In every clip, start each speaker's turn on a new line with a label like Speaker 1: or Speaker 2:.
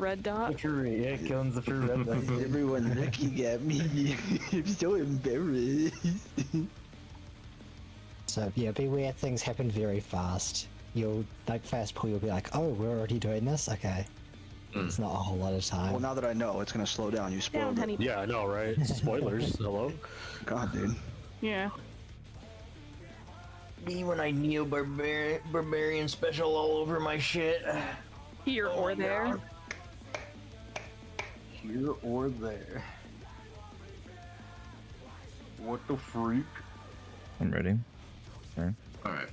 Speaker 1: red dot.
Speaker 2: Yeah, killing the fur red dot.
Speaker 3: Everyone looking at me. I'm so embarrassed.
Speaker 4: So yeah, beware, things happen very fast. You'll, like, fast pull, you'll be like, oh, we're already doing this? Okay. It's not a whole lot of time.
Speaker 3: Well, now that I know, it's gonna slow down. You spoiled it.
Speaker 5: Yeah, I know, right? Spoilers. Hello.
Speaker 3: God, dude.
Speaker 1: Yeah.
Speaker 2: Me when I kneel barbarian special all over my shit.
Speaker 1: Here or there.
Speaker 2: Here or there. What the freak?
Speaker 6: I'm ready. Sure.
Speaker 7: Alright.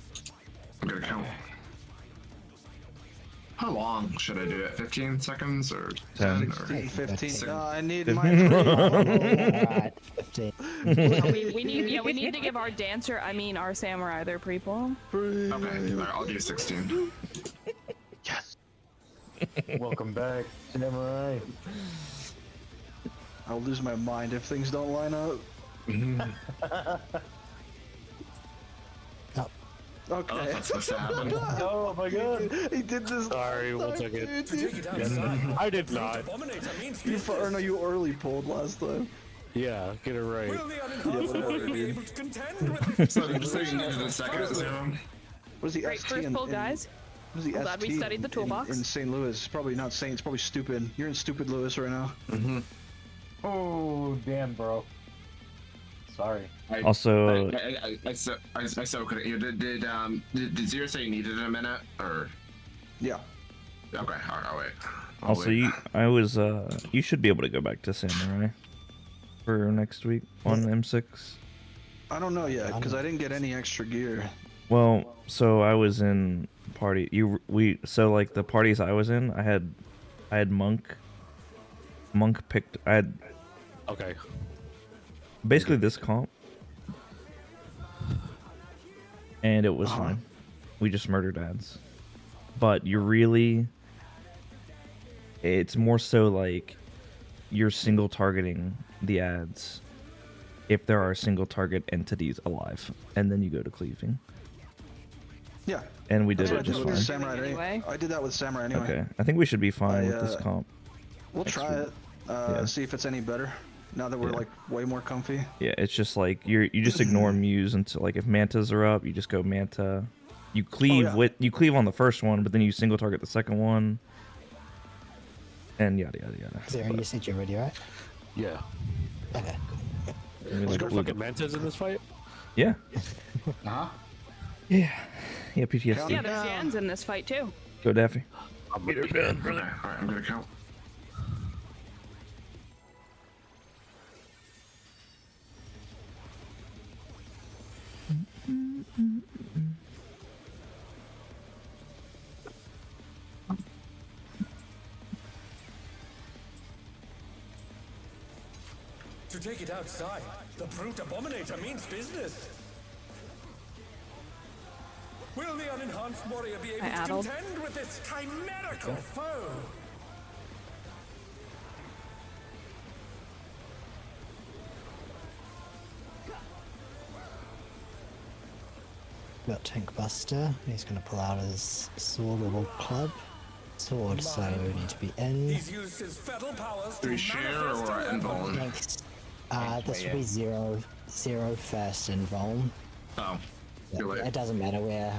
Speaker 7: I'm gonna count. How long should I do it? 15 seconds or 10? Or...
Speaker 3: 15. I need
Speaker 6: 15.
Speaker 3: my.
Speaker 4: Alright, 15.
Speaker 1: we need to give our dancer, our samurai their pre-pull.
Speaker 7: Okay, alright, I'll do 16.
Speaker 3: Yes.
Speaker 2: Welcome back, Samurai.
Speaker 3: I'll lose my mind if things don't line up. Okay.
Speaker 7: Oh, that's supposed to happen.
Speaker 2: Oh my god.
Speaker 3: He did this.
Speaker 5: Sorry, one second. I did not.
Speaker 3: You early pulled last time.
Speaker 5: Yeah, get it right.
Speaker 7: So you needed a second, Sam?
Speaker 3: What is the
Speaker 1: Great
Speaker 3: ST
Speaker 1: first pull, guys.
Speaker 3: What is the
Speaker 1: I'm glad we
Speaker 3: ST
Speaker 1: studied the toolbox.
Speaker 3: in St. Louis? It's probably not St. It's probably stupid. You're in stupid Louis right now.
Speaker 2: Oh damn, bro. Sorry.
Speaker 6: Also,
Speaker 7: I so could you did Zero say you needed a minute or?
Speaker 3: Yeah.
Speaker 7: Okay, I'll wait.
Speaker 6: also, you should be able to go back to Samurai for next week on M6.
Speaker 3: I don't know yet because I didn't get any extra gear.
Speaker 6: Well, so I was in party. Like the parties I was in, I had Monk. Monk picked. I had
Speaker 5: Okay.
Speaker 6: basically this comp, and it was fine. We just murdered ads, but it's more so like you're single targeting the ads if there are single target entities alive, and then you go to cleaving.
Speaker 3: Yeah.
Speaker 6: And we did
Speaker 3: That's what
Speaker 6: it
Speaker 3: I
Speaker 6: just
Speaker 3: did with
Speaker 6: fine.
Speaker 3: Samurai
Speaker 1: Anyway.
Speaker 3: I did that with Samurai anyway.
Speaker 6: Okay, I think we should be fine with this comp.
Speaker 3: We'll try it. See if it's any better. Now that we're like way more comfy.
Speaker 6: Yeah, it's just like you just ignore Muse until like if Mantas are up, you just go Manta. You cleave you cleave on the first one, but then you single target the second one, and yada yada yada.
Speaker 4: Zero, you said you're ready, right?
Speaker 5: Yeah.
Speaker 4: Okay.
Speaker 5: Let's go fucking Mantas in this fight.
Speaker 6: Yeah.
Speaker 7: Uh-huh.
Speaker 6: Yeah. Yeah. PTSD.
Speaker 1: Yeah, there's Jans in this fight too.
Speaker 6: Go Daffy.
Speaker 7: Okay, alright, I'm gonna count.
Speaker 8: To take it outside, the brute abominator means business. Will the unenhanced warrior be able to
Speaker 1: addled.
Speaker 8: contend with this chimerical foe?
Speaker 4: Got Tank Buster. He's going to pull out his sword or club. Sword, so we need to be in.
Speaker 8: He's used his fetal powers
Speaker 7: Do we
Speaker 8: to
Speaker 7: share
Speaker 8: manifest
Speaker 7: or
Speaker 8: a
Speaker 7: invuln?
Speaker 4: Next, this will be zero first in Voln.
Speaker 7: Oh. Too late.
Speaker 4: It doesn't matter. We're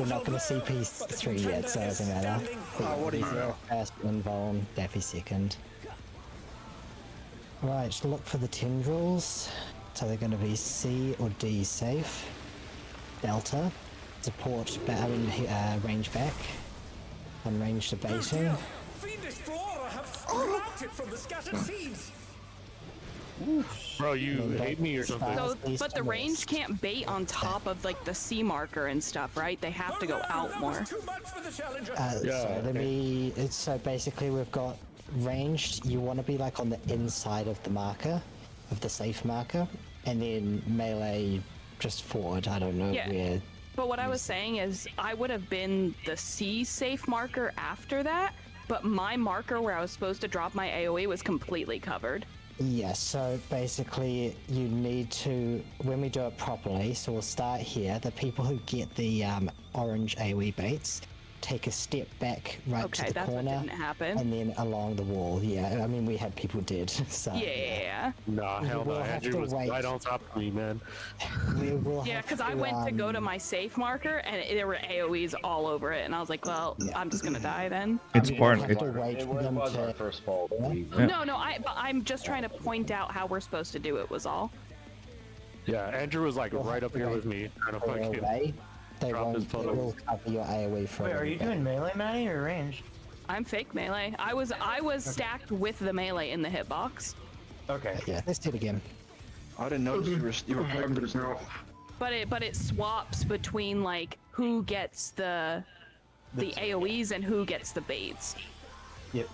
Speaker 4: not gonna CP3 yet, so it doesn't matter.
Speaker 3: What do you
Speaker 4: Zero first in Voln, Daffy second. Right, so look for the tendrils. So they're going to be C or D safe. Delta, support, range back. And range debating.
Speaker 8: Fiendish flora have sprouted from the scattered seeds.
Speaker 5: Bro, you hate me or something?
Speaker 1: So, but the range can't bait on top of like the C marker and stuff, right? They have to go out more.
Speaker 8: Too much for the challenger.
Speaker 4: So basically we've got ranged, you want to be like on the inside of the marker, of the safe marker, and then melee just forward, I don't know where.
Speaker 1: But what I was saying is I would have been the C safe marker after that, but my marker where I was supposed to drop my AoE was completely covered.
Speaker 4: Yeah, so basically you need to, when we do it properly, so we'll start here, the people who get the orange AoE baits, take a step back right
Speaker 1: Okay,
Speaker 4: to the
Speaker 1: that's what
Speaker 4: corner,
Speaker 1: didn't happen.
Speaker 4: and then along the wall. Yeah, I mean we had people dead. So
Speaker 1: Yeah.
Speaker 5: Nah, hell no.
Speaker 4: We'll have
Speaker 5: Andrew
Speaker 4: to
Speaker 5: was
Speaker 4: wait.
Speaker 5: right on top of me, man.
Speaker 4: we will.
Speaker 1: Yeah,
Speaker 4: have
Speaker 1: because I went to go to my safe marker and there were AoEs all over it, and I was like, well, I'm just gonna die then.
Speaker 6: It's part.
Speaker 4: have
Speaker 6: It,
Speaker 4: to wait for them
Speaker 9: was our
Speaker 4: to.
Speaker 9: first fall.
Speaker 6: Yeah.
Speaker 1: No, but I'm just trying to point out how we're supposed to do it. Was all.
Speaker 5: Yeah, Andrew was like right up here with me, trying to
Speaker 4: Go
Speaker 5: fucking.
Speaker 4: away. They
Speaker 5: drop his
Speaker 4: won't. They
Speaker 5: photos.
Speaker 4: will cover your AOE for.
Speaker 2: Wait,
Speaker 4: a
Speaker 2: are
Speaker 4: little
Speaker 2: you
Speaker 4: bit.
Speaker 2: doing melee, Maddie, or ranged?
Speaker 1: I'm fake melee. I was stacked with the melee in the hitbox,
Speaker 2: Okay.
Speaker 4: Yeah, let's do it again.
Speaker 3: I didn't notice you were pregnant.
Speaker 1: but it swaps between like who gets the AoEs and who gets the baits.
Speaker 2: Yep.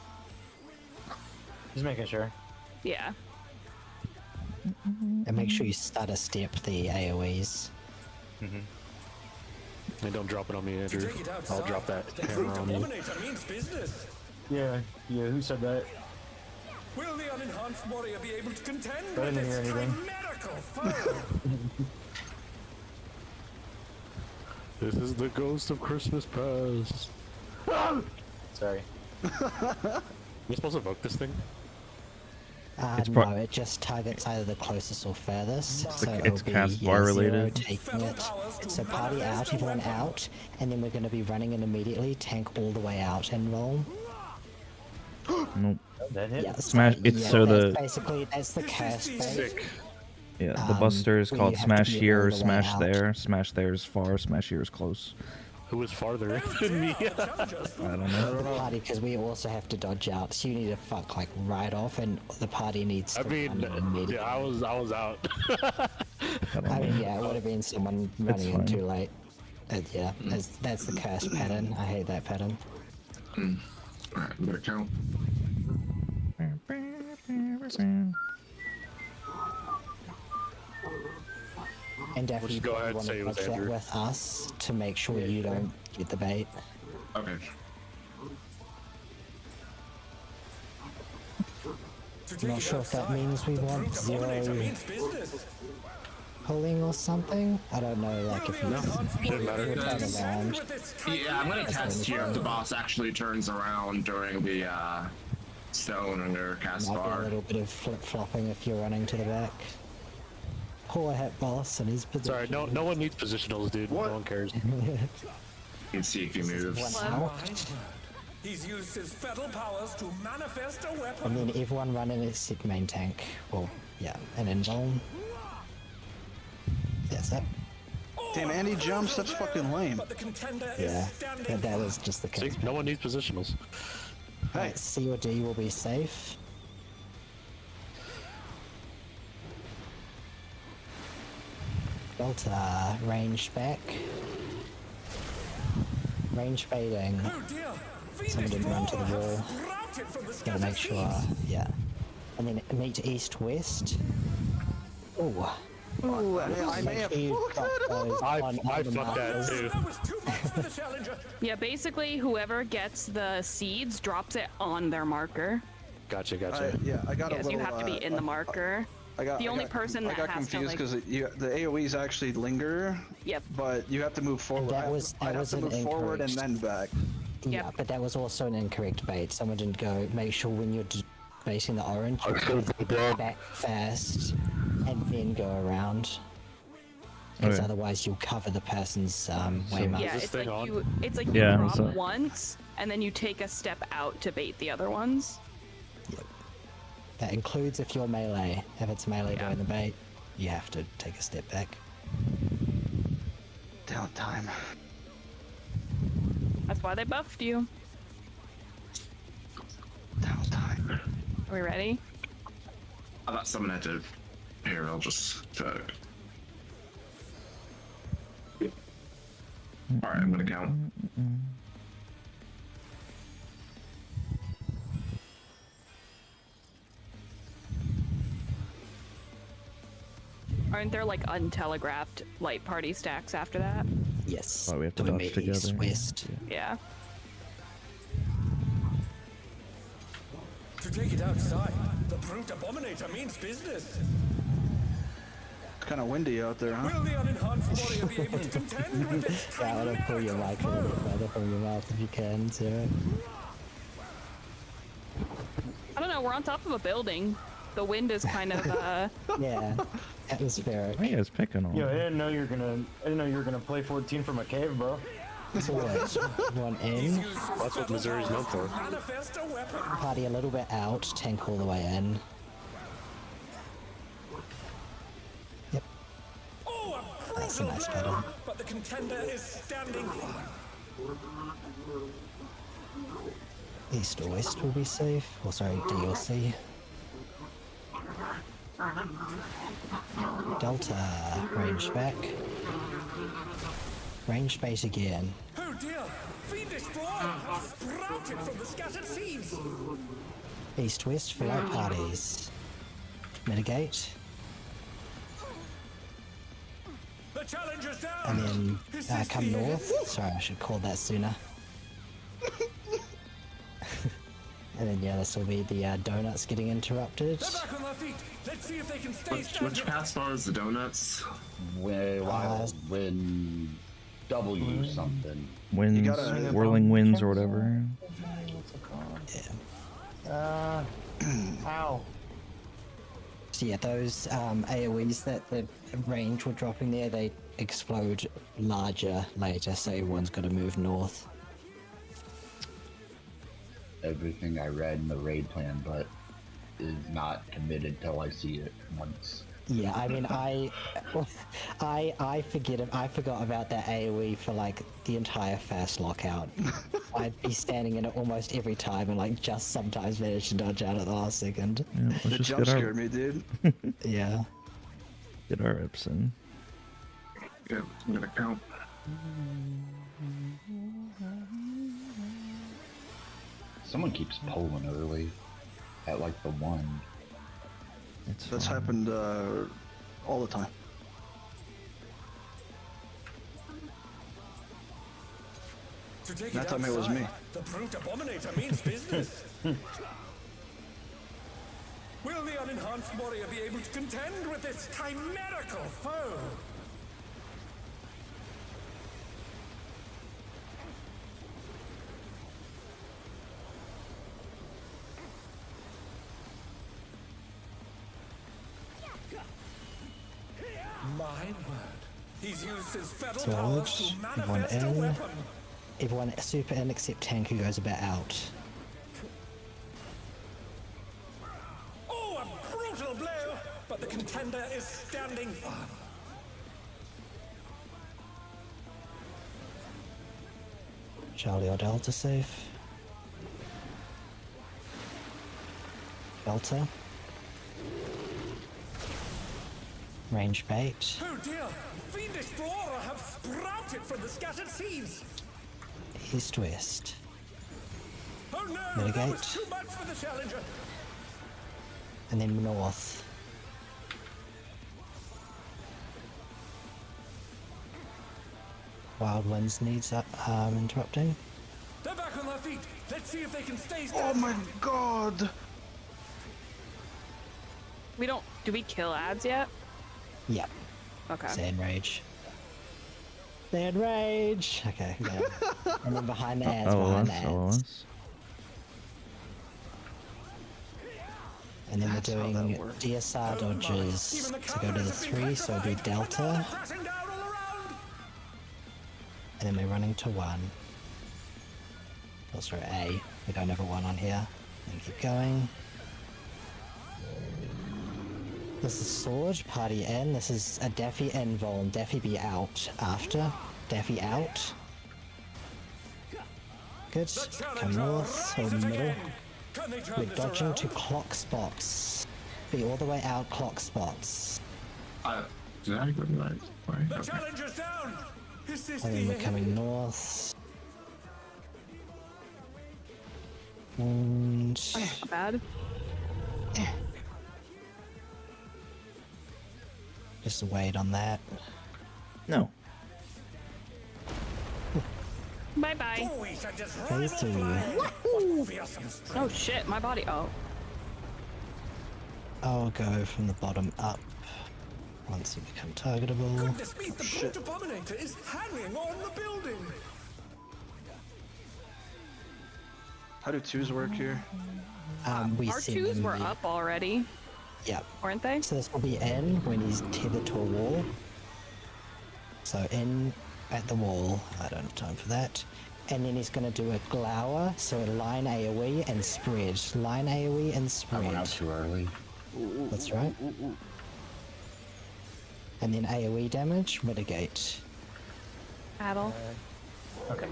Speaker 2: Just making sure.
Speaker 1: Yeah.
Speaker 4: And make sure you stutter step the AOEs.
Speaker 5: And don't drop it on me, Andrew.
Speaker 8: Take it outside.
Speaker 5: I'll drop that
Speaker 8: The
Speaker 5: hammer
Speaker 8: brute
Speaker 5: on you.
Speaker 8: abominator means business.
Speaker 2: Yeah, who said that?
Speaker 8: Will the unenhanced warrior be able to contend
Speaker 2: I
Speaker 8: with
Speaker 2: didn't hear
Speaker 8: this
Speaker 2: anything.
Speaker 8: chimerical foe?
Speaker 5: This is the ghost of Christmas past.
Speaker 2: Sorry.
Speaker 5: You're supposed to evoke this thing?
Speaker 4: No, it just targets either the closest or furthest. So
Speaker 6: it's
Speaker 4: it'll be,
Speaker 6: cast bar
Speaker 4: zero
Speaker 6: related.
Speaker 4: taking it. So party out, everyone out, and then we're going to be running in immediately, tank all the way out and roll.
Speaker 6: Nope.
Speaker 2: That hit?
Speaker 4: Yeah,
Speaker 6: Smash- it's
Speaker 4: yeah,
Speaker 6: so
Speaker 4: that's
Speaker 6: the-
Speaker 4: basically that's the curse bait.
Speaker 5: Sick.
Speaker 6: Yeah, the buster is
Speaker 4: where
Speaker 6: called
Speaker 4: you have to
Speaker 6: smash
Speaker 4: be
Speaker 6: here
Speaker 4: all
Speaker 6: or
Speaker 4: the way
Speaker 6: smash
Speaker 4: out.
Speaker 6: there. Smash there is far, smash here is close.
Speaker 5: Who is farther than me?
Speaker 6: I don't know.
Speaker 4: The party, because we also have to dodge out, so you need to fuck like right off, and the party needs to
Speaker 5: I mean,
Speaker 4: run immediately.
Speaker 5: yeah, I was out.
Speaker 6: I don't
Speaker 4: I
Speaker 6: know.
Speaker 4: mean, yeah, it would have been someone running in
Speaker 6: fine.
Speaker 4: too late. Yeah, that's the curse pattern. I hate that pattern.
Speaker 7: Alright, I'm gonna count.
Speaker 4: And definitely
Speaker 5: go ahead and
Speaker 4: want
Speaker 5: say
Speaker 4: to
Speaker 5: it was
Speaker 4: dodge that
Speaker 5: Andrew.
Speaker 4: with us to make sure you don't get the bait.
Speaker 7: Okay.
Speaker 4: I'm not sure if that means we want
Speaker 8: Brute abominator
Speaker 4: zero
Speaker 8: means business.
Speaker 4: pulling or something. I don't know, like if you
Speaker 5: Shouldn't matter.
Speaker 4: turn around.
Speaker 8: With this
Speaker 7: Yeah, I'm gonna test here if the boss actually turns around during the stone under cast
Speaker 4: Might be a
Speaker 7: bar.
Speaker 4: little bit of flip-flopping if you're running to the back. Poor hit boss and his position.
Speaker 5: Sorry, no one needs positionals, dude. No one cares.
Speaker 7: You can see if he moves.
Speaker 4: One out,
Speaker 8: He's used his fetal powers to manifest a
Speaker 4: and
Speaker 8: weapon.
Speaker 4: then everyone running except main tank. Well, yeah, and invuln. That's it.
Speaker 3: Damn, Andy jumps. That's fucking lame.
Speaker 8: But the contender
Speaker 4: Yeah,
Speaker 8: is standing
Speaker 4: but that was just the
Speaker 5: See,
Speaker 4: case.
Speaker 5: no one needs positionals.
Speaker 4: Right, C or D will be safe. Delta, range back. Range baiting.
Speaker 8: Oh dear!
Speaker 4: Someone didn't run to the wall.
Speaker 8: Routed from the
Speaker 4: Gotta
Speaker 8: scattered
Speaker 4: make sure,
Speaker 8: fleet.
Speaker 4: yeah. And then meet east-west. Ooh.
Speaker 1: Ooh.
Speaker 3: I may have fucked that up.
Speaker 5: I fucked that too.
Speaker 8: That was too much for the challenger.
Speaker 1: Yeah, basically whoever gets the seeds drops it on their marker.
Speaker 5: Gotcha.
Speaker 3: I got a
Speaker 1: Yes,
Speaker 3: little.
Speaker 1: you have to be in the marker.
Speaker 3: The
Speaker 1: only person that
Speaker 3: I got
Speaker 1: has to,
Speaker 3: confused
Speaker 1: like-
Speaker 3: because the AOE's actually linger,
Speaker 1: Yep.
Speaker 3: but you have to move forward.
Speaker 4: That was-
Speaker 3: I
Speaker 4: that
Speaker 3: have
Speaker 4: was
Speaker 3: to
Speaker 4: an
Speaker 3: move forward and
Speaker 4: incorrect-
Speaker 3: then back.
Speaker 4: Yeah,
Speaker 1: Yep.
Speaker 4: but that was also an incorrect bait. Someone didn't go, make sure when you're baiting the orange, you go back fast and then go around. Because
Speaker 6: Okay.
Speaker 4: otherwise you'll cover the person's waymark.
Speaker 1: Yeah,
Speaker 5: this
Speaker 1: it's
Speaker 5: thing
Speaker 1: like
Speaker 5: on?
Speaker 1: you
Speaker 6: Yeah,
Speaker 1: drop
Speaker 6: so-
Speaker 1: once and then you take a step out to bait the other ones.
Speaker 4: That includes if you're melee. If it's melee
Speaker 1: Yeah.
Speaker 4: doing the bait, you have to take a step back.
Speaker 3: Downtime.
Speaker 1: That's why they buffed you.
Speaker 3: Downtime.
Speaker 1: Are we ready?
Speaker 7: I thought someone had to. Here, I'll just check. Alright, I'm gonna count.
Speaker 1: Aren't there like untelegraphed light party stacks after that?
Speaker 4: Yes.
Speaker 6: Oh, we have to
Speaker 4: Do
Speaker 6: dodge
Speaker 4: meet
Speaker 6: together.
Speaker 4: east, west.
Speaker 1: Yeah.
Speaker 8: To take it outside, the brute abominator means business.
Speaker 3: kind of windy out there, huh?
Speaker 8: Will the unenhanced warrior be able to contend with this
Speaker 4: Yeah, I want to pull your mic a little bit further from your mouth if you can, Sarah.
Speaker 1: I don't know. We're on top of a building. The wind is kind of
Speaker 4: Yeah, atmospheric.
Speaker 6: Hey, it's picking on.
Speaker 9: Yo, I didn't know you were gonna play 14 from a cave, bro.
Speaker 4: So what? One in,
Speaker 5: That's what Missouri's known for.
Speaker 8: manifest a weapon.
Speaker 4: party a little bit out, tank all the way in. Yep,
Speaker 8: Oh, a
Speaker 4: that's a
Speaker 8: brutal
Speaker 4: nice
Speaker 8: blow,
Speaker 4: pattern.
Speaker 8: but the contender is standing firm.
Speaker 4: East or west will be safe. Or sorry, DLC. Delta, range back. Range base again.
Speaker 8: Oh dear! Fiendish flora have sprouted from the scattered seeds.
Speaker 4: East-west for light parties. Mitigate.
Speaker 8: The challenger's down.
Speaker 4: And then
Speaker 8: Is this
Speaker 4: come
Speaker 8: the end?
Speaker 4: north. Sorry, I should call that sooner. And then yeah, this will be the donuts getting interrupted.
Speaker 8: They're back on their feet. Let's see if they can stay
Speaker 7: Which
Speaker 8: standing.
Speaker 7: path spell is the donuts?
Speaker 10: When W something.
Speaker 6: Winds,
Speaker 3: gotta-
Speaker 6: whirling winds or whatever.
Speaker 9: Ow.
Speaker 4: So yeah, those AoEs that the range were dropping there, they explode larger later, so everyone's got to move north.
Speaker 10: Everything I read in the raid plan, but is not committed till I see it once.
Speaker 4: Yeah, I mean, I forgot about that AoE for like the entire fast lockout. I'd be standing in it almost every time and like just sometimes manage to dodge out at the last second.
Speaker 6: Yeah, let's
Speaker 3: It
Speaker 6: just
Speaker 3: jump
Speaker 6: get our,
Speaker 3: scared me, dude.
Speaker 4: Yeah.
Speaker 6: get our reps in.
Speaker 7: Yeah, I'm gonna count.
Speaker 10: Someone keeps pulling early at like the 1.
Speaker 6: It's
Speaker 3: That's
Speaker 6: fine.
Speaker 3: happened all the time.
Speaker 8: To take
Speaker 3: That
Speaker 8: it
Speaker 3: time it was
Speaker 8: outside,
Speaker 3: me.
Speaker 8: The brute abominator means business. Will the unenhanced warrior be able to contend with this chimerical foe? My word. He's used his feral powers
Speaker 4: Swords,
Speaker 8: to
Speaker 4: everyone
Speaker 8: manifest a
Speaker 4: in.
Speaker 8: weapon.
Speaker 4: Everyone super in except Tank who goes a bit out.
Speaker 8: Oh, a brutal blow! But the contender is standing firm.
Speaker 4: Charlie or Delta safe. Delta. Range bait.
Speaker 8: Oh dear! Fiendish flora have sprouted from the scattered seeds!
Speaker 4: East-west.
Speaker 8: Oh no! That
Speaker 4: Mitigate.
Speaker 8: was too much for the challenger!
Speaker 4: And then north. Wild Winds needs interrupting.
Speaker 8: They're back on their feet! Let's see if they can stay
Speaker 3: Oh
Speaker 8: standing!
Speaker 3: my god!
Speaker 1: we don't. Do we kill ads yet?
Speaker 4: Yep.
Speaker 1: Okay.
Speaker 4: Sand Rage. Sand Rage! Okay, yeah. And then behind the ads, behind the
Speaker 6: LOS,
Speaker 4: ads.
Speaker 6: LOS.
Speaker 4: And then
Speaker 3: That's
Speaker 4: we're
Speaker 3: how that
Speaker 4: doing
Speaker 3: works.
Speaker 4: DSR dodges to go to the 3, so it'll be Delta.
Speaker 8: Crashing down all around!
Speaker 4: And then we're running to 1. Oh, sorry, A. We don't have a 1 on here. And keep going. This is Sword, party in. This is a Daffy in Vol. Daffy be out after. Daffy out. Good. Come north, or middle.
Speaker 8: Can they turn
Speaker 4: We're
Speaker 8: this
Speaker 4: dodging
Speaker 8: around?
Speaker 4: to clock spots. Be all the way out clock spots.
Speaker 7: Did I go to that? Right,
Speaker 8: The
Speaker 7: okay.
Speaker 8: challenger's down! Is this
Speaker 4: And then
Speaker 8: the
Speaker 4: we're coming north. And
Speaker 1: Not bad.
Speaker 4: just wait on that.
Speaker 6: No.
Speaker 1: Bye bye.
Speaker 8: Oh, he's a
Speaker 4: Phase
Speaker 8: disruptive
Speaker 4: 2.
Speaker 8: What fearsome strength.
Speaker 1: Oh shit, my body. Oh.
Speaker 4: I'll go from the bottom up. once you become targetable.
Speaker 8: Goodness me, the brute abominator is hanging on the building.
Speaker 3: How do twos work here?
Speaker 4: We
Speaker 1: Our
Speaker 4: send
Speaker 1: twos
Speaker 4: them
Speaker 1: were
Speaker 4: the-
Speaker 1: up already,
Speaker 4: Yep.
Speaker 1: weren't they?
Speaker 4: So this will be in when he's tethered to a wall. So in at the wall. I don't have time for that. And then he's going to do a glower, so a line AoE and spread. Line AoE and
Speaker 10: I
Speaker 4: spread.
Speaker 10: went out too early.
Speaker 4: That's right. And then AoE damage, mitigate.
Speaker 1: Battle.
Speaker 9: Okay.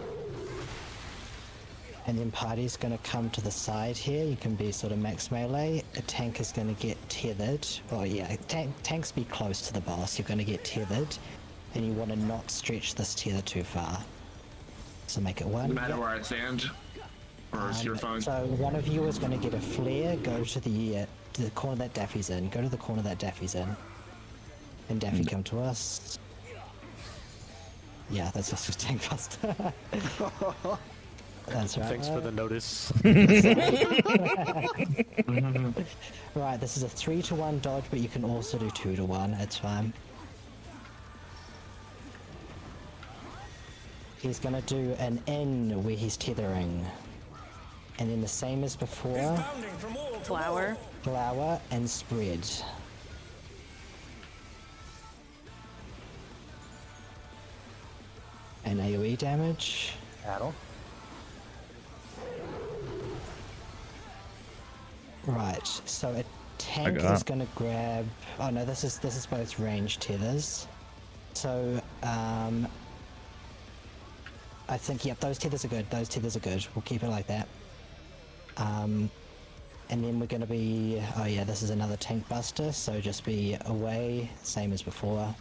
Speaker 4: And then party's going to come to the side here. You can be sort of max melee. A tank is going to get tethered. Oh yeah, tanks be close to the boss. You're going to get tethered. And you want to not stretch this tether too far. So make it one.
Speaker 7: No matter where I stand, or is your phone?
Speaker 4: So one of you is going to get a flare. Go to the corner that Daffy's in. Go to the corner that Daffy's in. And Daffy, come to us. Yeah, that's just a tank buster. That's right.
Speaker 5: Thanks for the notice.
Speaker 4: Right, this is a 3-to-1 dodge, but you can also do 2-to-1. It's fine. He's gonna do an N where he's tethering. And then the same as before,
Speaker 8: Bounding from wall to
Speaker 1: Flower.
Speaker 4: flower and spread. And AoE damage.
Speaker 9: Battle.
Speaker 4: Right, so a tank
Speaker 6: got-
Speaker 4: is gonna grab. Oh no, this is both range tethers. So I think yep, those tethers are good. Those tethers are good. We'll keep it like that. And then we're gonna be. Oh yeah, this is another tank buster. So just be away, same as before.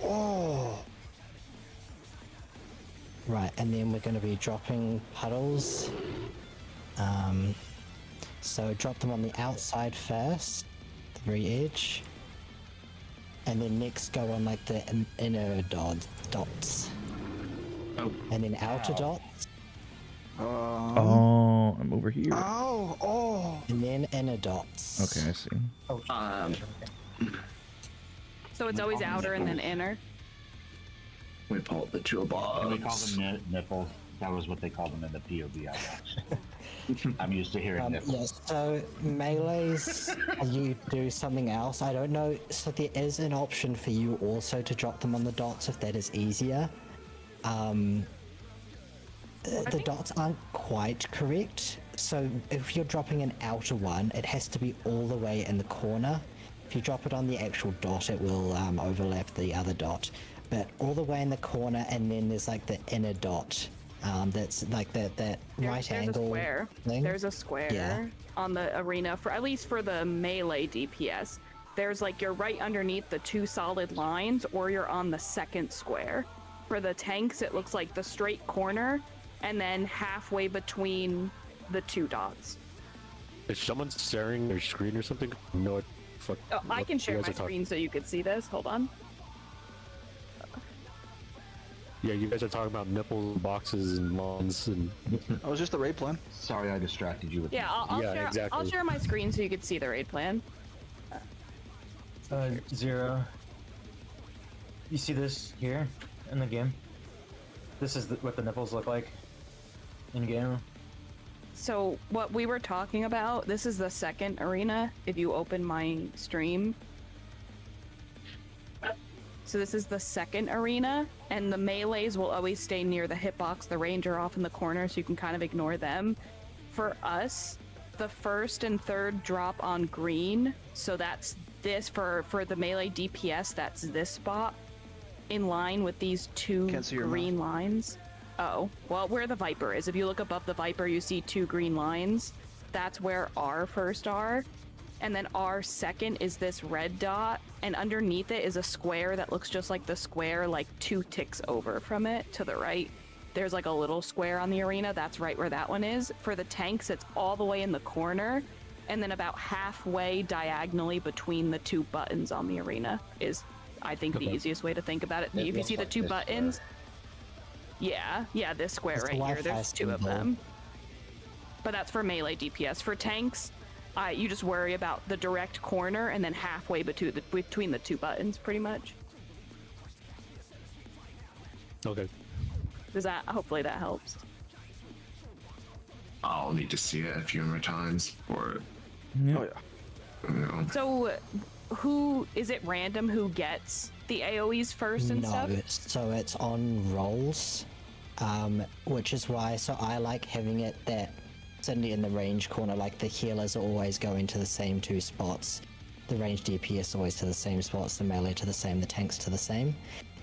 Speaker 3: Oh,
Speaker 4: Right, and then we're gonna be dropping puddles. So drop them on the outside first, the very edge, and then next go on like the inner dots,
Speaker 7: Oh.
Speaker 4: and then outer dots,
Speaker 6: Oh, I'm over here.
Speaker 3: oh.
Speaker 4: and then inner dots.
Speaker 6: Okay, I see.
Speaker 1: So it's always outer and then inner.
Speaker 7: We pull the two
Speaker 10: And we call
Speaker 7: box.
Speaker 10: them nipples. That was what they called them in the POV I watched. I'm used to hearing nipples.
Speaker 4: Yes, so melees, you do something else. I don't know. So there is an option for you also to drop them on the dots if that is easier. The dots aren't quite correct. So if you're dropping an outer one, it has to be all the way in the corner. If you drop it on the actual dot, it will overlap the other dot. But all the way in the corner, and then there's like the inner dot. That's like that right
Speaker 1: There's
Speaker 4: angle
Speaker 1: a square.
Speaker 4: thing.
Speaker 1: There's a square
Speaker 4: Yeah.
Speaker 1: on the arena for at least for the melee DPS. There's like you're right underneath the two solid lines, or you're on the second square. For the tanks, it looks like the straight corner, and then halfway between the two dots.
Speaker 5: Is someone sharing their screen or something? No, fuck.
Speaker 1: Oh, I
Speaker 5: what
Speaker 1: can
Speaker 5: you
Speaker 1: share
Speaker 5: guys
Speaker 1: my
Speaker 5: are talking-
Speaker 1: screen so you could see this. Hold on.
Speaker 5: Yeah, you guys are talking about nipples, boxes, and lawns, and
Speaker 3: I was just the raid plan.
Speaker 10: Sorry I distracted you with
Speaker 1: Yeah, I'll
Speaker 5: Yeah,
Speaker 1: share. I'll
Speaker 5: exactly.
Speaker 1: share my screen so you could see the raid plan.
Speaker 9: Zero. You see this here in the game? This is what the nipples look like in game.
Speaker 1: So what we were talking about, this is the second arena. If you open my stream. So this is the second arena, and the melees will always stay near the hitbox. The ranger off in the corner, so you can kind of ignore them. For us, the first and third drop on green, so that's this for the melee DPS. That's this spot, in line with these two
Speaker 3: Can't see your
Speaker 1: green lines. Oh, well, where the Viper is. If you look above the Viper, you see two green lines. That's where our first are. And then our second is this red dot. And underneath it is a square that looks just like the square, like 2 ticks over from it to the right. There's like a little square on the arena. That's right where that one is. For the tanks, it's all the way in the corner. And then about halfway diagonally between the 2 buttons on the arena is, I think, the easiest way to think about it.
Speaker 10: It
Speaker 1: If you
Speaker 10: looks
Speaker 1: see the
Speaker 10: like
Speaker 1: 2
Speaker 10: this
Speaker 1: buttons, yeah, this square
Speaker 4: It's the
Speaker 1: right here.
Speaker 4: Wi-Fi
Speaker 1: There's 2 of
Speaker 4: symbol.
Speaker 1: them. But that's for melee DPS. For tanks, You just worry about the direct corner and then halfway between the two buttons, pretty much.
Speaker 5: Okay.
Speaker 1: Does that? Hopefully that helps.
Speaker 7: I'll need to see it a few more times for it.
Speaker 6: Yeah.
Speaker 3: Oh yeah.
Speaker 1: So, who is it? Random who gets the AOE's first and
Speaker 4: No,
Speaker 1: stuff?
Speaker 4: so it's on rolls, which is why. So I like having it that certainly in the range corner, like the healers are always going to the same two spots. The range DPS always to the same spots, the melee to the same, the tanks to the same.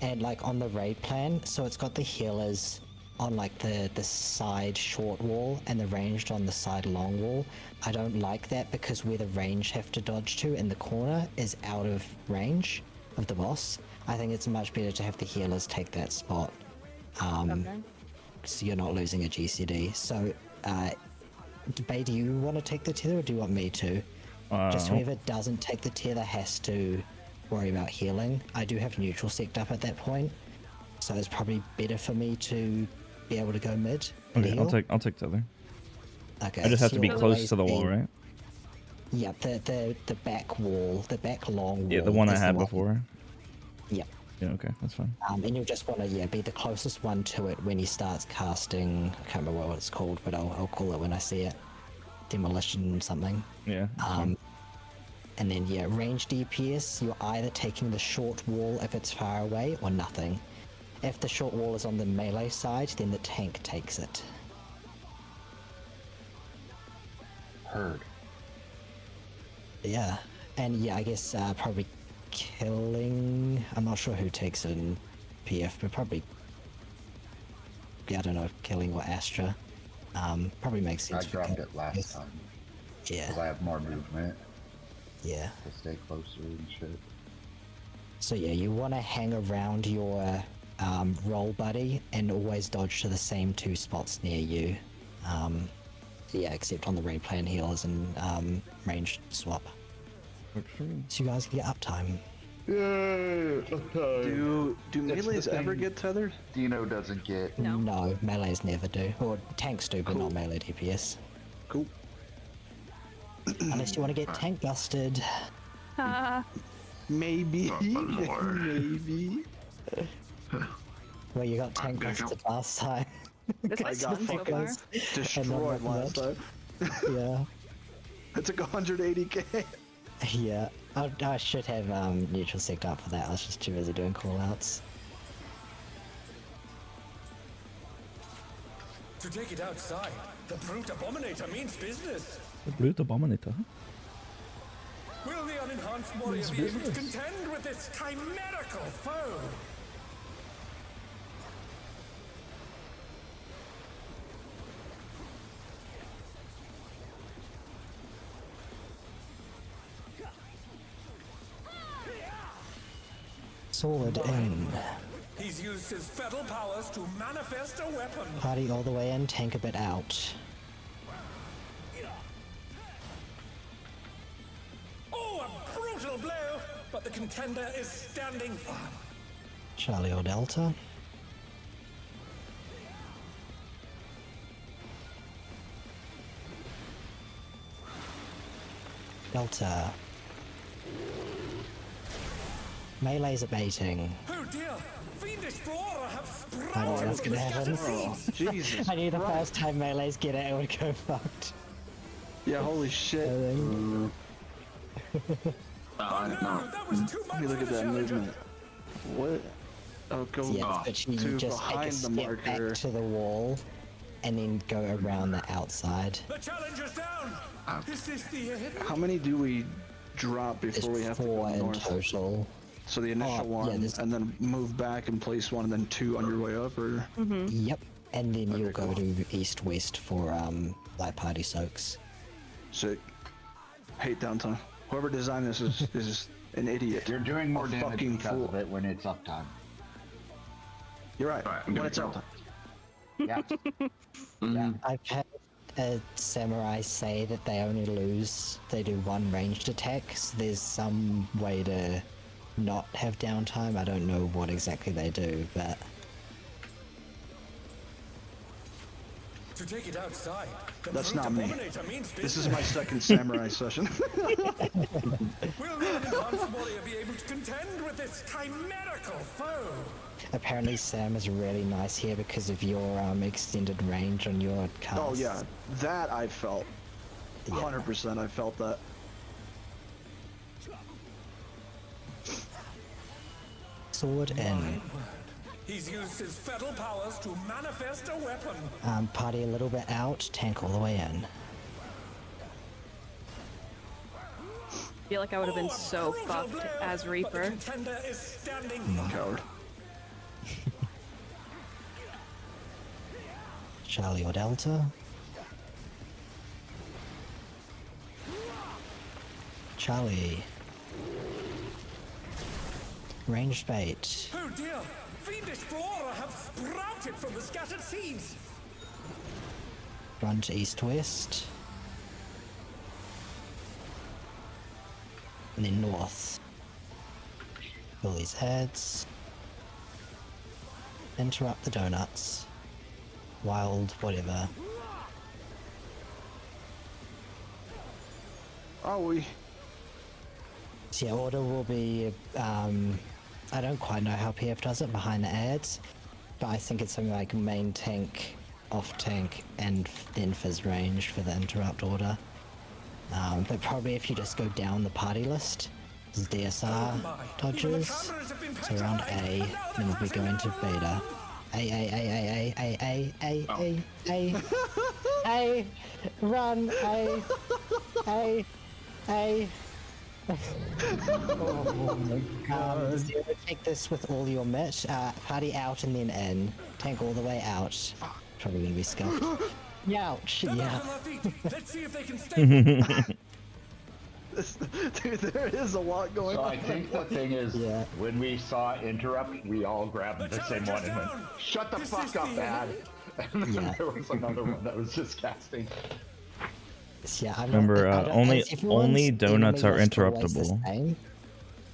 Speaker 4: And like on the raid plan, so it's got the healers on like the side short wall and the ranged on the side long wall. I don't like that because where the range have to dodge to in the corner is out of range of the boss. I think it's much better to have the healers take that spot.
Speaker 1: Okay.
Speaker 4: So you're not losing a GCD. So, Bay, do you want to take the tether or do you want me to? Just whoever doesn't take the tether has to worry about healing. I do have neutral sect up at that point, so it's probably better for me to be able to go mid. And
Speaker 6: Okay,
Speaker 4: heal.
Speaker 6: I'll take the other.
Speaker 4: Okay.
Speaker 6: I just have
Speaker 4: so
Speaker 6: to be
Speaker 4: you'll
Speaker 6: close
Speaker 4: always
Speaker 6: to the wall,
Speaker 4: be-
Speaker 6: right?
Speaker 4: Yep, the back wall, the back long wall.
Speaker 6: Yeah, the one I
Speaker 4: is
Speaker 6: had
Speaker 4: one-
Speaker 6: before.
Speaker 4: Yep.
Speaker 6: Yeah, okay, that's fine.
Speaker 4: And you'll just want to be the closest one to it when he starts casting. I can't remember what it's called, but I'll call it when I see it. Demolition something.
Speaker 6: Yeah. that's fine.
Speaker 4: And then range DPS, you're either taking the short wall if it's far away or nothing. If the short wall is on the melee side, then the tank takes it.
Speaker 10: Heard.
Speaker 4: Yeah, and I guess probably killing. I'm not sure who takes it in PF, but probably. Yeah, I don't know, killing or Astra. Probably makes sense.
Speaker 10: I
Speaker 4: for
Speaker 10: dropped
Speaker 4: killing,
Speaker 10: it last time
Speaker 4: Yeah,
Speaker 10: because I have more movement
Speaker 4: yeah.
Speaker 10: to stay closer and shit.
Speaker 4: So you want to hang around your roll buddy and always dodge to the same two spots near you. Except on the raid plan healers and ranged swap. So you guys can get uptime.
Speaker 3: Do melees ever get tethered?
Speaker 10: Dino doesn't get.
Speaker 4: No, melees never do. Or tanks do, but not melee DPS.
Speaker 3: Cool.
Speaker 4: Unless you want to get tank busted.
Speaker 3: Maybe.
Speaker 7: Lord.
Speaker 3: Maybe.
Speaker 4: Well, you got tank busted last time.
Speaker 1: This
Speaker 3: I
Speaker 1: is
Speaker 3: got
Speaker 1: fun so far.
Speaker 3: destroyed last time.
Speaker 4: Yeah.
Speaker 3: I took 180k.
Speaker 4: Yeah. I should have neutral sect up for that. I was just too busy doing callouts.
Speaker 8: To take it outside, the brute abominator means business.
Speaker 6: The Brute Abominator.
Speaker 8: Will the unenhanced warrior be able to contend with this chimerical foe?
Speaker 4: Sword in.
Speaker 8: He's used his fetal powers to manifest a weapon.
Speaker 4: Party all the way in, tank a bit out.
Speaker 8: Oh, a brutal blow! But the contender is standing firm.
Speaker 4: Charlie or Delta. Delta. Melee's abating.
Speaker 8: Oh dear! Fiendish flora have sprouted
Speaker 4: I knew that's
Speaker 8: from
Speaker 4: gonna
Speaker 8: the
Speaker 4: happen.
Speaker 8: scattered seeds.
Speaker 3: Jesus.
Speaker 4: I knew the first time melees get it, it would go fucked.
Speaker 3: Yeah, holy shit.
Speaker 8: Oh
Speaker 7: No.
Speaker 8: no, that was too much
Speaker 3: Let me look
Speaker 8: for
Speaker 3: at
Speaker 8: the
Speaker 3: that
Speaker 8: challenger.
Speaker 3: movement. What? Oh, go
Speaker 4: Yeah, but you
Speaker 3: to
Speaker 4: just take a
Speaker 3: behind the
Speaker 4: step
Speaker 3: marker.
Speaker 4: back to the wall and then go around the outside.
Speaker 8: The challenger's down. Is this the end?
Speaker 3: How many do we drop
Speaker 4: There's
Speaker 3: before we have to
Speaker 4: 4
Speaker 3: go
Speaker 4: in
Speaker 3: north?
Speaker 4: total.
Speaker 3: So the initial
Speaker 4: yeah,
Speaker 3: one,
Speaker 4: this-
Speaker 3: and then move back and place one, and then 2 on your way up, or?
Speaker 4: Yep. And then you'll go
Speaker 3: cool.
Speaker 4: to east-west for light party soaks.
Speaker 3: Sick. Hate downtime. Whoever designed this is an idiot.
Speaker 10: You're doing more
Speaker 3: A
Speaker 10: damage
Speaker 3: fucking
Speaker 10: because
Speaker 3: fool.
Speaker 10: of it when it's uptime.
Speaker 3: You're right.
Speaker 7: Alright, I'm
Speaker 3: when
Speaker 7: gonna
Speaker 3: it's
Speaker 7: go.
Speaker 3: up.
Speaker 10: Yeah. Yeah.
Speaker 4: I've had a samurai say that they only they do 1 ranged attack, so there's some way to not have downtime. I don't know what exactly they do, but
Speaker 8: To take it outside, the
Speaker 3: That's
Speaker 8: brute
Speaker 3: not me.
Speaker 8: abominator means
Speaker 3: This is
Speaker 8: business.
Speaker 3: my second samurai session.
Speaker 8: Will the enhanced warrior be able to contend with this chimerical foe?
Speaker 4: Apparently Sam is really nice here because of your extended range on your cast.
Speaker 3: Oh yeah, that I felt.
Speaker 4: Yeah.
Speaker 3: 100% I felt that.
Speaker 4: Sword in.
Speaker 8: He's used his fetal powers to manifest a weapon.
Speaker 4: Party a little bit out, tank all the way in.
Speaker 1: I feel like I would have been so fucked as Reaper.
Speaker 8: Contender is standing.
Speaker 3: Coward.
Speaker 4: Charlie or Delta. Charlie. Ranged bait.
Speaker 8: Oh dear! Fiendish flora have sprouted from the scattered seeds.
Speaker 4: Run to east-west. And then north. Fill these heads. Interrupt the donuts. Wild, whatever.
Speaker 3: Oh, we.
Speaker 4: So yeah, order will be, I don't quite know how PF does it behind the ads, but I think it's something like main tank, off tank, and then fizz range for the interrupt order. But probably if you just go down the party list, there's DSR dodges, so around A, then we'll be going to beta. A, run, A. Oh my god. Zero, take this with all your mitch. Party out and then in. Tank all the way out. Probably gonna be scuffed. Ouch, yeah.
Speaker 8: Let's see if they can stay.
Speaker 3: Dude, there is a lot going
Speaker 10: So
Speaker 3: on.
Speaker 10: I think the thing is,
Speaker 4: Yeah.
Speaker 10: when we saw interrupt, we all grabbed the same one and went, "Shut the fuck up, Ad!" And then
Speaker 4: Yeah.
Speaker 10: there was another one that was just casting.
Speaker 4: Yeah, I'm
Speaker 6: Remember,
Speaker 4: not, I don't-
Speaker 6: only-
Speaker 4: as everyone's
Speaker 6: only donuts are
Speaker 4: enemy list always the
Speaker 6: interruptible.
Speaker 4: same.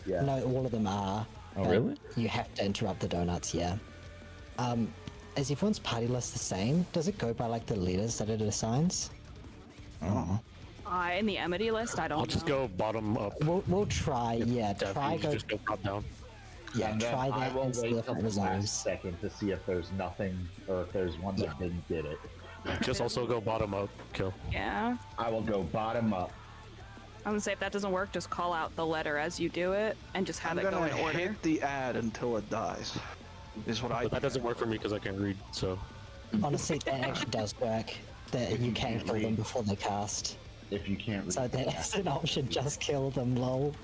Speaker 10: Yeah.
Speaker 4: No, all of them are.
Speaker 6: Oh,
Speaker 4: but
Speaker 6: really?
Speaker 4: You have to interrupt the donuts, yeah. Is everyone's party list the same? Does it go by like the letters that it assigns?
Speaker 3: Oh.
Speaker 1: In the Amity list, I don't
Speaker 5: I'll
Speaker 1: know.
Speaker 5: just go bottom up.
Speaker 4: We'll try, yeah. Try
Speaker 5: Definitely
Speaker 4: go,
Speaker 5: just go top down.
Speaker 4: yeah.
Speaker 10: And then
Speaker 4: Try
Speaker 10: I
Speaker 4: that
Speaker 10: will
Speaker 4: and see
Speaker 10: wait
Speaker 4: if
Speaker 10: till
Speaker 4: it
Speaker 10: the last
Speaker 4: resolves.
Speaker 10: second to see if there's nothing or if there's one that didn't get it.
Speaker 5: Just also go bottom up, kill.
Speaker 1: Yeah.
Speaker 10: I will go bottom up.
Speaker 1: I'm gonna say if that doesn't work, just call out the letter as you do it and just have
Speaker 3: I'm
Speaker 1: it go
Speaker 3: gonna
Speaker 1: in order.
Speaker 3: hit the ad until it dies. Is what I.
Speaker 5: But that doesn't work for me because I can't read, so.
Speaker 4: Honestly, that actually does work. That you can kill them before they cast.
Speaker 10: If you can't read.
Speaker 4: So that's an option. Just kill them, lol.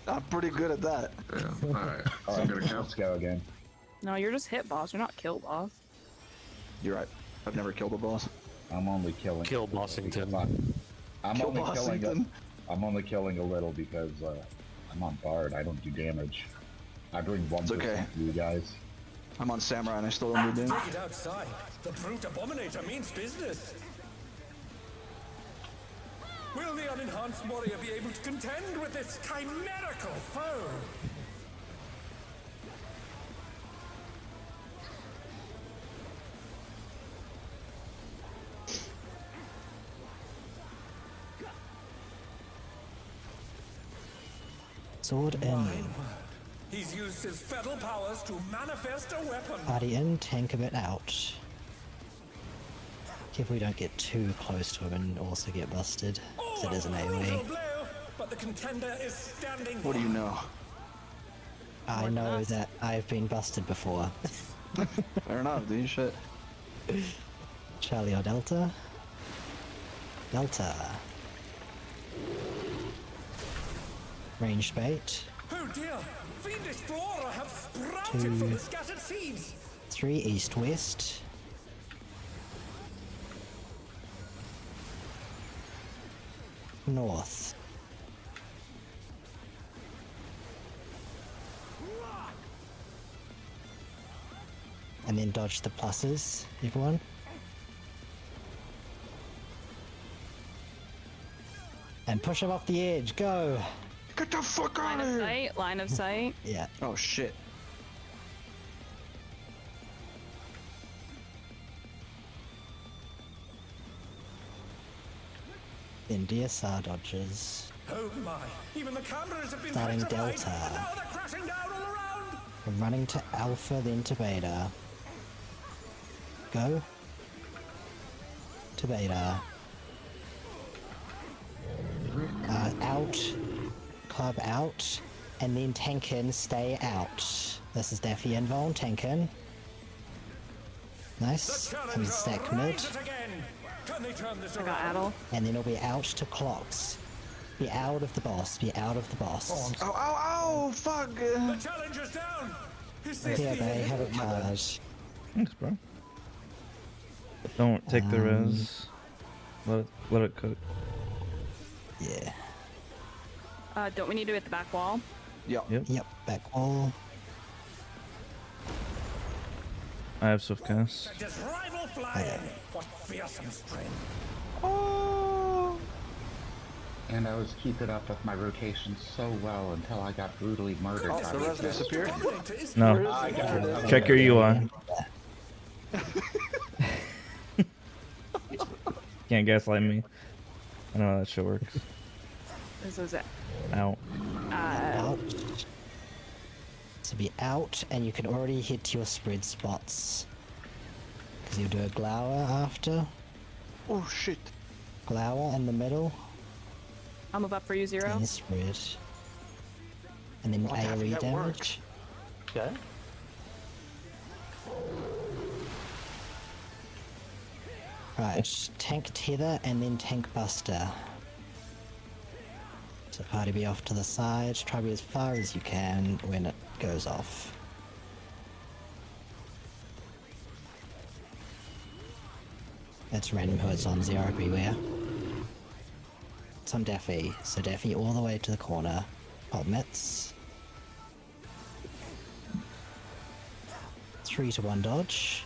Speaker 3: I'm pretty good at that.
Speaker 7: Yeah. All right. So
Speaker 10: All
Speaker 7: I'm
Speaker 10: right,
Speaker 7: gonna count.
Speaker 10: let's go again.
Speaker 1: No, you're just hit boss. You're not kill boss.
Speaker 3: You're right. I've never killed a boss.
Speaker 10: I'm only killing.
Speaker 5: Kill Bossington.
Speaker 10: I'm
Speaker 3: Kill
Speaker 10: only killing.
Speaker 3: Bossington.
Speaker 10: I'm only killing a little because I'm on Bard. I don't do damage. I bring 1%
Speaker 3: okay.
Speaker 10: to you guys.
Speaker 3: I'm on Samurai and I still don't do damage.
Speaker 8: Take it outside. The brute abominator means business. Will the unenhanced warrior be able to contend with this chimerical foe?
Speaker 4: Sword in.
Speaker 8: He's used his fetal powers to manifest a weapon.
Speaker 4: Party in, tank a bit out. If we don't get too close to him and also get busted, because it is an
Speaker 8: brutal
Speaker 4: AoE.
Speaker 8: blow, but the contender is standing.
Speaker 3: What do you know?
Speaker 4: I know that I've been busted before.
Speaker 3: Fair enough, dude. Shit.
Speaker 4: Charlie or Delta? Delta. Ranged bait.
Speaker 8: Oh dear! Fiendish flora have sprouted from the scattered seeds.
Speaker 4: 3 east-west. North. And then dodge the pluses, everyone. And push him off the edge, go!
Speaker 3: Get the fuck out
Speaker 1: Line
Speaker 3: of
Speaker 1: of
Speaker 3: here!
Speaker 1: sight. Line of sight.
Speaker 4: Yeah.
Speaker 3: Oh shit.
Speaker 4: Then DSR dodges.
Speaker 8: Oh my! Even the cameras have been
Speaker 4: Starting
Speaker 8: petrified,
Speaker 4: Delta.
Speaker 8: and now they're crashing down all around.
Speaker 4: We're running to Alpha, then to Beta. Go. To Beta. Out. Club out. And then tank in, stay out. This is Daffy and Von, tank in. Nice. And stack mid.
Speaker 8: Rise it again. Can they turn this
Speaker 1: I got
Speaker 8: around?
Speaker 1: Addle.
Speaker 4: And then it'll be out to clocks. Be out of the boss. Be out of the boss.
Speaker 3: Oh, ow, ow, fuck!
Speaker 8: The challenger's down. Is this
Speaker 4: Here,
Speaker 8: the
Speaker 4: they
Speaker 8: end?
Speaker 4: have a card.
Speaker 6: Thanks, bro. Don't take the res. Let it cook.
Speaker 4: Yeah.
Speaker 1: Don't we need to hit the back wall?
Speaker 3: Yep.
Speaker 4: Yep, back wall.
Speaker 6: I have swift cast.
Speaker 8: That is rival flying. What fearsome strength.
Speaker 3: Oh!
Speaker 10: And I was keeping up with my rotation so well until I got brutally murdered.
Speaker 3: Oh,
Speaker 10: by
Speaker 3: the
Speaker 10: these
Speaker 3: res
Speaker 10: guys.
Speaker 3: disappeared?
Speaker 6: No.
Speaker 10: I got it.
Speaker 6: Check your UI. Can't gaslight me. I know how that shit works.
Speaker 1: This is it.
Speaker 6: Out.
Speaker 4: Out. So be out, and you can already hit your spread spots. Because you'll do a glower after.
Speaker 3: Oh, shit.
Speaker 4: Glower in the middle.
Speaker 1: I'll move up for you, Zero.
Speaker 4: Then spread. And then
Speaker 3: Oh, Daffy,
Speaker 4: AoE
Speaker 3: that
Speaker 4: damage.
Speaker 3: works.
Speaker 9: Okay.
Speaker 4: Right, tank tether and then tank buster. So party be off to the side, try to be as far as you can when it goes off. That's random hoods on Zero, beware. It's on Daffy, so Daffy all the way to the corner. Pop mitts. 3-1 dodge.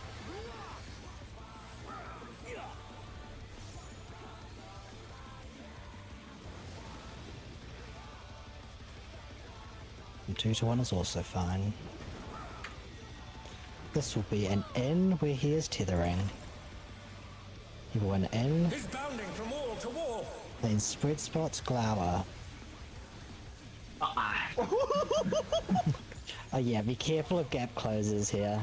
Speaker 4: And 2-1 is also fine. This will be an N where he is tethering. He will an N,
Speaker 8: He's bounding from wall to wall.
Speaker 4: then spread spots glower. Oh yeah, be careful of gap closes here.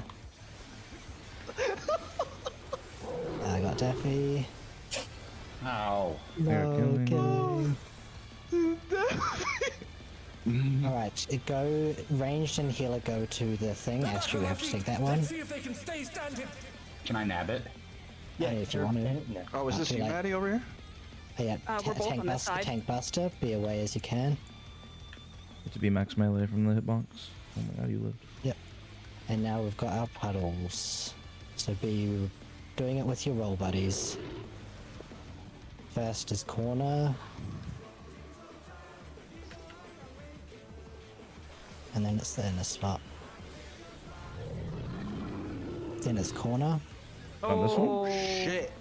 Speaker 4: I got Daffy.
Speaker 10: Ow.
Speaker 4: No,
Speaker 6: killing.
Speaker 4: Alright, it go ranged and healer go to the thing. Astro, you have to take that one.
Speaker 8: Let's see if they can stay standing.
Speaker 10: Can I nab it?
Speaker 4: Yeah, if you want to.
Speaker 9: No.
Speaker 3: Oh, is
Speaker 4: Not
Speaker 3: this
Speaker 4: too
Speaker 3: you,
Speaker 4: late.
Speaker 3: Maddie, over here?
Speaker 4: Oh, yeah,
Speaker 1: We're both on this side.
Speaker 4: tank buster, be away as you can.
Speaker 6: To be max melee from the hitbox. Oh my god, you lived.
Speaker 4: Yep. And now we've got our puddles. So be doing it with your roll buddies. First is corner. And then it's the inner spot. Then it's corner.
Speaker 6: On this one?
Speaker 1: Oh,
Speaker 3: Shit.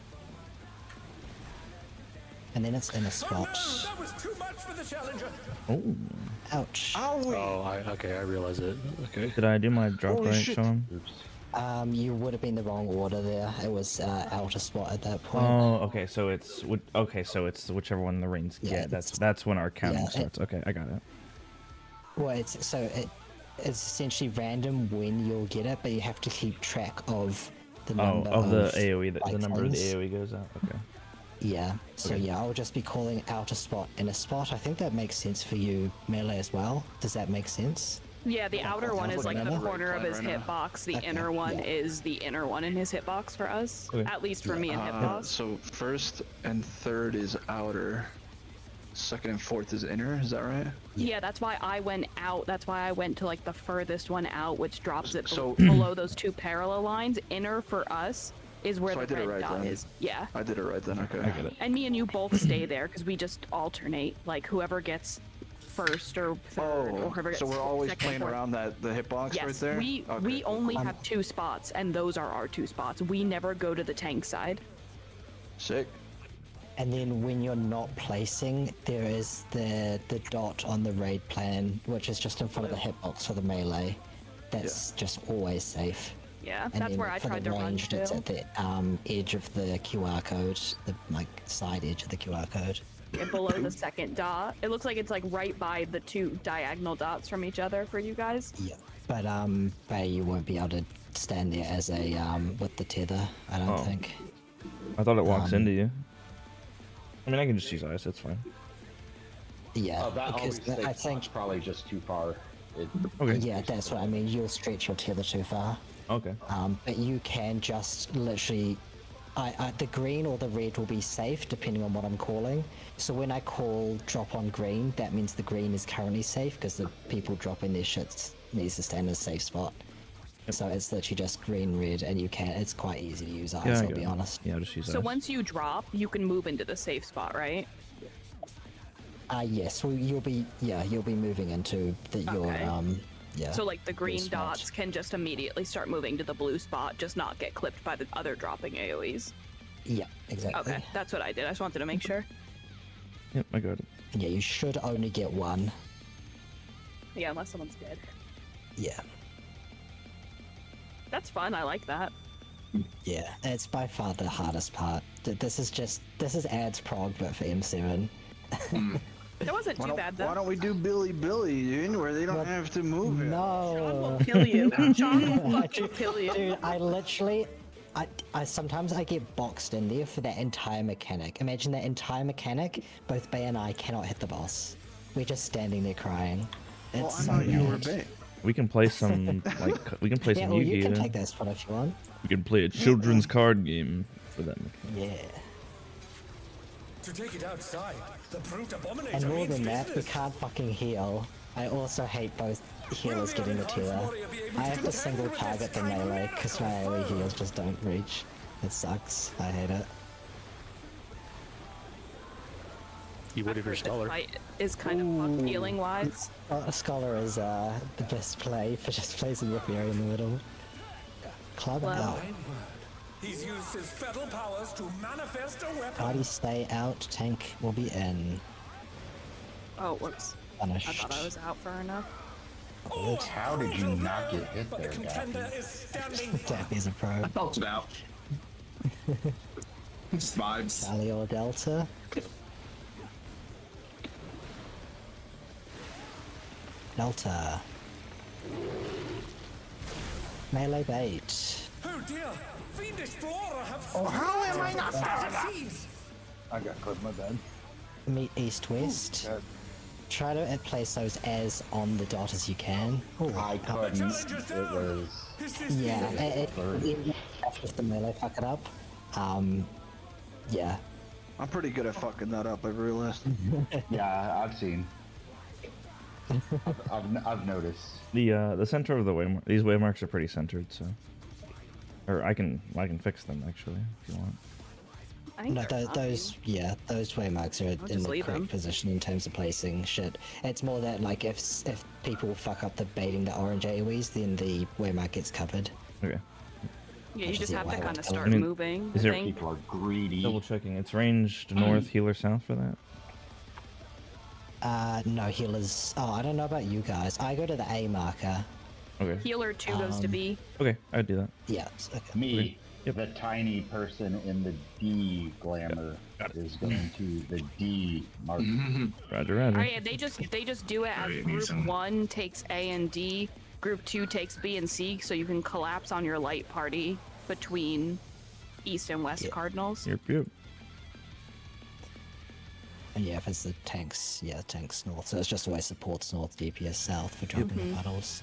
Speaker 4: And then it's inner
Speaker 8: Oh
Speaker 4: spot.
Speaker 8: no, that was too much for the challenger.
Speaker 6: Oh.
Speaker 4: Ouch.
Speaker 3: Owie.
Speaker 5: Oh, okay, I realize it. Okay.
Speaker 6: Did I do my drop
Speaker 3: Holy
Speaker 6: right,
Speaker 3: shit.
Speaker 6: Sean?
Speaker 10: Oops.
Speaker 4: You would have been the wrong order there. It was outer spot at that point.
Speaker 6: Oh, okay. So it's whichever one the rings
Speaker 4: Yeah,
Speaker 6: get. That's when our counting
Speaker 4: yeah,
Speaker 6: starts. Okay, I got it.
Speaker 4: Well, it's essentially random when you'll get it, but you have to keep track of the
Speaker 6: Oh,
Speaker 4: number
Speaker 6: of the AOE. The
Speaker 4: like
Speaker 6: number of the
Speaker 4: things.
Speaker 6: AOE goes out. Okay.
Speaker 4: Yeah. So
Speaker 6: Okay.
Speaker 4: yeah, I'll just be calling outer spot inner spot. I think that makes sense for you, melee as well. Does that make sense?
Speaker 1: yeah, the outer one is like the
Speaker 4: Remember?
Speaker 1: corner of his
Speaker 3: Right now.
Speaker 1: hitbox. The
Speaker 4: Okay,
Speaker 1: inner one
Speaker 4: yeah.
Speaker 1: is the inner one in his hitbox for us.
Speaker 6: Okay.
Speaker 1: At least for me and
Speaker 3: Uh,
Speaker 1: hitbox.
Speaker 3: so first and third is outer. Second and fourth is inner, is that right?
Speaker 1: Yeah, that's why I went out. That's why I went to like the furthest one out, which drops it
Speaker 3: So-
Speaker 1: below those two parallel lines. Inner for us is where
Speaker 3: So I
Speaker 1: the
Speaker 3: did it
Speaker 1: red
Speaker 3: right
Speaker 1: dot
Speaker 3: then.
Speaker 1: is. Yeah.
Speaker 3: I did it right then, okay.
Speaker 6: I get it.
Speaker 1: And me and you both stay there because we just alternate. Like whoever gets first or third, or
Speaker 3: Oh,
Speaker 1: whoever gets
Speaker 3: so we're always
Speaker 1: second,
Speaker 3: playing
Speaker 1: fourth.
Speaker 3: around the hitbox
Speaker 1: Yes,
Speaker 3: right there?
Speaker 1: we
Speaker 3: Okay, cool.
Speaker 1: only have two spots, and those are our two spots. We never go to the tank side.
Speaker 3: Sick.
Speaker 4: And then when you're not placing, there is the dot on the raid plan, which is just in front of the hitbox for the melee. That's just always safe.
Speaker 1: Yeah,
Speaker 4: And
Speaker 1: that's
Speaker 4: then
Speaker 1: where I
Speaker 4: for
Speaker 1: tried
Speaker 4: the
Speaker 1: to run
Speaker 4: ranged,
Speaker 1: to.
Speaker 4: it's at the edge of the QR code, the like side edge of the QR code.
Speaker 1: Yeah, below the second dot. It looks like it's like right by the two diagonal dots from each other for you guys.
Speaker 4: Yeah, but Bay, you won't be able to stand there as a with the tether. I don't
Speaker 6: Oh.
Speaker 4: think.
Speaker 6: I thought it walks into you. I mean, I can just use ice. It's fine.
Speaker 4: Yeah,
Speaker 10: Oh, that
Speaker 4: because
Speaker 10: always
Speaker 4: I
Speaker 10: takes
Speaker 4: think
Speaker 10: probably just too far. It,
Speaker 6: Okay.
Speaker 4: yeah, that's what I mean. You'll stretch your tether too far.
Speaker 6: Okay.
Speaker 4: But you can just literally, the green or the red will be safe depending on what I'm calling. So when I call drop on green, that means the green is currently safe because the people dropping their shits needs to stand in a safe spot. So it's literally just green, red, and you can. It's quite easy to use ice.
Speaker 6: Yeah, I
Speaker 4: I'll
Speaker 6: got
Speaker 4: be
Speaker 6: it.
Speaker 4: honest.
Speaker 6: Yeah, I'll just use
Speaker 1: So
Speaker 6: ice.
Speaker 1: once you drop, you can move into the safe spot, right?
Speaker 4: Yes. Well, you'll be moving into your
Speaker 1: Okay.
Speaker 4: yeah.
Speaker 1: So like the green
Speaker 4: spot.
Speaker 1: dots can just immediately start moving to the blue spot, just not get clipped by the other dropping AoEs.
Speaker 4: Yeah, exactly.
Speaker 1: Okay, that's what I did. I just wanted to make sure.
Speaker 6: Yep, I got it.
Speaker 4: Yeah, you should only get one.
Speaker 1: Yeah, unless someone's dead.
Speaker 4: Yeah.
Speaker 1: That's fun. I like that.
Speaker 4: Yeah, it's by far the hardest part. This is ads prog, but for M7.
Speaker 1: It wasn't too bad though.
Speaker 3: Why don't we do Billy Billy, dude, where they don't have to move it?
Speaker 1: Sean will
Speaker 4: No.
Speaker 1: kill you. Sean will fucking kill you.
Speaker 4: Dude, I literally, I sometimes I get boxed in there for that entire mechanic. Imagine that entire mechanic. Both Bay and I cannot hit the boss. We're just standing there crying.
Speaker 3: Well,
Speaker 4: It's
Speaker 3: I
Speaker 4: so
Speaker 3: thought you were
Speaker 4: bad.
Speaker 3: big.
Speaker 6: We can play some we can play
Speaker 4: Yeah,
Speaker 6: some
Speaker 4: well, you
Speaker 6: Yu-Gi-Oh.
Speaker 4: can take that spot if you want.
Speaker 6: We can play a children's card game for that.
Speaker 4: Yeah.
Speaker 8: To take it outside, the brute abominator
Speaker 4: And more
Speaker 8: means
Speaker 4: than that, we
Speaker 8: business.
Speaker 4: can't fucking heal. I also hate both healers getting the tier. I have to single target the melee because my AoE heals just don't reach. It sucks. I hate it.
Speaker 5: You would if you're
Speaker 1: This
Speaker 5: scholar.
Speaker 1: fight is kind of fucked healing wise.
Speaker 4: A scholar is the best play for just placing your fairy in the middle. Club
Speaker 1: Well,
Speaker 4: out.
Speaker 8: He's used his fetal powers to manifest a weapon.
Speaker 4: Party stay out. Tank will be in.
Speaker 1: Oh, whoops.
Speaker 4: Punished.
Speaker 1: I thought I was out for enough.
Speaker 4: Good.
Speaker 10: how did you not get hit
Speaker 8: But the
Speaker 10: there,
Speaker 8: contender
Speaker 10: Daphne?
Speaker 8: is standing
Speaker 4: Daffy's a pro.
Speaker 7: I felt it out. Just vibes.
Speaker 4: Charlie or Delta. Delta. Melee bait.
Speaker 8: Oh dear! Fiendish flora have
Speaker 2: how am I not
Speaker 8: disease.
Speaker 3: I got clipped, my bad.
Speaker 4: Meet east west.
Speaker 3: God.
Speaker 4: Try to place those as on the dot as you can. Ooh,
Speaker 10: I couldn't.
Speaker 8: Challenger's
Speaker 10: It
Speaker 8: down.
Speaker 10: was.
Speaker 8: Is this
Speaker 4: yeah,
Speaker 8: the
Speaker 4: if the melee fuck it up. Yeah.
Speaker 3: I'm pretty good at fucking that up, I've realized.
Speaker 10: Yeah, I've seen. I've noticed.
Speaker 6: The center of the waymark. These waymarks are pretty centered, so. Or I can fix them actually if you want.
Speaker 1: I think
Speaker 4: No,
Speaker 1: they're fine.
Speaker 4: those waymarks are in
Speaker 1: just
Speaker 4: the
Speaker 1: leave
Speaker 4: correct
Speaker 1: them.
Speaker 4: position in terms of placing shit. It's more that like if people fuck up the baiting the orange AoEs, then the waymark gets covered.
Speaker 6: Okay.
Speaker 1: Yeah, you
Speaker 4: Which
Speaker 1: just
Speaker 4: is
Speaker 1: have to
Speaker 4: why I
Speaker 1: kind
Speaker 4: would
Speaker 1: of
Speaker 4: tell
Speaker 1: start
Speaker 6: you. I mean,
Speaker 1: moving.
Speaker 6: is
Speaker 1: I
Speaker 6: there-
Speaker 1: think.
Speaker 10: People are greedy.
Speaker 6: Double checking. It's ranged north, healer south for that.
Speaker 4: No healers. Oh, I don't know about you guys. I go to the A marker.
Speaker 6: Okay.
Speaker 1: Healer 2 goes to B.
Speaker 6: Okay, I'd do that.
Speaker 4: Yeah. Okay.
Speaker 10: Me,
Speaker 6: Yep.
Speaker 10: the tiny person in the D glamour, is going to the D mark.
Speaker 6: Roger, roger.
Speaker 1: Oh yeah, they just do it as
Speaker 7: Very
Speaker 1: group
Speaker 7: amazing.
Speaker 1: 1 takes A and D, group 2 takes B and C, so you can collapse on your light party between east and west
Speaker 4: Yeah.
Speaker 1: cardinals.
Speaker 6: Yep, yep.
Speaker 4: And yeah, if it's the tanks, yeah, tanks north. So it's just always supports north, DPS south for dropping the puddles.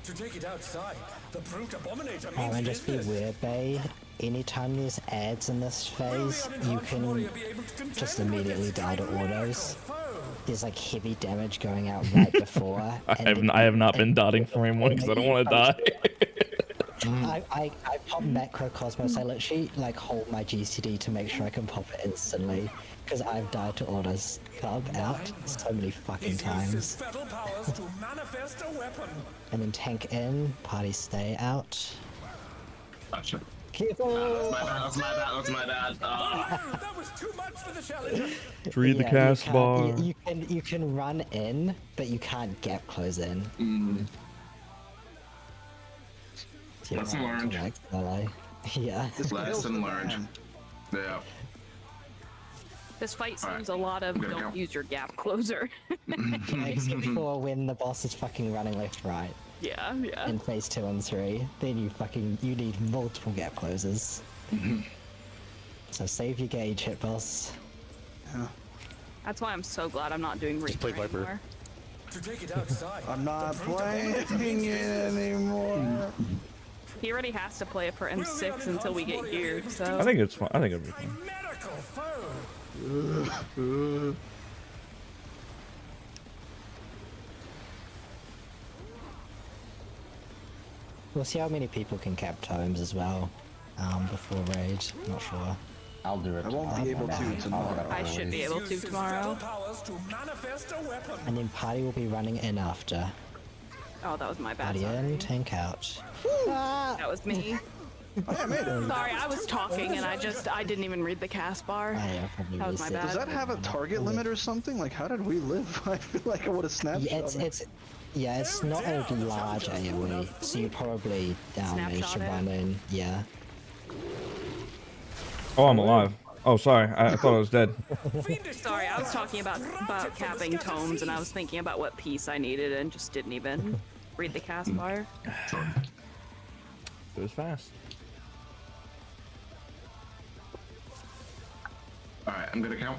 Speaker 8: To take it outside, the brute abominator
Speaker 4: Oh,
Speaker 8: means
Speaker 4: and just be
Speaker 8: business.
Speaker 4: aware, Bay. Anytime there's ads in this
Speaker 8: Will
Speaker 4: phase,
Speaker 8: the
Speaker 4: you
Speaker 8: unenhanced
Speaker 4: can
Speaker 8: warrior be able to contend
Speaker 4: just
Speaker 8: with
Speaker 4: immediately
Speaker 8: this
Speaker 4: die to
Speaker 8: chimerical
Speaker 4: autos.
Speaker 8: foe?
Speaker 4: There's like heavy damage going out right before.
Speaker 6: I have not been dotting for him one because I don't want to die.
Speaker 4: I pop macrocosmos. I literally like hold my GCD to make sure I can pop it instantly because I've died to autos club out so many fucking
Speaker 8: He's used his
Speaker 4: times.
Speaker 8: fetal powers to manifest a weapon.
Speaker 4: And then tank in, party stay out.
Speaker 7: Gotcha.
Speaker 4: Careful.
Speaker 7: That's my bad.
Speaker 8: That was too much for the challenger.
Speaker 6: Read the
Speaker 4: Yeah,
Speaker 6: cast
Speaker 4: you
Speaker 6: bar.
Speaker 4: can't, you can run in, but you can't gap close in. Yeah,
Speaker 7: Lesson learned.
Speaker 4: like LA. Yeah.
Speaker 3: This kills
Speaker 7: Lesson
Speaker 3: the
Speaker 7: learned.
Speaker 3: man.
Speaker 7: Yeah.
Speaker 1: This fight
Speaker 7: Alright,
Speaker 1: seems a lot of
Speaker 7: I'm gonna
Speaker 1: don't
Speaker 7: go.
Speaker 1: use your gap closer.
Speaker 4: Except for when the boss is fucking running left, right,
Speaker 1: yeah.
Speaker 4: in phase 2 and 3, then you need multiple gap closes. So save your gauge, hit boss.
Speaker 1: That's why I'm so glad I'm not doing
Speaker 5: Just play
Speaker 1: Reaper
Speaker 5: Viper.
Speaker 1: anymore.
Speaker 8: To take it outside.
Speaker 3: I'm not
Speaker 8: the brutal
Speaker 3: playing it anymore.
Speaker 1: He already has to play it for M6 until we get geared, so...
Speaker 6: I think it's fun. I think it'll be fun.
Speaker 8: medical foe.
Speaker 4: We'll see how many people can cap tomes as well before raid. Not sure.
Speaker 10: I'll do it.
Speaker 3: I won't be able to tomorrow.
Speaker 1: I should be able to
Speaker 8: Uses
Speaker 1: tomorrow.
Speaker 8: vital powers to manifest a weapon.
Speaker 4: And then party will be running in after.
Speaker 1: Oh, that was my bad.
Speaker 4: Party in,
Speaker 1: Sorry.
Speaker 4: tank out.
Speaker 1: That was me.
Speaker 3: I made it.
Speaker 1: Sorry, I was talking and I didn't even read the cast bar.
Speaker 4: Yeah, probably
Speaker 1: That was my
Speaker 4: reset.
Speaker 1: bad.
Speaker 3: Does that have a target limit or something? Like, how did we live? I feel like I would have snapped.
Speaker 4: Yeah, it's not a large AoE, so you probably manage to
Speaker 1: Snapshot it.
Speaker 4: run in. Yeah.
Speaker 6: Oh, I'm alive. Oh, sorry. I thought I was dead.
Speaker 1: Sorry, I was talking about capping tomes and I was thinking about what piece I needed and just didn't even read the cast bar.
Speaker 6: It was fast.
Speaker 7: Alright, I'm gonna count.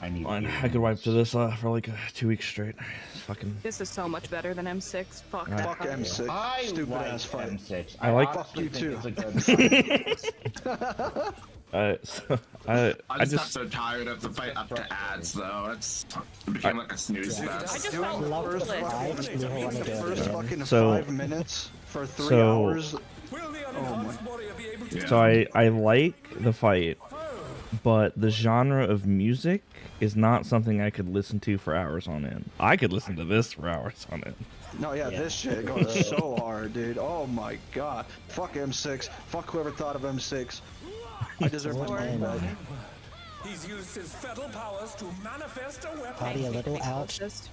Speaker 10: I need.
Speaker 6: Fine. I could wipe to this for like 2 weeks straight. It's fucking.
Speaker 1: This is so much better than M6. Fuck
Speaker 6: Right.
Speaker 1: that.
Speaker 3: Fuck
Speaker 1: fight.
Speaker 3: M6.
Speaker 10: I
Speaker 3: Stupid
Speaker 10: like
Speaker 3: ass fight.
Speaker 10: M6.
Speaker 6: I like-
Speaker 10: honestly
Speaker 3: Fuck you
Speaker 10: think
Speaker 3: too.
Speaker 10: it's a good fight.
Speaker 6: So,
Speaker 7: I
Speaker 6: I
Speaker 7: just got
Speaker 6: just
Speaker 7: so tired of the fight up to ads though. It became like a snooze
Speaker 1: I
Speaker 7: fest.
Speaker 1: just
Speaker 3: Doing
Speaker 1: felt
Speaker 3: the
Speaker 4: Love
Speaker 3: first
Speaker 4: the
Speaker 3: fucking,
Speaker 4: fight, you
Speaker 3: doing
Speaker 4: wanna
Speaker 3: the
Speaker 4: do it
Speaker 3: first
Speaker 4: again.
Speaker 3: fucking
Speaker 6: So-
Speaker 3: 5 minutes for 3
Speaker 6: so-
Speaker 3: hours.
Speaker 8: Will the unenhanced warrior be able to
Speaker 7: Yeah.
Speaker 6: So I like the fight, but the genre of music is not something I could listen to for hours on end. I could listen to this for hours on end.
Speaker 3: No, yeah, this shit goes so hard, dude. Oh my god. Fuck M6. Fuck whoever thought of M6. I deserve my money back.
Speaker 8: He's used his fatal powers to manifest a weapon.
Speaker 4: Party a little out.
Speaker 1: Just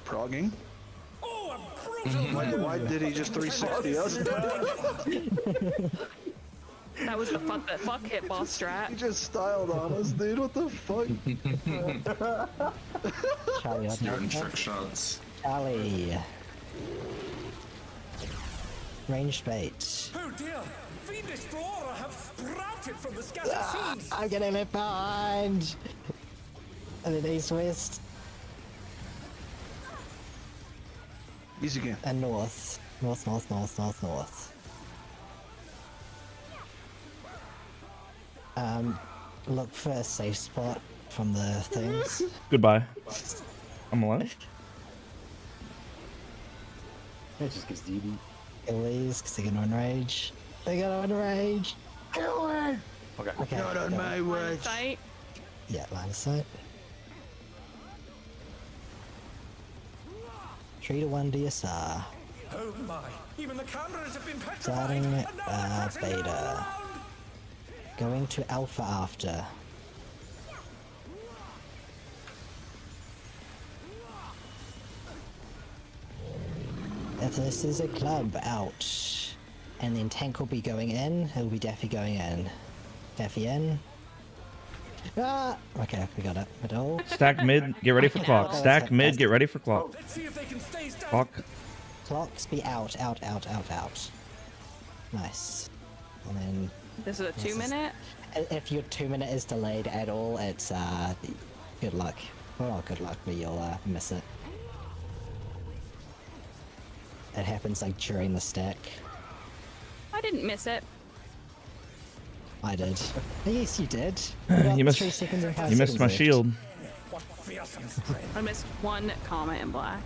Speaker 3: Progging.
Speaker 8: Oh, a brutal
Speaker 3: Why did he just 360 us?
Speaker 1: that was the fuck hit boss
Speaker 3: He
Speaker 1: strat.
Speaker 3: just styled on us, dude. What the fuck?
Speaker 4: Charlie, up
Speaker 7: Doing
Speaker 4: next.
Speaker 7: trick shots.
Speaker 4: Charlie. Ranged bait.
Speaker 8: Oh dear! Fiendish flora have sprouted from the scattered seeds.
Speaker 4: I'm getting left behind. And then east, west,
Speaker 3: Easy game.
Speaker 4: and north. North, north, north, north, north. Look for a safe spot from the things.
Speaker 6: Goodbye. I'm alive.
Speaker 9: It just gets DD.
Speaker 4: Kill these, because they're gonna enrage. They're gonna enrage.
Speaker 3: Kill it!
Speaker 4: Okay.
Speaker 3: Not on
Speaker 4: go.
Speaker 3: my watch.
Speaker 1: Sight.
Speaker 4: Yeah, line of sight. 3 to 1 DSR.
Speaker 8: Oh my! Even the cameras have been petrified.
Speaker 4: Starting
Speaker 8: and no one crashing down
Speaker 4: beta.
Speaker 8: around.
Speaker 4: Going to alpha after. If this is a club, out. And then tank will be going in. He'll be Daffy going in. Daffy in. Ah! Okay, we got it. Middle.
Speaker 6: Stack mid. Get ready for clock. Stack mid. Get ready for clock.
Speaker 8: Let's see if they can stay standing.
Speaker 6: Clock.
Speaker 4: Clocks be out, out, out, out, out. Nice. And then
Speaker 1: This is a 2-minute.
Speaker 4: if your 2 minute is delayed at all, it's good luck. Well, not good luck, but you'll miss it. It happens like during the stack.
Speaker 1: I didn't miss it.
Speaker 4: I did. Yes, you did.
Speaker 6: You missed.
Speaker 4: 3 seconds and 5
Speaker 6: You missed
Speaker 4: seconds
Speaker 6: my
Speaker 4: left.
Speaker 6: shield.
Speaker 8: What fearsome strength.
Speaker 1: I missed one comment in black.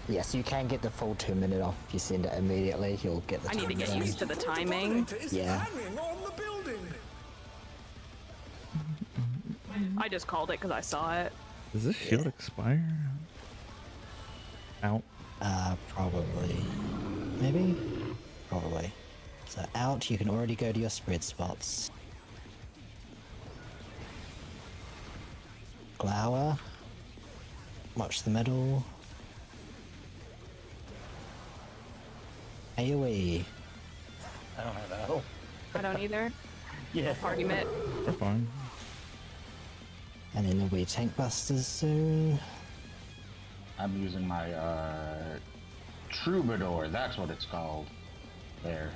Speaker 4: Yeah, so you can get the full 2 minute off if you send it immediately. You'll get the
Speaker 1: I need to
Speaker 4: 2
Speaker 1: get
Speaker 4: minute.
Speaker 1: used to the timing.
Speaker 8: Is
Speaker 4: Yeah.
Speaker 8: hanging on the building.
Speaker 1: I just called it because I saw it.
Speaker 6: Does this shield expire? Out.
Speaker 4: Probably. Maybe? Probably. So out, you can already go to your spread spots. Glower. Watch the middle. AoE.
Speaker 9: I don't have that.
Speaker 1: I don't either.
Speaker 9: Yeah.
Speaker 1: Party mitt.
Speaker 6: We're fine.
Speaker 4: And then there'll be tank busters soon.
Speaker 10: I'm using my troubadour. That's what it's called. There.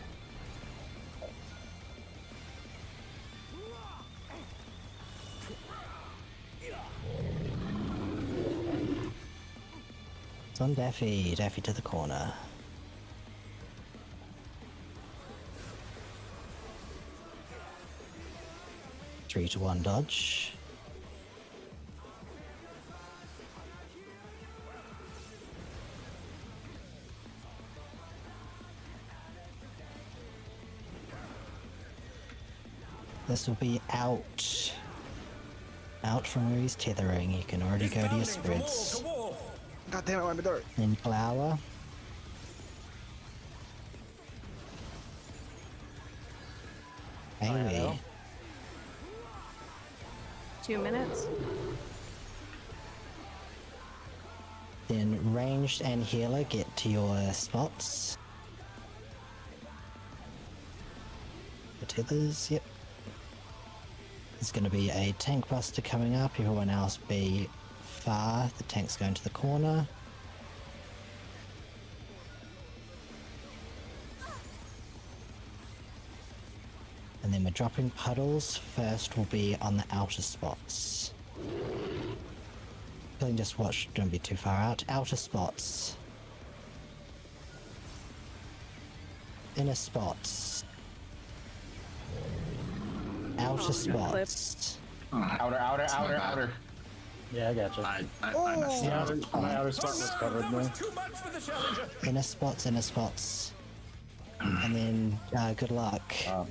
Speaker 4: It's on Daffy. Daffy to the corner. Three to one dodge. This will be out. Out from where he's tethering. You can already go to your spreads.
Speaker 3: God damn it, I'm a dart.
Speaker 4: Then Glower. AoE.
Speaker 1: 2 minutes.
Speaker 4: Then ranged and healer get to your spots. The tethers, yep. There's going to be a tank buster coming up. Everyone else be far. The tank's going to the corner. And then we're dropping puddles. First will be on the outer spots. You can just watch, don't be too far out. Outer spots. Inner spots. Outer spots.
Speaker 10: Outer.
Speaker 9: Yeah, I gotcha.
Speaker 7: I messed up.
Speaker 9: My outer spot was covered, man.
Speaker 4: Inner spots. And then, good luck.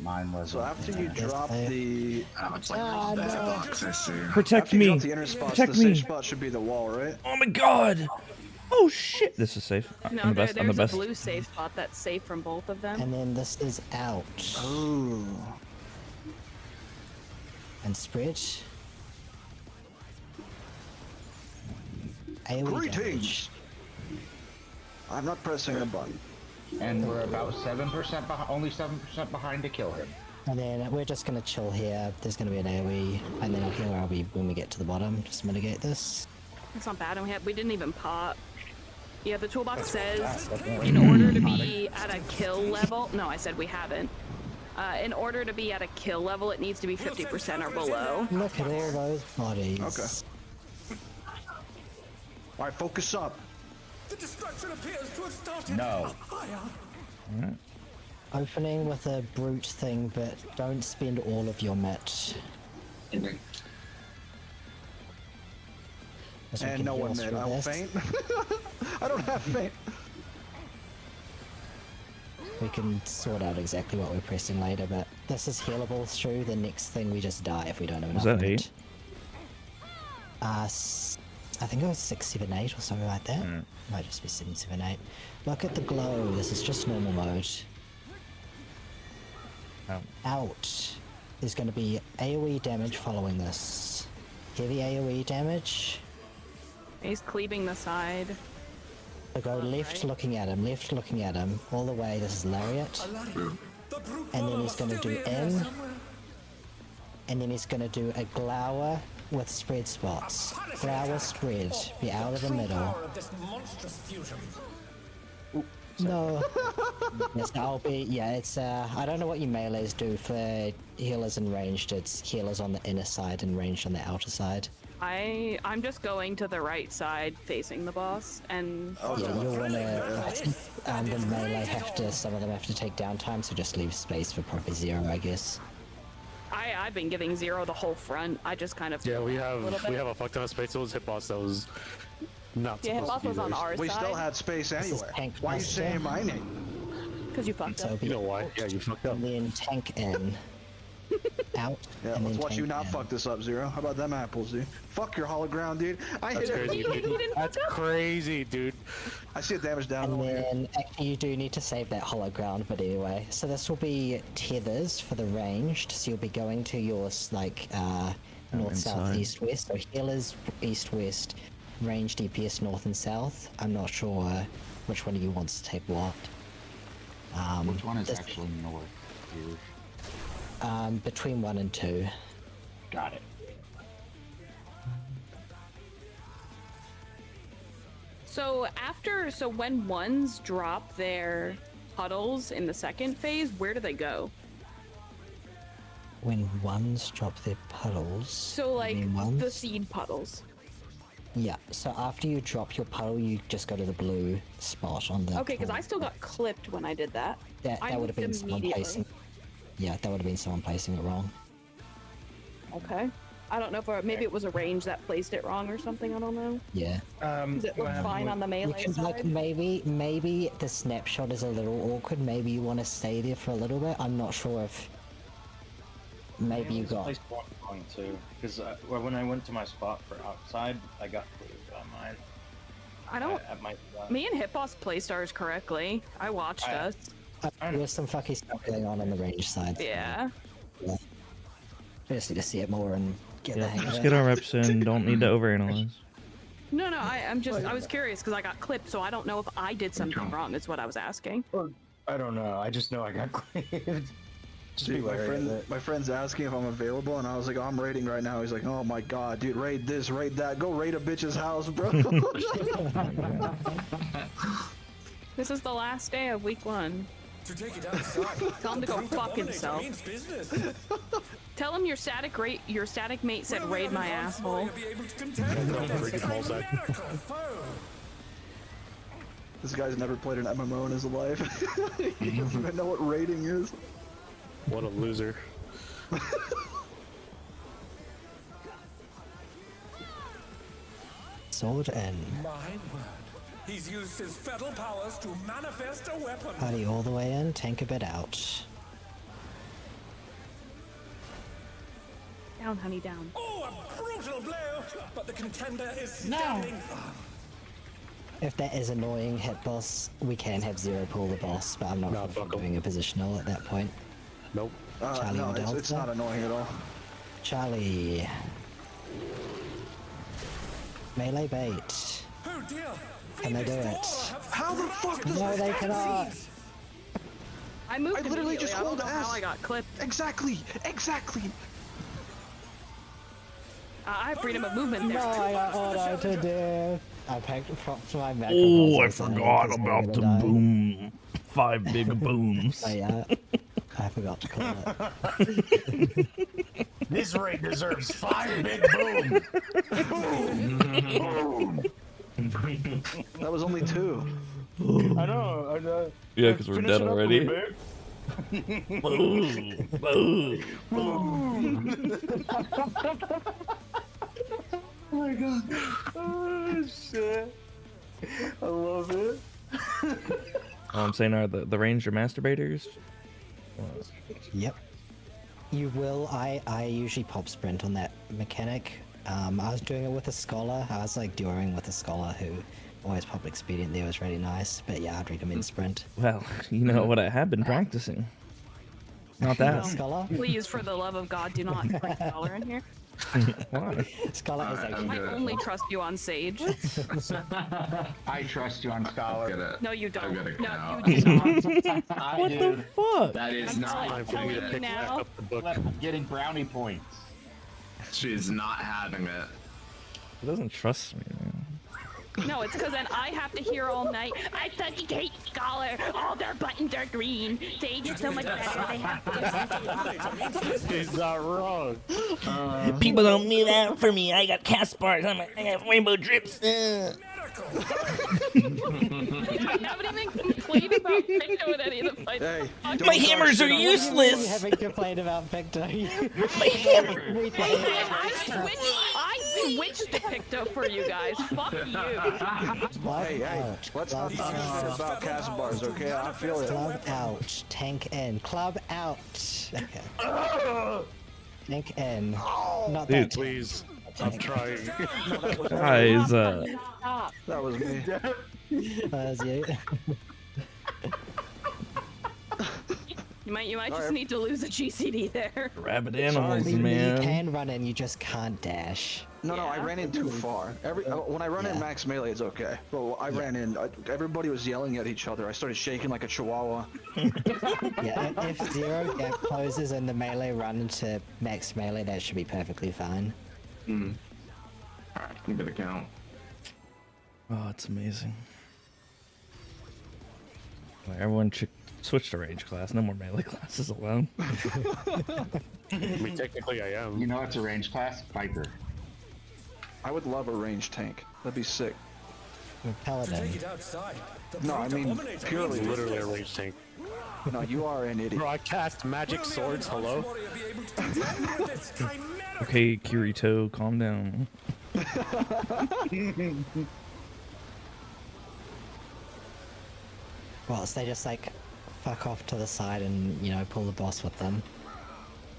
Speaker 10: Mine was.
Speaker 3: So after you drop the
Speaker 7: Oh, it's like all the box, I see.
Speaker 6: Protect
Speaker 3: after you
Speaker 6: me.
Speaker 3: drop the inner spots,
Speaker 6: Protect
Speaker 3: the
Speaker 6: me.
Speaker 3: safe spot should be the wall, right?
Speaker 6: Oh my god. Oh shit. This is safe.
Speaker 1: No,
Speaker 6: I'm the best. I'm the
Speaker 1: there's a
Speaker 6: best.
Speaker 1: blue safe spot that's safe from both of them.
Speaker 4: And then this is out.
Speaker 3: Ooh.
Speaker 4: And spread. AoE damage.
Speaker 3: Greetings. I'm not pressing the button.
Speaker 10: And we're about 7% behind, only 7% behind to kill him.
Speaker 4: And then we're just gonna chill here. There's gonna be an AoE, and then I'll heal where I'll be when we get to the bottom. Just mitigate this.
Speaker 1: It's not bad, and we didn't even pop. Yeah, the toolbox says in order to be at a kill level. No, I said we haven't. In order to be at a kill level, it needs to be 50% or below.
Speaker 4: Look at all those bodies.
Speaker 3: Okay. Alright, focus up.
Speaker 8: The destruction appears to have started
Speaker 10: No.
Speaker 8: up higher.
Speaker 4: Opening with a brute thing, but don't spend all of your met. As we
Speaker 3: And
Speaker 4: can
Speaker 3: no
Speaker 4: heal
Speaker 3: one met.
Speaker 4: through
Speaker 3: I'll
Speaker 4: this.
Speaker 3: faint. I don't have faint.
Speaker 4: We can sort out exactly what we're pressing later, but this is healable through. The next thing we just die if we don't have enough.
Speaker 6: Is that
Speaker 4: of it.
Speaker 6: 8?
Speaker 4: I think it was 6, 7, 8 or something like that. Might just be 7, 7, 8. Look at the glow. This is just normal mode. Out. There's going to be AoE damage following this. Heavy AoE damage.
Speaker 1: He's cleaving the side.
Speaker 4: So go left, looking at him, all the way. This is Lariat. And then he's going to do in. And then he's going to do a glower with spread spots. Glower spread. Be out of the middle. No. Yes, I'll be. Yeah, it's. I don't know what your melees do for healers and ranged. It's healers on the inner side and ranged on the outer side.
Speaker 1: I'm just going to the right side, facing the boss, and
Speaker 4: Yeah, you'll wanna. I think the melee have to. Some of them have to take downtime, so just leave space for probably 0, I guess.
Speaker 1: I've been giving 0 the whole front. I just kind of
Speaker 5: Yeah, we
Speaker 1: a little
Speaker 5: have
Speaker 1: bit.
Speaker 5: a fuck ton of space. It was hit boss that was not
Speaker 1: Yeah,
Speaker 5: supposed
Speaker 1: boss
Speaker 5: to be
Speaker 1: was on
Speaker 5: there.
Speaker 1: our
Speaker 3: We
Speaker 1: side
Speaker 3: still had space
Speaker 4: is
Speaker 3: anyway.
Speaker 4: tank
Speaker 3: Why are you
Speaker 4: master.
Speaker 3: saying my name?
Speaker 1: because you fucked
Speaker 4: So
Speaker 1: up.
Speaker 4: be
Speaker 5: You know why? Yeah, you fucked up.
Speaker 4: and then tank in. out.
Speaker 3: Yeah,
Speaker 4: and
Speaker 3: let's
Speaker 4: then
Speaker 3: watch you
Speaker 4: tank
Speaker 3: not
Speaker 4: in.
Speaker 3: fuck this up, Zero. How about them apples, dude? Fuck your hollow ground, dude. I
Speaker 5: That's
Speaker 3: hit it.
Speaker 5: crazy, dude. That's crazy, dude.
Speaker 3: I see a damage down.
Speaker 4: And
Speaker 3: over here.
Speaker 4: then actually you do need to save that hollow ground, but anyway. So this will be tethers for the ranged. So you'll be going to your like north, south,
Speaker 6: inside.
Speaker 4: east, west. So healers east, west, ranged DPS north and south. I'm not sure which one of you wants to take what.
Speaker 10: Which one is
Speaker 4: this-
Speaker 10: actually north here?
Speaker 4: Between 1 and 2.
Speaker 10: Got it.
Speaker 1: So when ones drop their puddles in the second phase, where do they go?
Speaker 4: When ones drop their puddles.
Speaker 1: So like
Speaker 4: you mean
Speaker 1: the
Speaker 4: ones?
Speaker 1: seed puddles.
Speaker 4: Yeah, so after you drop your puddle, you just go to the blue spot on the.
Speaker 1: Okay, because I still got clipped when I did that.
Speaker 4: That
Speaker 1: I
Speaker 4: would have
Speaker 1: moved
Speaker 4: been someone
Speaker 1: immediately.
Speaker 4: placing. Yeah, that would have been someone placing it wrong.
Speaker 1: Okay. I don't know if maybe it was a range that placed it wrong or something. I don't know.
Speaker 4: Yeah.
Speaker 1: Because it looked fine on the
Speaker 4: You
Speaker 1: melee
Speaker 4: can,
Speaker 1: side.
Speaker 4: like maybe the snapshot is a little awkward. Maybe you want to stay there for a little bit. I'm not sure if. Maybe you got.
Speaker 9: Place block wrong too, because when I went to my spot for outside, I got cleared on mine.
Speaker 1: I don't.
Speaker 9: At my spot.
Speaker 1: Me and Hitboss placed ours correctly. I watched us.
Speaker 4: There's some fucking stuff going on the range side. so,
Speaker 1: Yeah.
Speaker 4: yeah. I just need to see it more and get the
Speaker 6: Yeah,
Speaker 4: hang
Speaker 6: just
Speaker 4: of
Speaker 6: get
Speaker 4: it.
Speaker 6: our reps in. Don't need to overanalyze.
Speaker 1: No, I was curious because I got clipped, so I don't know if I did something wrong. Is what I was asking.
Speaker 9: I don't know. I just know I got cleared. Just
Speaker 3: Dude,
Speaker 9: be wary of it.
Speaker 3: my friend's asking if I'm available, and I was like, oh, I'm raiding right now. He's like, oh my god, dude, raid this, raid that. Go raid a bitch's house, bro.
Speaker 1: This is the last day of week 1.
Speaker 8: To take it outside.
Speaker 1: Tell him to go fuck
Speaker 8: Dominator
Speaker 1: himself.
Speaker 8: means business.
Speaker 1: Tell him your static mate said
Speaker 8: Will
Speaker 1: raid my
Speaker 8: the
Speaker 1: asshole.
Speaker 8: warrior be able to contend with this
Speaker 5: Freaking balls out.
Speaker 8: chimerical foe?
Speaker 3: This guy's never played an MMO in his life. He doesn't even know what raiding is.
Speaker 5: What a loser.
Speaker 4: Sword in.
Speaker 8: My word. He's used his fatal powers to manifest a weapon.
Speaker 4: Party all the way in, tank a bit out.
Speaker 1: Down, honey, down.
Speaker 8: Oh, a brutal blow! But the contender is standing firm.
Speaker 4: If that is annoying, hit boss, we can have Zero pull the boss, but I'm not
Speaker 5: No, fuck 'em.
Speaker 4: doing a positional at that point.
Speaker 5: Nope.
Speaker 4: Charlie
Speaker 3: No,
Speaker 4: and
Speaker 3: it's
Speaker 4: Delta?
Speaker 3: not annoying at all.
Speaker 4: Charlie. Melee bait.
Speaker 8: Oh dear.
Speaker 4: Can they do
Speaker 8: Phoenix
Speaker 4: it?
Speaker 8: Thor have
Speaker 3: How the fuck does
Speaker 4: No, they cannot.
Speaker 1: I moved
Speaker 3: I literally just
Speaker 1: immediately. I don't
Speaker 3: hold
Speaker 1: know how
Speaker 3: S.
Speaker 1: I got clipped.
Speaker 3: Exactly, exactly.
Speaker 1: I have freedom of movement there.
Speaker 4: No, I got auto to death. I picked props my back.
Speaker 6: Oh, I forgot about the boom. 5 big booms.
Speaker 4: Oh yeah. I forgot to call it.
Speaker 7: This raid deserves 5 big boom.
Speaker 3: That was only 2.
Speaker 9: I know.
Speaker 6: Yeah, because we're
Speaker 9: Finish
Speaker 6: dead
Speaker 9: it up for
Speaker 6: already.
Speaker 9: me, babe.
Speaker 6: Boom. Boom.
Speaker 9: Oh my god. Oh shit. I love it.
Speaker 6: All I'm saying are the ranger masturbators.
Speaker 4: Yep. You will. I usually pop sprint on that mechanic. I was doing it with a scholar. I was like dueling with a scholar who always popped expedient there. Was really nice. But yeah, I'd recommend sprint.
Speaker 6: Well, you know what I have been practicing. Not that.
Speaker 4: Scholar.
Speaker 1: Please, for the love of God, do not put dollar in here.
Speaker 6: Why?
Speaker 4: Scholar is
Speaker 7: Alright,
Speaker 4: actually.
Speaker 1: I
Speaker 7: good.
Speaker 1: only trust you on Sage.
Speaker 10: I trust you on Scholar.
Speaker 1: No, you don't.
Speaker 7: I'm gonna
Speaker 1: No,
Speaker 7: count.
Speaker 1: you do not.
Speaker 10: I
Speaker 6: What
Speaker 10: do.
Speaker 6: the fuck?
Speaker 7: That is
Speaker 1: I'm
Speaker 7: not.
Speaker 1: telling
Speaker 5: Time for me to
Speaker 1: you
Speaker 5: pick back
Speaker 1: now.
Speaker 5: up the book.
Speaker 10: Getting brownie points.
Speaker 7: She's not having it.
Speaker 6: He doesn't trust me, man.
Speaker 1: No, it's because then I have to hear all night. I fucking hate Scholar. All their buttons are green. Sage is so much better. They have to.
Speaker 5: He's not wrong.
Speaker 6: People don't need that for me. I got cast bars. I got rainbow drips.
Speaker 1: You haven't even complained about Victor in any of the fights.
Speaker 3: Hey,
Speaker 1: My
Speaker 3: don't
Speaker 6: My
Speaker 3: talk
Speaker 6: hammers
Speaker 3: shit
Speaker 6: are
Speaker 3: on-
Speaker 4: You
Speaker 6: useless.
Speaker 4: haven't complained about Victor.
Speaker 6: My hammer.
Speaker 1: I switched to Picto for you guys. Fuck you.
Speaker 3: Hey, let's not talk shit about cast bars, okay? I feel it.
Speaker 4: Club out. Tank in. Club out. Okay. Tank in. Not
Speaker 6: Dude,
Speaker 4: that
Speaker 5: Please, I'm trying.
Speaker 6: Guys,
Speaker 1: Stop.
Speaker 3: That was me.
Speaker 4: was you.
Speaker 1: You might just
Speaker 3: Alright.
Speaker 1: need to lose a GCD there.
Speaker 6: rabid animals,
Speaker 4: You
Speaker 6: man.
Speaker 4: can run in, you just can't dash.
Speaker 3: No, I
Speaker 1: Yeah.
Speaker 3: ran in too far. When I run in
Speaker 4: Yeah.
Speaker 3: max melee, it's okay. But I ran in. Everybody was yelling at each other. I started shaking like a chihuahua.
Speaker 4: Yeah, if zero gap closes and the melee run into max melee, that should be perfectly fine.
Speaker 7: Alright, I'm gonna count.
Speaker 6: Oh, it's amazing. Like, everyone switch to range class. No more melee classes allowed.
Speaker 5: I mean, technically, I am.
Speaker 10: You know it's a range class? Viper.
Speaker 3: I would love a ranged tank. That'd be sick.
Speaker 4: Paladin.
Speaker 8: Take it outside. The
Speaker 3: No, I
Speaker 8: brute
Speaker 3: mean
Speaker 8: abominator
Speaker 3: purely.
Speaker 8: means
Speaker 5: Literally a
Speaker 8: business.
Speaker 5: range tank.
Speaker 3: No, you are an idiot.
Speaker 5: Bro, I cast magic
Speaker 8: Will the
Speaker 5: swords.
Speaker 8: unenhanced
Speaker 5: Hello.
Speaker 8: warrior be able to contend with this chimera?
Speaker 6: Okay, Kirito, calm down.
Speaker 4: Well, so they just like fuck off to the side and, you know, pull the boss with them.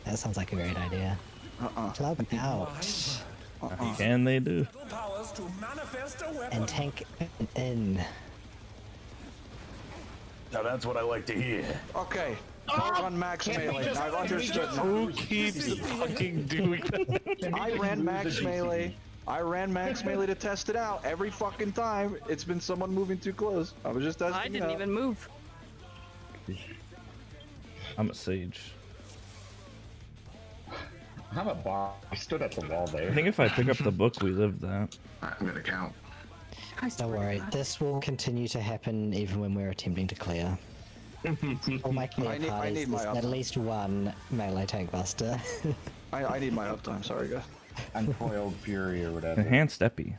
Speaker 4: That sounds like a great idea. Club out.
Speaker 6: Can they do?
Speaker 8: Powers to manifest a weapon.
Speaker 4: And tank in.
Speaker 8: Now that's what I like to hear.
Speaker 3: Okay. Don't run max melee. I've understood now.
Speaker 5: Who keeps fucking doing that?
Speaker 3: I ran max melee. I ran max melee to test it out. Every fucking time, it's been someone moving too close. I was just testing
Speaker 1: I
Speaker 3: it
Speaker 1: didn't
Speaker 3: out.
Speaker 1: even move.
Speaker 6: I'm a sage.
Speaker 10: I'm a bar. I stood at the wall
Speaker 6: I
Speaker 10: there.
Speaker 6: think if I pick up the book, we live that.
Speaker 7: Alright, I'm gonna count.
Speaker 4: Don't worry, this will continue to happen even when we're attempting to clear. All my clear
Speaker 3: I need
Speaker 4: parties,
Speaker 3: my
Speaker 4: there's at
Speaker 3: uptime.
Speaker 4: least one melee tank buster.
Speaker 3: I need my uptime. Sorry, guys.
Speaker 10: Uncoiled Fury or whatever.
Speaker 6: Enhanced Epi.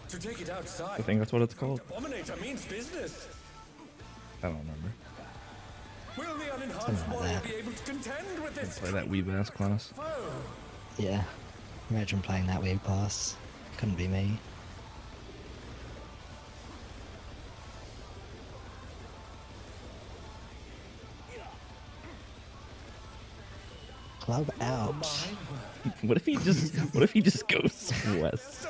Speaker 8: To take it outside.
Speaker 6: I think that's what it's called.
Speaker 8: Abominator means business.
Speaker 6: I don't remember.
Speaker 8: Will the unenhanced
Speaker 4: Something like
Speaker 8: warrior
Speaker 4: that.
Speaker 8: be able to contend with this
Speaker 6: Play that weeb ass class.
Speaker 8: foe?
Speaker 4: Yeah. Imagine playing that weird class. Couldn't be me. Club out.
Speaker 6: What if he just goes west?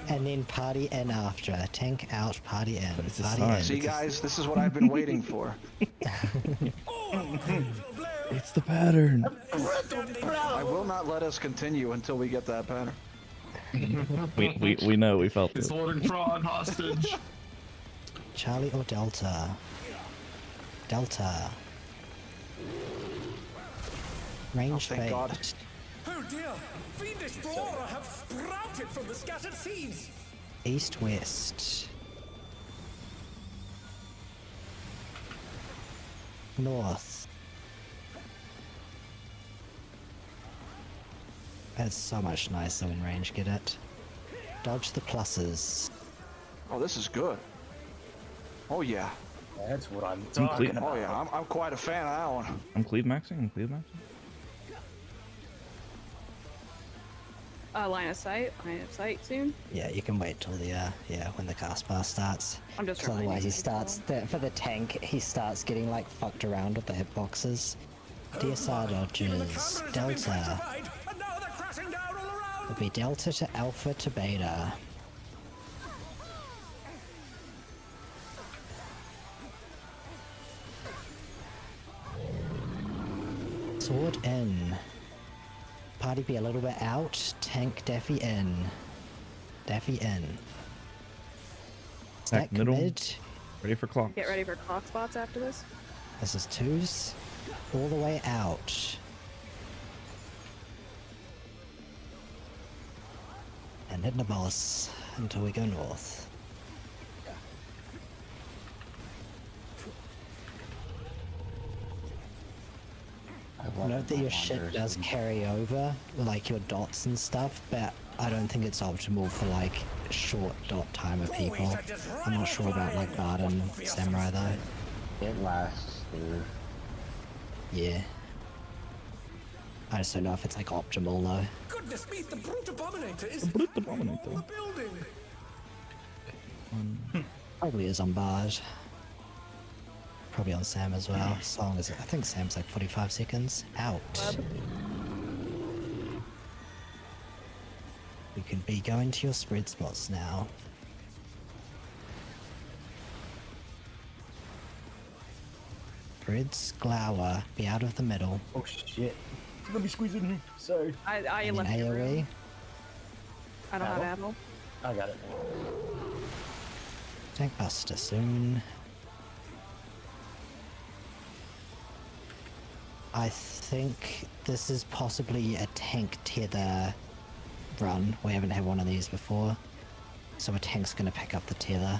Speaker 4: And then party in after. Tank out, party in.
Speaker 6: It's a
Speaker 4: Party
Speaker 6: sign.
Speaker 4: in.
Speaker 3: See, guys, this is what I've been waiting for.
Speaker 6: It's the pattern.
Speaker 3: I will not let us continue until we get that pattern.
Speaker 6: We know, we felt
Speaker 7: He's
Speaker 6: it.
Speaker 7: holding Fraud hostage.
Speaker 4: Charlie or Delta? Delta. Range
Speaker 3: thank God.
Speaker 4: bait.
Speaker 8: Oh dear! Fiendish flora have sprouted from the scattered seeds.
Speaker 4: East west. North. That's so much nicer when range get it. Dodge the pluses.
Speaker 3: Oh, this is good. Oh yeah.
Speaker 9: That's what I'm
Speaker 6: I'm
Speaker 9: talking
Speaker 6: cle-
Speaker 9: about.
Speaker 3: Oh yeah. I'm quite a fan of that one.
Speaker 6: I'm cleave maxing.
Speaker 1: Line of sight soon.
Speaker 4: Yeah, you can wait till the when the cast bar starts.
Speaker 1: I'm just
Speaker 4: 'Cause otherwise he
Speaker 1: reminding
Speaker 4: starts for the tank. He starts getting like fucked around with the hitboxes. DSR dodges. Delta.
Speaker 8: And now they're crashing down all around.
Speaker 4: It'll be Delta to Alpha to Beta. Sword in. Party be a little bit out. Tank Daffy in. Daffy in. Stack
Speaker 6: middle.
Speaker 4: mid.
Speaker 6: Ready for clock.
Speaker 1: Get ready for clock spots after this.
Speaker 4: This is twos. All the way out. And hit the boss until we go north. Note that your shit does carry over, like your dots and stuff, but I don't think it's optimal for like short dot timer people. I'm not sure about like Bard and Samurai though.
Speaker 10: It lasts through.
Speaker 4: Yeah. I just don't know if it's like optimal though.
Speaker 8: Goodness me, the brute abominator is
Speaker 6: Brute
Speaker 8: hiding in
Speaker 6: Abominator.
Speaker 8: the building.
Speaker 4: Probably is on Bard. probably on Sam as well, as long as I think Sam's like 45 seconds. Out.
Speaker 1: Web.
Speaker 4: You can be going to your spread spots now. Spreads, Glower, be out of the middle.
Speaker 9: Oh shit. Let me squeeze in here. Sorry.
Speaker 1: I
Speaker 4: And then
Speaker 1: left your room.
Speaker 4: AoE.
Speaker 1: I don't have Apple.
Speaker 9: I got it.
Speaker 4: Tank Buster soon. I think this is possibly a tank tether run. We haven't had one of these before. So a tank's gonna pick up the tether.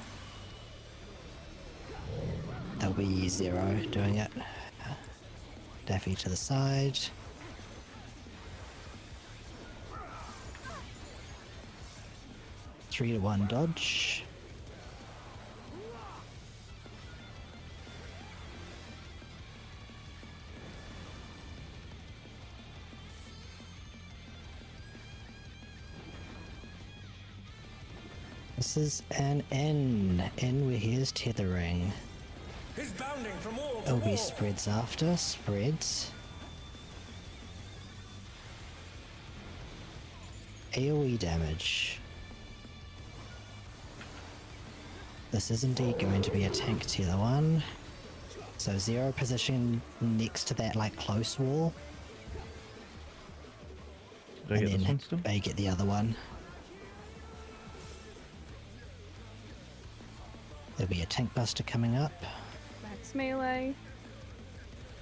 Speaker 4: That'll be Zero doing it. Daffy to the side. 3-1 dodge. This is an N. N where here's tethering.
Speaker 8: He's bounding from wall to
Speaker 4: It'll be
Speaker 8: wall.
Speaker 4: spreads after. Spreads. AoE damage. This is indeed going to be a tank tether one. So Zero position next to that like close wall.
Speaker 6: Did I get
Speaker 4: and
Speaker 6: this
Speaker 4: then
Speaker 6: one still?
Speaker 4: they get the other one. There'll be a tank buster coming up.
Speaker 1: Max melee.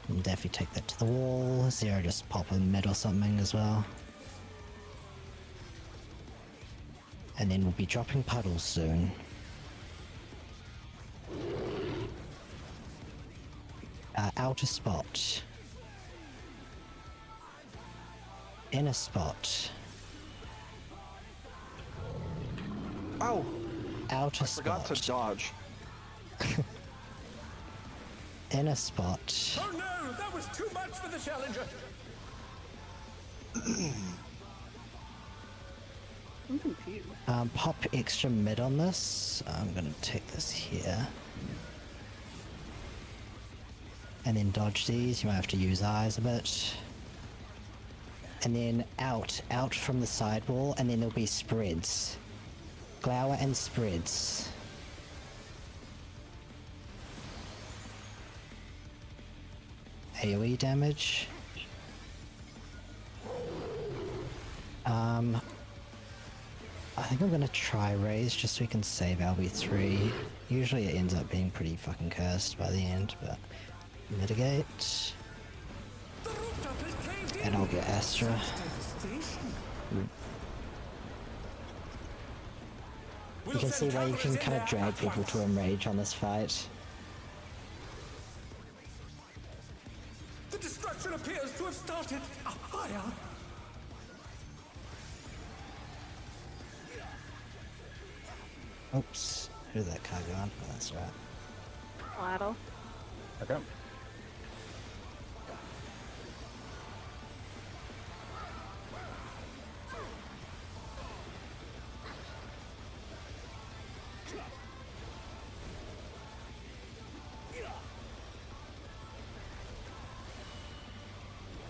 Speaker 4: And Daffy take that to the wall. Zero just pop in mid or something as well. And then we'll be dropping puddles soon. Outer spot. Inner spot.
Speaker 3: Oh!
Speaker 4: Outer
Speaker 3: I forgot
Speaker 4: spot.
Speaker 3: to dodge.
Speaker 4: Inner spot.
Speaker 8: Oh no, that was too much for the challenger.
Speaker 1: I'm confused.
Speaker 4: Pop extra mid on this. I'm gonna take this here. And then dodge these. You might have to use eyes a bit. And then out from the sidewall, and then there'll be spreads. Glower and spreads. AoE damage. I think I'm gonna try raise just so we can save LB3. Usually it ends up being pretty fucking cursed by the end, but mitigate.
Speaker 8: The rooftop is caved in.
Speaker 4: And I'll get Astra. You can see why you can kind of drag people to enrage on this fight.
Speaker 8: The destruction appears to have started a fire.
Speaker 4: Oops. Who did that card go on? Oh, that's right.
Speaker 1: Laddle.
Speaker 9: Okay.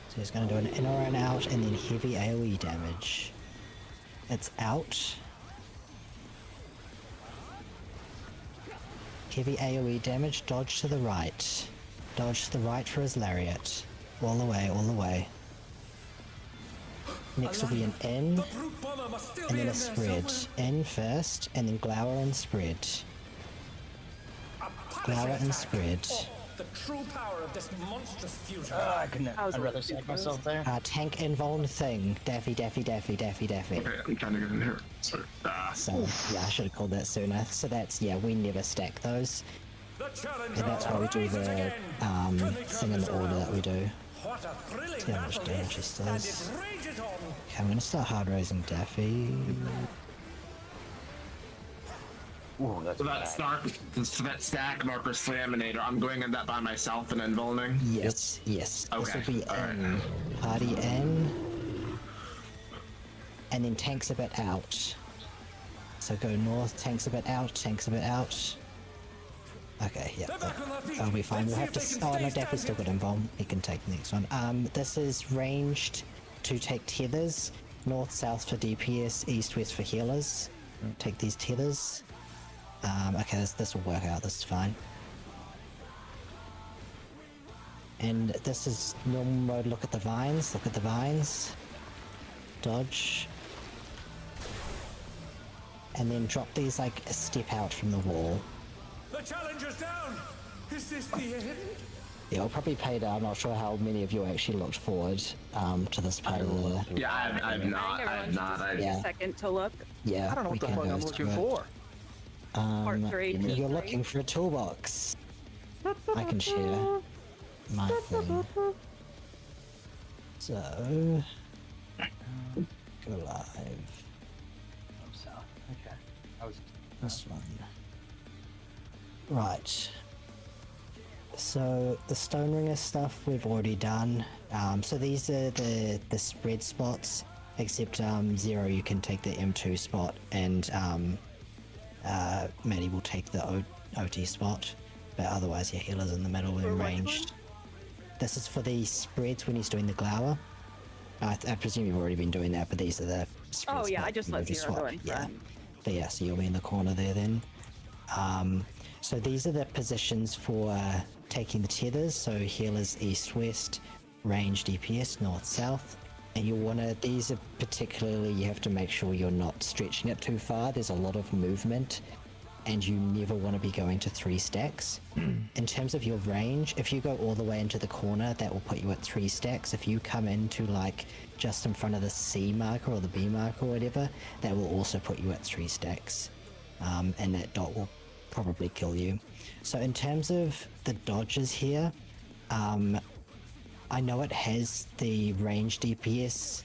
Speaker 4: So he's going to do an in or an out and then heavy AoE damage. It's out. Heavy AoE damage, dodge to the right. Dodge to the right for his lariat. All the way, all the way. Next will be an in,
Speaker 8: The brute bomber must still
Speaker 4: and
Speaker 8: be
Speaker 4: then
Speaker 8: in
Speaker 4: a
Speaker 8: there
Speaker 4: spread.
Speaker 8: somewhere.
Speaker 4: In first, and then glower and spread.
Speaker 8: A
Speaker 4: Glower
Speaker 8: punishing
Speaker 4: and
Speaker 8: attack.
Speaker 4: spread.
Speaker 8: Oh, the true power of this monstrous fusion.
Speaker 9: I couldn't.
Speaker 1: I was
Speaker 9: I'd
Speaker 1: a
Speaker 9: rather
Speaker 1: little
Speaker 9: save myself there.
Speaker 4: Tank invuln thing. Daffy, daffy, daffy, daffy, daffy.
Speaker 7: Okay, I'm trying to get in here. Sorry.
Speaker 4: So, yeah, I should have called that sooner. So that's, yeah, we never stack those.
Speaker 8: The challenger
Speaker 4: And that's why we do
Speaker 8: rises
Speaker 4: the
Speaker 8: again. Can they
Speaker 4: thing
Speaker 8: turn
Speaker 4: in
Speaker 8: this
Speaker 4: the order
Speaker 8: around?
Speaker 4: that we do.
Speaker 8: What a thrilling
Speaker 4: See how much
Speaker 8: battle
Speaker 4: damage
Speaker 8: this,
Speaker 4: this
Speaker 8: and
Speaker 4: does.
Speaker 8: it rages on.
Speaker 4: Okay, I'm gonna start hard raising Daffy.
Speaker 9: Ooh, that's
Speaker 7: So that stack marker slaminator, I'm going in that by myself and invulning.
Speaker 4: Yes, yes. This
Speaker 7: Okay,
Speaker 4: will be
Speaker 7: alright.
Speaker 4: in. Party in. And then tanks a bit out. So go north, tanks a bit out, tanks a bit out. Okay, yeah,
Speaker 8: They're back on their feet.
Speaker 4: that'll be fine.
Speaker 8: Let's
Speaker 4: We'll
Speaker 8: see
Speaker 4: have
Speaker 8: if
Speaker 4: to.
Speaker 8: they can
Speaker 4: Oh
Speaker 8: stay
Speaker 4: no, Daff has still got
Speaker 8: standing.
Speaker 4: Invuln. He can take the next one. This is ranged to take tethers. North, south for DPS, east, west for healers. Take these tethers. Okay, this will work out. This is fine. And this is normal mode. Look at the vines. Look at the vines. Dodge. And then drop these like a step out from the wall.
Speaker 8: The challenger's down. Is this the end?
Speaker 4: Yeah, I'll probably pay down. I'm not sure how many of you actually looked forward to this part of the.
Speaker 7: Yeah, I've not.
Speaker 1: Take
Speaker 4: Yeah.
Speaker 1: a second to look.
Speaker 4: Yeah,
Speaker 3: I don't know
Speaker 4: we
Speaker 3: what the
Speaker 4: can
Speaker 3: fuck
Speaker 4: go
Speaker 3: I'm looking
Speaker 4: through it.
Speaker 3: for.
Speaker 1: Part 3.
Speaker 4: You're looking for a toolbox. I can share my thing. So, go live.
Speaker 3: Okay. I was.
Speaker 4: This one. Right. So the Stone Ringer stuff we've already done. So these are the spread spots, except Zero you can take the M2 spot, and Maddie will take the OT spot. But otherwise, your healer's in the middle and ranged. This is for the spreads when he's doing the glower. I presume you've already been doing that, but these are the spread
Speaker 1: Oh yeah, I
Speaker 4: spots
Speaker 1: just
Speaker 4: you
Speaker 1: let
Speaker 4: can
Speaker 1: Zero
Speaker 4: swap.
Speaker 1: go in
Speaker 4: Yeah.
Speaker 1: front.
Speaker 4: But yeah, so you'll be in the corner there then. So these are the positions for taking the tethers. So healers east west, range DPS north south, and you want to. These are particularly you have to make sure you're not stretching it too far. There's a lot of movement, and you never want to be going to 3 stacks. In terms of your range, if you go all the way into the corner, that will put you at 3 stacks. If you come into like just in front of the C marker or the B marker or whatever, that will also put you at 3 stacks. And that dot will probably kill you. So in terms of the dodges here, I know it has the range DPS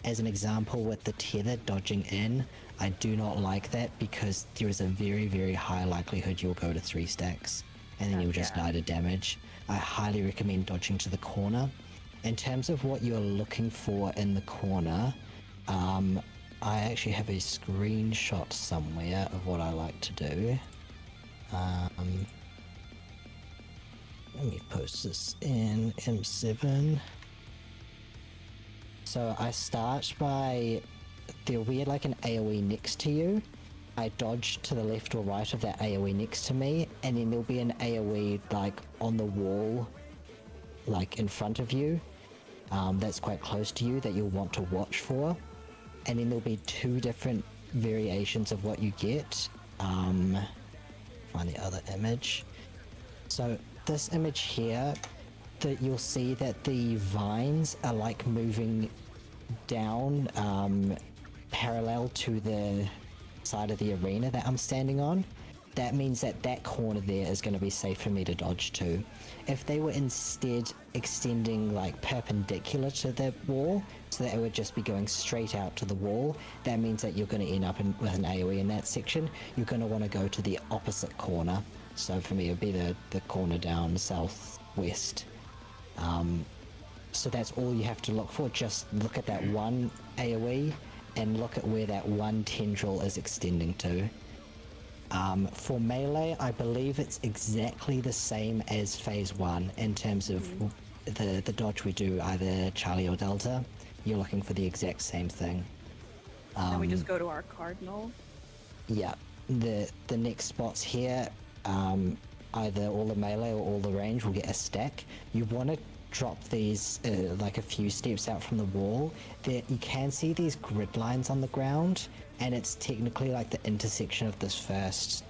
Speaker 4: as an example with the tether dodging in. I do not like that because there is a very, very high likelihood you'll go to 3 stacks and then you'll just die to damage. I highly recommend dodging to the corner. In terms of what you're looking for in the corner, I actually have a screenshot somewhere of what I like to do. Let me post this in M7. So I start by, there'll be like an AoE next to you. I dodge to the left or right of that AoE next to me, and then there'll be an AoE like on the wall, like in front of you, that's quite close to you that you'll want to watch for. And then there'll be 2 different variations of what you get. Find the other image. So this image here, that you'll see that the vines are like moving down parallel to the side of the arena that I'm standing on. That means that that corner there is going to be safe for me to dodge to. If they were instead extending like perpendicular to the wall, so that it would just be going straight out to the wall, that means that you're going to end up with an AoE in that section. You're going to want to go to the opposite corner. So for me, it would be the corner down southwest. So that's all you have to look for. Just look at that one AoE and look at where that one tendril is extending to. For melee, I believe it's exactly the same as phase 1 in terms of the dodge we do, either Charlie or Delta. You're looking for the exact same thing.
Speaker 1: Then we just go to our cardinal.
Speaker 4: Yeah, the next spots here, either all the melee or all the range will get a stack. You want to drop these like a few steps out from the wall. There, you can see these grid lines on the ground, and it's technically like the intersection of this first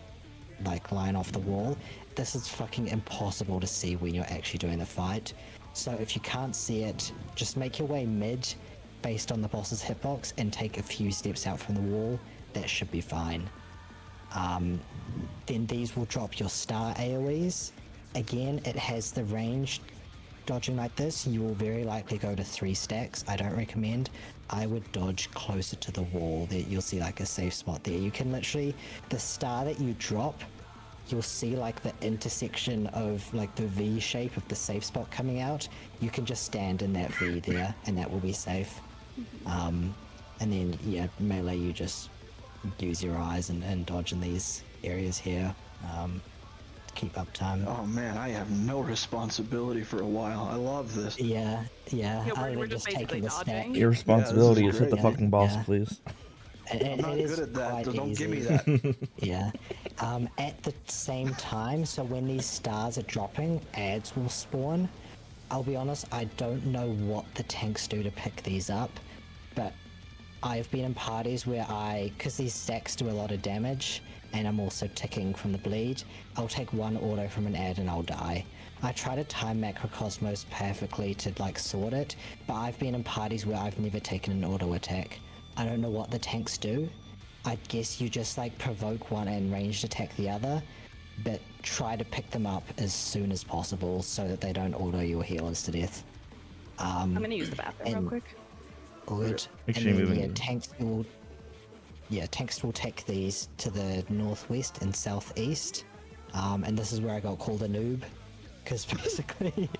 Speaker 4: like line off the wall. This is fucking impossible to see when you're actually doing the fight. So if you can't see it, just make your way mid based on the boss's hitbox and take a few steps out from the wall. That should be fine. Then these will drop your star AoEs. Again, it has the range dodging like this. You will very likely go to 3 stacks. I don't recommend. I would dodge closer to the wall. There, you'll see like a safe spot there. You can literally, the star that you drop, you'll see like the intersection of like the V shape of the safe spot coming out. You can just stand in that V there and that will be safe. And then yeah, melee, you just use your eyes and dodge in these areas here. keep up time.
Speaker 3: Oh man, I have no responsibility for a while. I love this.
Speaker 4: Yeah.
Speaker 1: Yeah,
Speaker 4: Other
Speaker 1: we're
Speaker 4: than
Speaker 1: just
Speaker 4: taking
Speaker 1: basically
Speaker 4: the stack.
Speaker 1: dodging.
Speaker 6: Your responsibility
Speaker 3: this
Speaker 6: is
Speaker 3: is
Speaker 6: hit the
Speaker 3: great.
Speaker 6: fucking boss,
Speaker 4: Yeah.
Speaker 6: please.
Speaker 3: I'm not good at that, so don't give me
Speaker 4: easy.
Speaker 3: that.
Speaker 4: Yeah. At the same time, so when these stars are dropping, ads will spawn. I'll be honest, I don't know what the tanks do to pick these up, but I've been in parties where because these stacks do a lot of damage, and I'm also ticking from the bleed, I'll take one auto from an ad and I'll die. I try to time Macrocosmos perfectly to like sort it, but I've been in parties where I've never taken an auto attack. I don't know what the tanks do. I guess you just like provoke one and ranged attack the other, but try to pick them up as soon as possible so that they don't auto your healers to death.
Speaker 1: I'm gonna use the bathroom real
Speaker 4: and-
Speaker 1: quick.
Speaker 4: Good.
Speaker 6: Make
Speaker 4: And
Speaker 6: sure you're
Speaker 4: then,
Speaker 6: moving.
Speaker 4: tanks will take these to the northwest and southeast. And this is where I got called a noob, because basically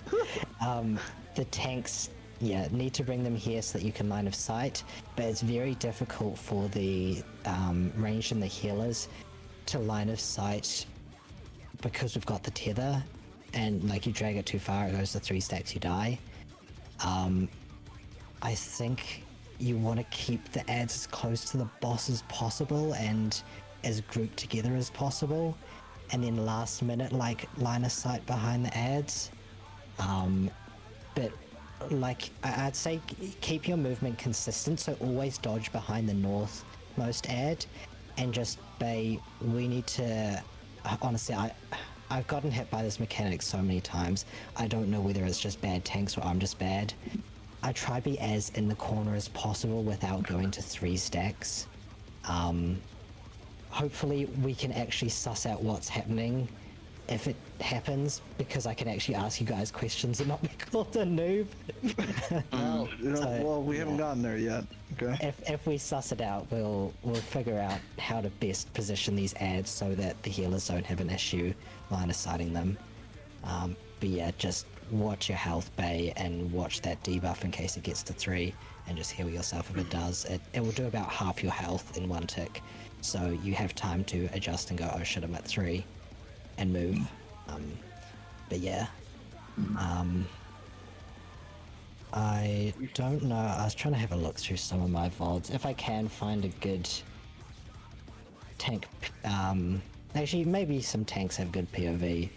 Speaker 4: the tanks need to bring them here so that you can line of sight, but it's very difficult for the ranged and the healers to line of sight because we've got the tether, and like you drag it too far, it goes to 3 stacks, you die. I think you want to keep the ads as close to the boss as possible and as grouped together as possible, and then last minute like line of sight behind the ads. But like I'd say keep your movement consistent, so always dodge behind the northmost ad and just bay. We need to honestly, I've gotten hit by this mechanic so many times, I don't know whether it's just bad tanks or I'm just bad. I try be as in the corner as possible without going to 3 stacks. Hopefully we can actually suss out what's happening if it happens, because I can actually ask you guys questions and not be called a noob.
Speaker 3: Well, we haven't gotten there yet. Okay.
Speaker 4: If we suss it out, we'll figure out how to best position these ads so that the healers don't have an issue line of sighting them. But yeah, just watch your health bay and watch that debuff in case it gets to 3, and just heal yourself if it does. It will do about half your health in 1 tick, so you have time to adjust and go, oh shit, I'm at 3, and move. But yeah. I don't know, I was trying to have a look through some of my VODs. If I can find a good tank, actually maybe some tanks have good POV.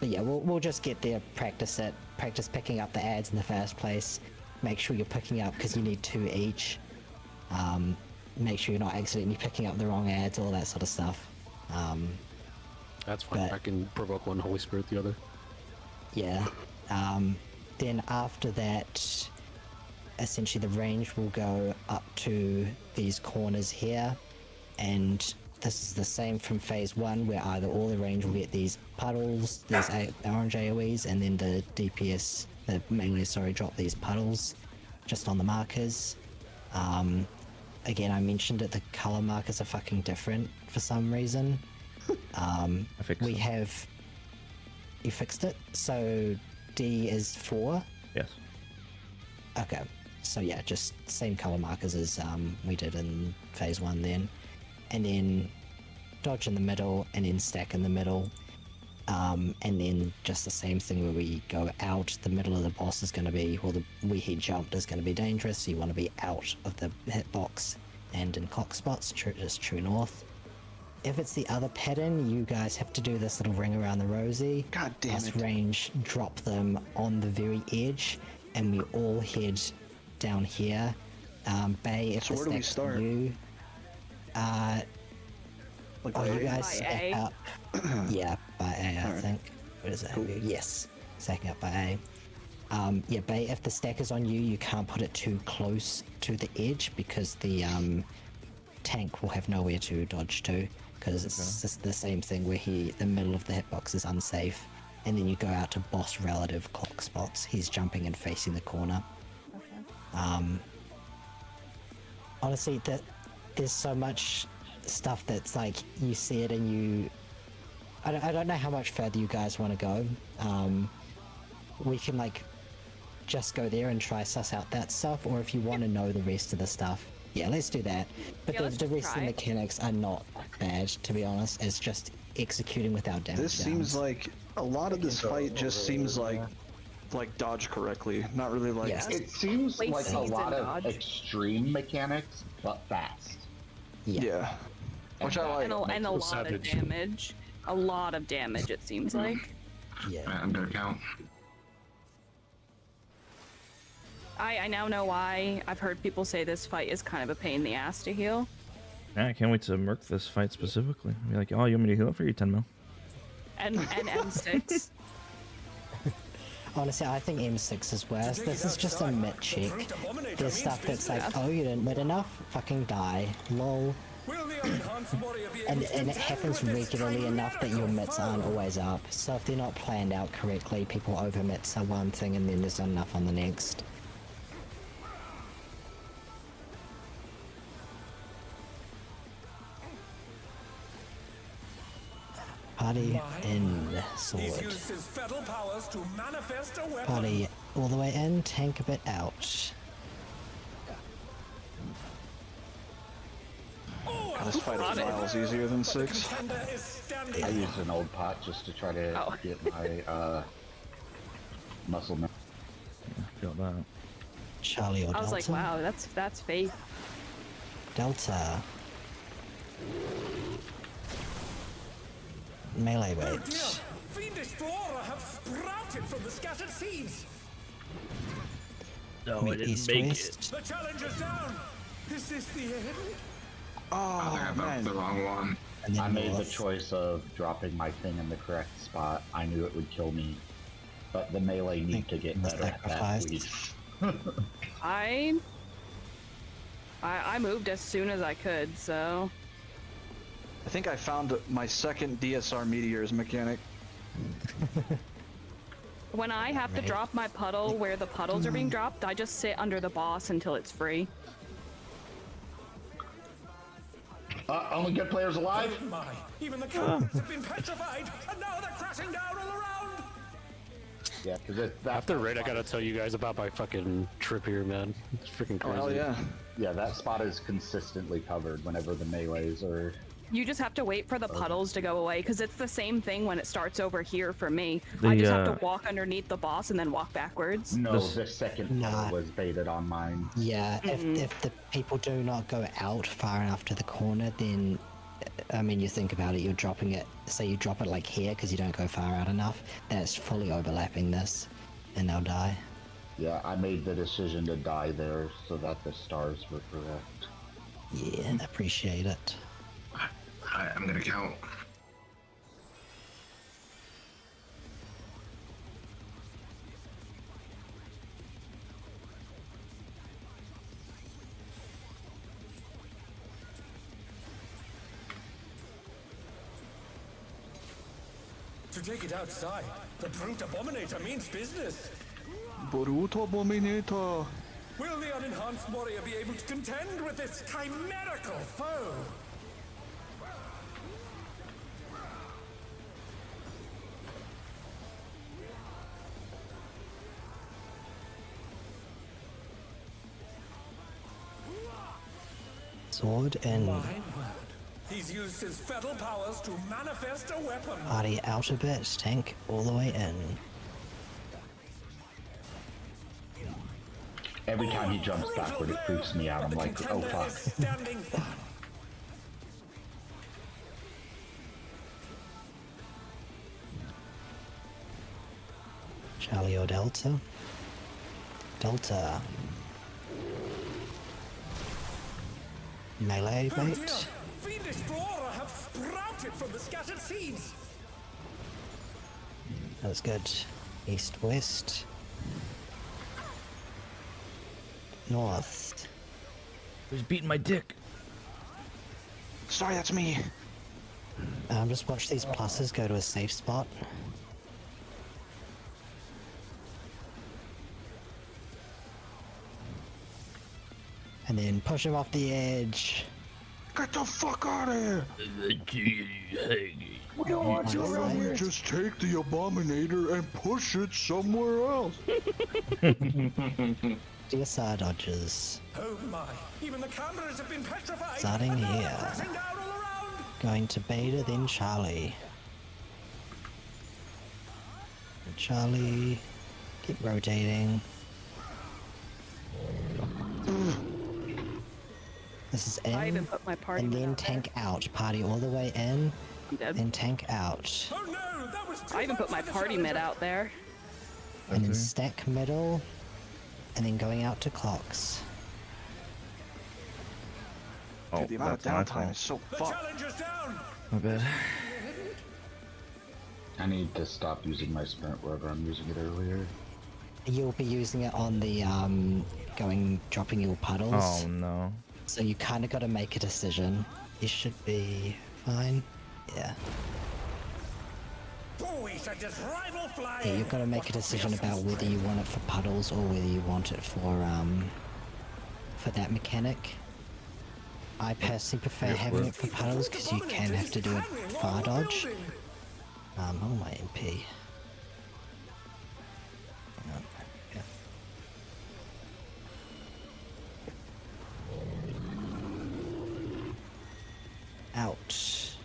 Speaker 4: But yeah, we'll just get there, practice picking up the ads in the first place. Make sure you're picking up, because you need 2 each. Make sure you're not accidentally picking up the wrong ads, all that sort of stuff.
Speaker 11: That's fine.
Speaker 4: but-
Speaker 11: I can provoke one, Holy Spirit the other.
Speaker 4: Yeah. Then after that, essentially the range will go up to these corners here, and this is the same from phase 1, where either all the range will get these puddles, these orange AoEs, and then the DPS, the melee, drop these puddles just on the markers. Again, I mentioned that the color markers are fucking different for some reason.
Speaker 6: I fixed
Speaker 4: We
Speaker 6: it.
Speaker 4: have... You fixed it? So D is 4?
Speaker 6: Yes.
Speaker 4: Okay. So yeah, just same color markers as we did in phase 1 then. And then dodge in the middle, and then stack in the middle. And then just the same thing where we go out. The middle of the boss is going to be, well, the where he jumped is going to be dangerous, so you want to be out of the hitbox and in clock spots, just true north. If it's the other pattern, you guys have to do this little ring around the rosy.
Speaker 3: God damn
Speaker 4: plus
Speaker 3: it.
Speaker 4: range, drop them on the very edge, and we all head down here. Bay, if
Speaker 3: So
Speaker 4: the
Speaker 3: where do we
Speaker 4: stack's
Speaker 3: start?
Speaker 4: you,
Speaker 3: Like,
Speaker 4: you
Speaker 3: A?
Speaker 4: guys
Speaker 1: By
Speaker 4: stack
Speaker 1: A?
Speaker 4: up. Yeah, by A, I
Speaker 3: Alright.
Speaker 4: think. What is it? Yes, stacking up by A. Yeah, Bay, if the stack is on you, you can't put it too close to the edge, because the tank will have nowhere to dodge to, because it's just the same thing where the middle of the hitbox is unsafe, and then you go out to boss relative clock spots. He's jumping and facing the corner. Honestly, there's so much stuff that's like, you see it and you... I don't know how much further you guys want to go. We can like just go there and try suss out that stuff, or if you want to know the rest of the stuff, yeah, let's do that. But
Speaker 1: Yeah, let's
Speaker 4: the
Speaker 1: just
Speaker 4: rest of the
Speaker 1: try.
Speaker 4: mechanics are not bad, to be honest. It's just executing without damage.
Speaker 3: This seems like a lot of this fight just seems like dodge correctly, not really like.
Speaker 4: Yes.
Speaker 10: It seems
Speaker 1: Late
Speaker 10: like a
Speaker 1: season
Speaker 10: lot of
Speaker 1: dodge.
Speaker 10: extreme mechanics, but fast.
Speaker 3: Yeah. Which I like.
Speaker 1: And a lot of
Speaker 5: Savage.
Speaker 1: damage. A lot of damage, it seems like.
Speaker 4: Yeah.
Speaker 7: I'm gonna count.
Speaker 1: I now know why I've heard people say this fight is kind of a pain in the ass to heal.
Speaker 6: Yeah, I can't wait to merc this fight specifically. Be like, oh, you want me to heal it for you, 10 mil?
Speaker 1: And M6.
Speaker 4: Honestly, I think M6 is worse. This is just a mid check. There's stuff that's like, oh, you didn't mid enough? Fucking die. Lol. And it happens regularly enough that your mitts aren't always up. So if they're not planned out correctly, people over mitts are one thing and then there's not enough on the next. Party in sword. Party all the way in, tank a bit out.
Speaker 3: God, this fight is miles easier than 6.
Speaker 10: I used an old pot just to try to get my muscle memory.
Speaker 6: I feel that.
Speaker 4: Charlie or Delta?
Speaker 1: I was like, wow, that's faith.
Speaker 4: Delta. Melee weight.
Speaker 8: Fiendish flora have sprouted from the scattered seeds.
Speaker 6: No,
Speaker 4: I didn't make it.
Speaker 8: The challenge is down. Is this the end?
Speaker 7: I think I voted the wrong one.
Speaker 4: And then
Speaker 10: I made the
Speaker 4: north.
Speaker 10: choice of dropping my thing in the correct spot. I knew it would kill me, but the melee need to get better at that, please.
Speaker 1: I moved as soon as I could, so
Speaker 3: I think I found my second DSR Meteors mechanic.
Speaker 1: when I have to drop my puddle where the puddles are being dropped, I just sit under the boss until it's free.
Speaker 10: Only good players alive?
Speaker 8: Oh my, even the cameras have been petrified, and now they're crashing down all around.
Speaker 10: Yeah, because
Speaker 11: After raid, I gotta tell you guys about my fucking trip here, man. It's freaking
Speaker 3: Oh,
Speaker 11: crazy.
Speaker 3: hell yeah.
Speaker 10: Yeah, that spot is consistently covered whenever the melees are.
Speaker 1: You just have to wait for the puddles to go away, because it's the same thing when it starts over here for me.
Speaker 6: The,
Speaker 1: I just have to walk underneath the boss and then walk backwards.
Speaker 10: No,
Speaker 6: This-
Speaker 10: the second
Speaker 4: Nah.
Speaker 10: was baited on mine.
Speaker 4: Yeah, if the people do not go out far enough to the corner, then, I mean, you think about it, you're dropping it, say you drop it like here because you don't go far out enough, that's fully overlapping this, and they'll die.
Speaker 10: Yeah, I made the decision to die there so that the stars were correct.
Speaker 4: Yeah, appreciate it.
Speaker 7: I'm gonna count.
Speaker 8: To take it outside, the brute abominator means business.
Speaker 3: Boruto Abominator.
Speaker 8: Will the unenhanced warrior be able to contend with this chimerical foe?
Speaker 4: Sword and
Speaker 8: My word. He's used his fetal powers to manifest a weapon.
Speaker 4: party out a bit, tank all the way in.
Speaker 10: Every time he jumps backward, it freaks me out. I'm like, oh fuck.
Speaker 8: Standing firm.
Speaker 4: Charlie or Delta? Delta. Melee
Speaker 8: Oh dear!
Speaker 4: weight.
Speaker 8: Fiendish flora have sprouted from the scattered seeds.
Speaker 4: That's good. East, west. North.
Speaker 6: Who's beating my dick?
Speaker 3: Sorry, that's me.
Speaker 4: Just watch these pluses go to a safe spot. And then push him off the edge.
Speaker 3: Get the fuck out of here!
Speaker 4: Why
Speaker 3: Why don't we just take the Abominator and push it somewhere else?
Speaker 4: DSR dodges.
Speaker 8: Oh my! Even the cameras have been petrified.
Speaker 4: Starting
Speaker 8: and now they're
Speaker 4: here.
Speaker 8: crashing down all around.
Speaker 4: Going to Beta, then Charlie. Charlie. Keep rotating. This is
Speaker 1: I
Speaker 4: in,
Speaker 1: even put my party
Speaker 4: and
Speaker 1: mid
Speaker 4: then
Speaker 1: out
Speaker 4: tank out. Party all the way in,
Speaker 1: I'm dead.
Speaker 4: then tank out.
Speaker 8: Oh no, that was too
Speaker 1: I even put
Speaker 8: much
Speaker 1: my
Speaker 8: for the
Speaker 1: party mid
Speaker 8: challenger.
Speaker 1: out there.
Speaker 4: And then stack middle, and then going out to clocks.
Speaker 6: Oh,
Speaker 3: Dude, the amount of
Speaker 6: that's my
Speaker 3: downtime
Speaker 6: fault.
Speaker 3: is so
Speaker 8: The
Speaker 3: fucked.
Speaker 8: challenger's down.
Speaker 6: My bad.
Speaker 10: I need to stop using my sprint wherever I'm using it earlier.
Speaker 4: You'll be using it on the dropping your puddles.
Speaker 6: Oh no.
Speaker 4: So you kind of got to make a decision. You should be fine. Yeah.
Speaker 8: Boy, such as rival flying.
Speaker 4: Yeah, you've got to make a decision about whether you want it for puddles or whether you want it for that mechanic. I personally prefer having it for puddles because you can have to do a far dodge. Oh my MP. Hang on. Yeah. Out.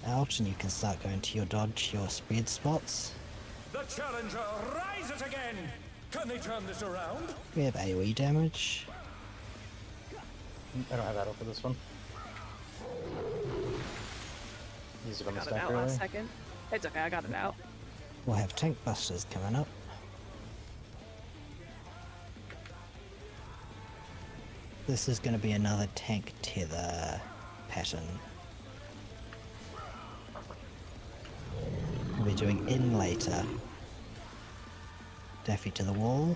Speaker 4: Out, and you can start going to your dodge, your spread spots.
Speaker 8: The challenger rises again. Can they turn this around?
Speaker 4: We have AoE damage.
Speaker 9: I don't have that for this one. Use it on the
Speaker 1: Got it
Speaker 9: stack
Speaker 1: out
Speaker 9: early.
Speaker 1: last second. It's okay, I got it out.
Speaker 4: We'll have tank busters coming up. This is going to be another tank tether pattern. We'll be doing in later. Daffy to the wall.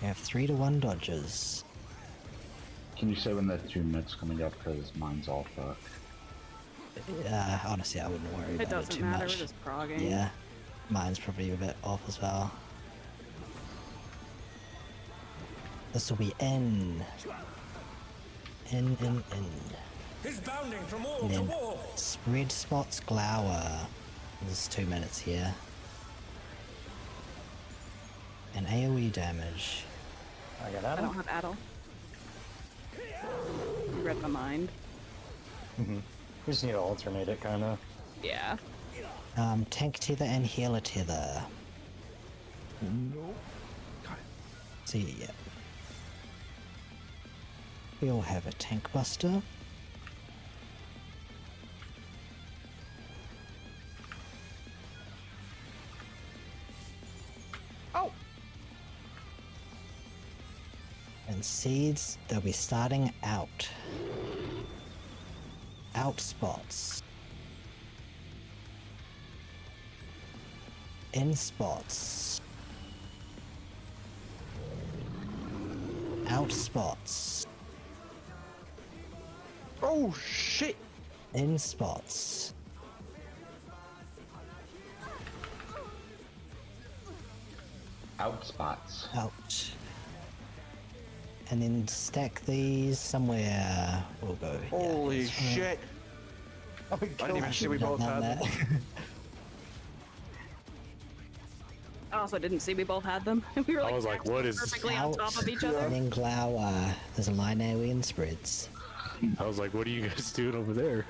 Speaker 4: We have 3-to-1 dodges.
Speaker 10: Can you say when that 2 minutes coming up? Because mine's all fucked.
Speaker 4: Honestly, I wouldn't worry
Speaker 1: It
Speaker 4: about it
Speaker 1: doesn't
Speaker 4: too
Speaker 1: matter,
Speaker 4: much.
Speaker 1: we're just progging.
Speaker 4: Yeah, mine's probably a bit off as well. This will be in. In.
Speaker 8: He's bounding from wall
Speaker 4: And
Speaker 8: to
Speaker 4: then
Speaker 8: wall.
Speaker 4: spread spots glower. There's 2 minutes here. And AoE damage.
Speaker 9: I got
Speaker 1: I
Speaker 9: that.
Speaker 1: don't have Addle. You read my mind.
Speaker 9: We just need to alternate it, kind of.
Speaker 1: Yeah.
Speaker 4: Tank tether and healer tether.
Speaker 6: No.
Speaker 4: See, yeah. We all have a tank buster.
Speaker 3: Oh!
Speaker 4: And seeds, they'll be starting out. Out spots. In spots. Out spots.
Speaker 3: Oh shit!
Speaker 4: In spots.
Speaker 10: Out spots.
Speaker 4: Out. And then stack these somewhere. We'll go. yeah,
Speaker 3: Holy
Speaker 4: this one.
Speaker 3: shit! I didn't even see we
Speaker 4: Not
Speaker 3: both
Speaker 4: done
Speaker 3: had them.
Speaker 4: that.
Speaker 1: I also didn't see we both had them. We were
Speaker 11: I
Speaker 1: like,
Speaker 11: was like, what is-
Speaker 1: perfectly on top of each other.
Speaker 4: And then glower. There's a line AoE and spreads.
Speaker 11: I was like, what are you guys doing over there?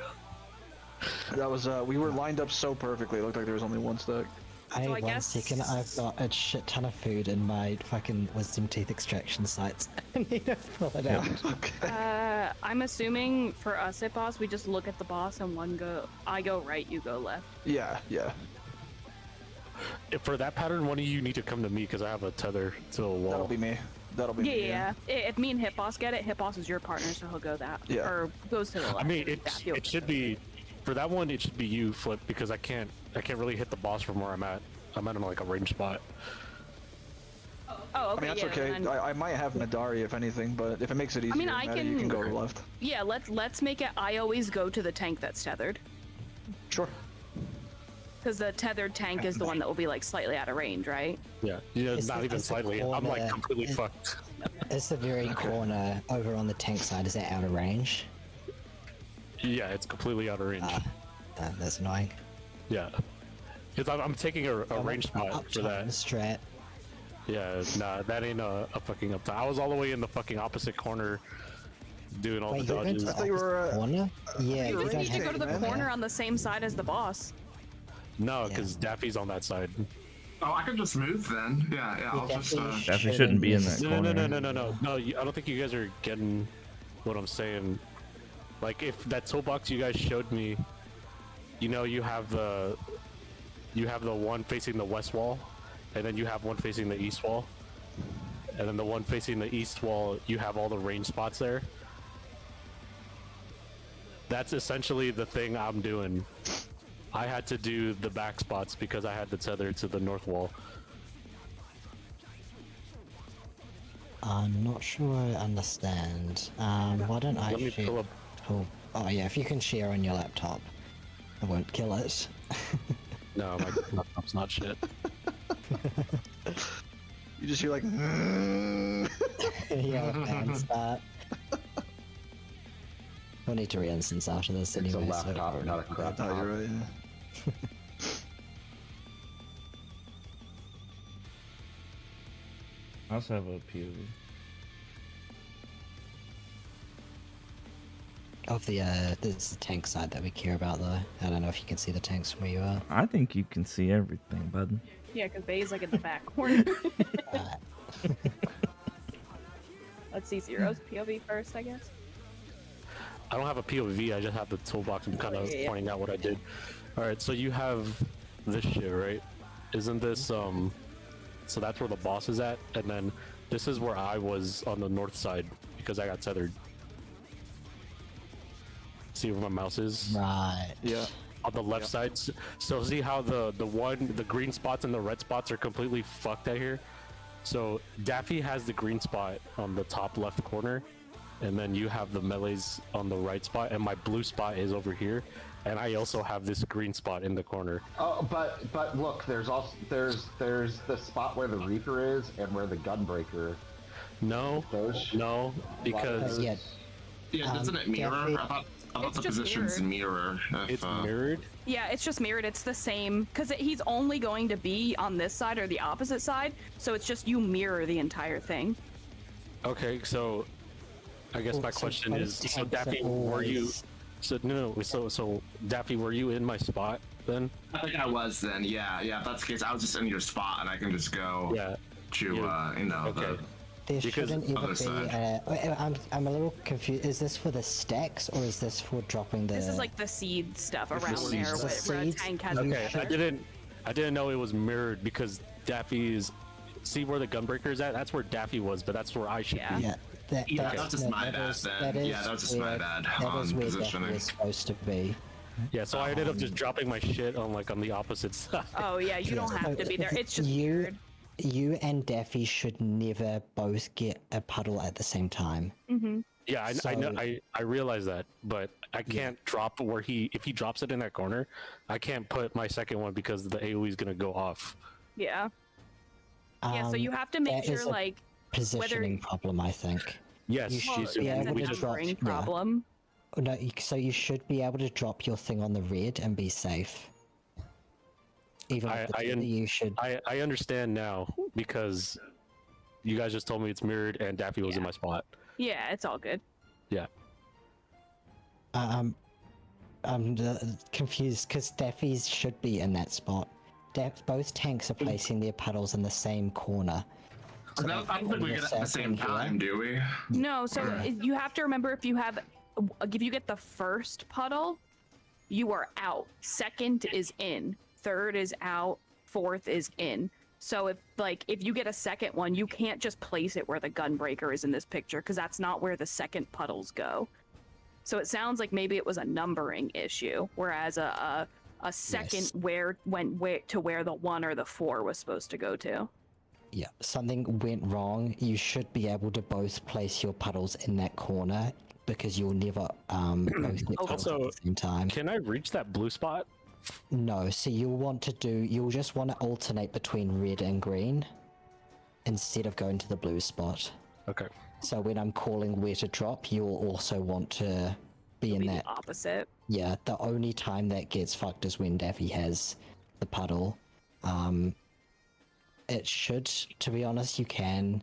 Speaker 3: That was we were lined up so perfectly. It looked like there was only one stack.
Speaker 4: Hey,
Speaker 1: So I
Speaker 4: one
Speaker 1: guess-
Speaker 4: second, I've got a shit ton of food in my fucking wisdom teeth extraction sites. I need to pull it out.
Speaker 3: Okay.
Speaker 1: I'm assuming for us at boss, we just look at the boss and one go. I go right, you go left.
Speaker 3: Yeah, yeah.
Speaker 11: If for that pattern, one of you need to come to me because I have a tether to a wall.
Speaker 3: That'll be me. That'll be
Speaker 1: Yeah,
Speaker 3: me.
Speaker 1: yeah. If me and Hit Boss get it, Hit Boss is your partner, so he'll go that.
Speaker 3: Yeah.
Speaker 1: Or goes to the left.
Speaker 11: I mean,
Speaker 1: That, you'll-
Speaker 11: it should be for that one. It should be you, Flip, because I can't really hit the boss from where I'm at. I'm at like a range spot.
Speaker 1: Oh, okay.
Speaker 3: I mean, that's
Speaker 1: yeah,
Speaker 3: okay.
Speaker 1: then-
Speaker 3: I might have Madari if anything, but if it makes it easier,
Speaker 1: mean, I
Speaker 3: Maddie, you can
Speaker 1: can-
Speaker 3: go to the left.
Speaker 1: Yeah, let's make it. I always go to the tank that's tethered,
Speaker 3: Sure.
Speaker 1: because the tethered tank is the one that will be like slightly out of range, right?
Speaker 11: Yeah,
Speaker 4: It's
Speaker 11: not
Speaker 4: the-
Speaker 11: even
Speaker 4: it's the
Speaker 11: slightly. I'm like
Speaker 4: corner-
Speaker 11: completely
Speaker 4: it-
Speaker 11: fucked.
Speaker 4: It's the very corner over on the tank side. Is that out of range?
Speaker 11: Yeah, it's completely out of range.
Speaker 4: That's annoying.
Speaker 11: Yeah, because I'm taking a range spot for that.
Speaker 4: Strat.
Speaker 11: Yeah, nah, that ain't a fucking uptime. I was all the way in the fucking opposite corner doing all
Speaker 4: Wait,
Speaker 11: the
Speaker 4: you're going to
Speaker 11: dodges.
Speaker 3: I thought you were,
Speaker 4: the corner? Yeah,
Speaker 3: you
Speaker 4: you
Speaker 3: were
Speaker 4: don't
Speaker 1: You need to go to the
Speaker 3: man.
Speaker 1: corner on the same side as the boss.
Speaker 11: No, because Daffy's on that side.
Speaker 7: Oh, I can just move then. Yeah, I'll just.
Speaker 6: Definitely shouldn't be in that
Speaker 11: No,
Speaker 6: corner.
Speaker 11: no. I don't think you guys are getting what I'm saying. Like, if that toolbox you guys showed me, you know, you have the one facing the west wall, and then you have one facing the east wall, and then the one facing the east wall, you have all the range spots there. That's essentially the thing I'm doing. I had to do the back spots because I had the tether to the north wall.
Speaker 4: I'm not sure I understand. Why don't I
Speaker 11: Let me
Speaker 4: share?
Speaker 11: pull up.
Speaker 4: Oh yeah, if you can share on your laptop, I won't kill it.
Speaker 11: No, my laptop's not shit.
Speaker 3: You just hear like.
Speaker 4: Yeah, and start. We'll need to re-instance after this
Speaker 10: It's
Speaker 4: anyway.
Speaker 10: a laptop,
Speaker 4: so...
Speaker 10: not a crap
Speaker 3: Oh,
Speaker 10: top.
Speaker 3: you're right. Yeah.
Speaker 6: I also have a POV.
Speaker 4: Of the there's the tank side that we care about though. I don't know if you can see the tanks from where you are.
Speaker 6: I think you can see everything, bud.
Speaker 1: Yeah, because Bay's like in the back corner. Let's see Zero's POV first, I guess.
Speaker 11: I don't have a POV, I just have the toolbox. I'm kind of pointing out what I did. Alright, so you have this shit, right? Isn't this, so that's where the boss is at, and then this is where I was on the north side, because I got tethered. See where my mouse is?
Speaker 4: Right.
Speaker 3: Yeah.
Speaker 11: On the left side. So see how the green spots and the red spots are completely fucked out here? So Daffy has the green spot on the top left corner, and then you have the melees on the right spot, and my blue spot is over here, and I also have this green spot in the corner.
Speaker 10: Oh, but look, there's also there's the spot where the Reaper is and where the Gunbreaker.
Speaker 11: No,
Speaker 10: Those.
Speaker 11: no, because
Speaker 4: Yeah.
Speaker 7: Yeah, doesn't it mirror?
Speaker 4: Daffy-
Speaker 7: I thought
Speaker 1: It's
Speaker 7: the
Speaker 1: just
Speaker 7: positions mirror.
Speaker 11: it's mirrored.
Speaker 1: Yeah, it's just mirrored. It's the same because he's only going to be on this side or the opposite side, so it's just you mirror the entire thing.
Speaker 11: Okay, so I guess
Speaker 4: Well,
Speaker 11: my
Speaker 4: so
Speaker 11: question
Speaker 4: both
Speaker 11: is, so
Speaker 4: tanks are
Speaker 11: Daffy, were you?
Speaker 4: always-
Speaker 11: So so Daffy, were you in my spot then?
Speaker 7: I think I was then. Yeah. If that's the case, I was just in your spot, and I can just go
Speaker 11: Yeah.
Speaker 7: to
Speaker 11: Okay.
Speaker 4: There
Speaker 7: Because
Speaker 4: shouldn't
Speaker 7: other
Speaker 4: either
Speaker 7: side.
Speaker 4: be. I'm a little confused. Is this for the stacks or is this for dropping the?
Speaker 1: This is like the seed stuff around
Speaker 11: seeds.
Speaker 1: there,
Speaker 11: The
Speaker 1: where a
Speaker 4: seeds?
Speaker 1: tank has.
Speaker 11: Okay,
Speaker 1: a tether.
Speaker 11: I didn't know it was mirrored because Daffy's. See where the Gunbreaker is at? That's where Daffy was, but that's where I should
Speaker 1: Yeah.
Speaker 11: be.
Speaker 4: Yeah.
Speaker 7: Yeah, that's just my bad then. Yeah, that was just my bad
Speaker 4: That is
Speaker 7: on
Speaker 4: where Daffy
Speaker 7: positioning.
Speaker 4: is supposed to be.
Speaker 11: Yeah, so I ended up just dropping my shit on the opposite side.
Speaker 1: Oh yeah, you don't have to be there. It's just weird.
Speaker 4: You and Daffy should never both get a puddle at the same time.
Speaker 11: Yeah, I know. I realize that, but I can't drop where if he drops it in that corner, I can't put my second one because the AoE is gonna go off.
Speaker 1: Yeah. Yeah, so you have to make
Speaker 4: that is
Speaker 1: sure,
Speaker 4: a
Speaker 1: like,
Speaker 4: positioning problem, I think.
Speaker 11: Yes,
Speaker 4: You
Speaker 11: she
Speaker 4: should
Speaker 11: said
Speaker 4: be able
Speaker 11: we
Speaker 4: to
Speaker 11: just
Speaker 4: drop.
Speaker 1: ring
Speaker 4: Yeah.
Speaker 1: problem.
Speaker 4: No, so you should be able to drop your thing on the red and be safe. Even
Speaker 11: I-
Speaker 4: with the
Speaker 11: I
Speaker 4: tether, you should.
Speaker 11: I understand now because you guys just told me it's mirrored and Daffy was in my spot.
Speaker 1: Yeah, it's all good.
Speaker 11: Yeah.
Speaker 4: I'm confused because Daffy's should be in that spot. Both tanks are placing their puddles in the same corner.
Speaker 7: I don't think we get it at the same time, do we?
Speaker 1: No, so you have to remember if you get the first puddle, you are out. Second is in. Third is out. Fourth is in. So if you get a second one, you can't just place it where the Gunbreaker is in this picture because that's not where the second puddles go. So it sounds like maybe it was a numbering issue, whereas a second went to where the 1 or the 4 was supposed to go to.
Speaker 4: Yeah, something went wrong. You should be able to both place your puddles in that corner because you'll never both get puddles at the same time.
Speaker 11: Can I reach that blue spot?
Speaker 4: No, so you'll just want to alternate between red and green instead of going to the blue spot.
Speaker 11: Okay.
Speaker 4: So when I'm calling where to drop, you'll also want to be in that.
Speaker 1: The opposite.
Speaker 4: Yeah, the only time that gets fucked is when Daffy has the puddle. It should, to be honest, you can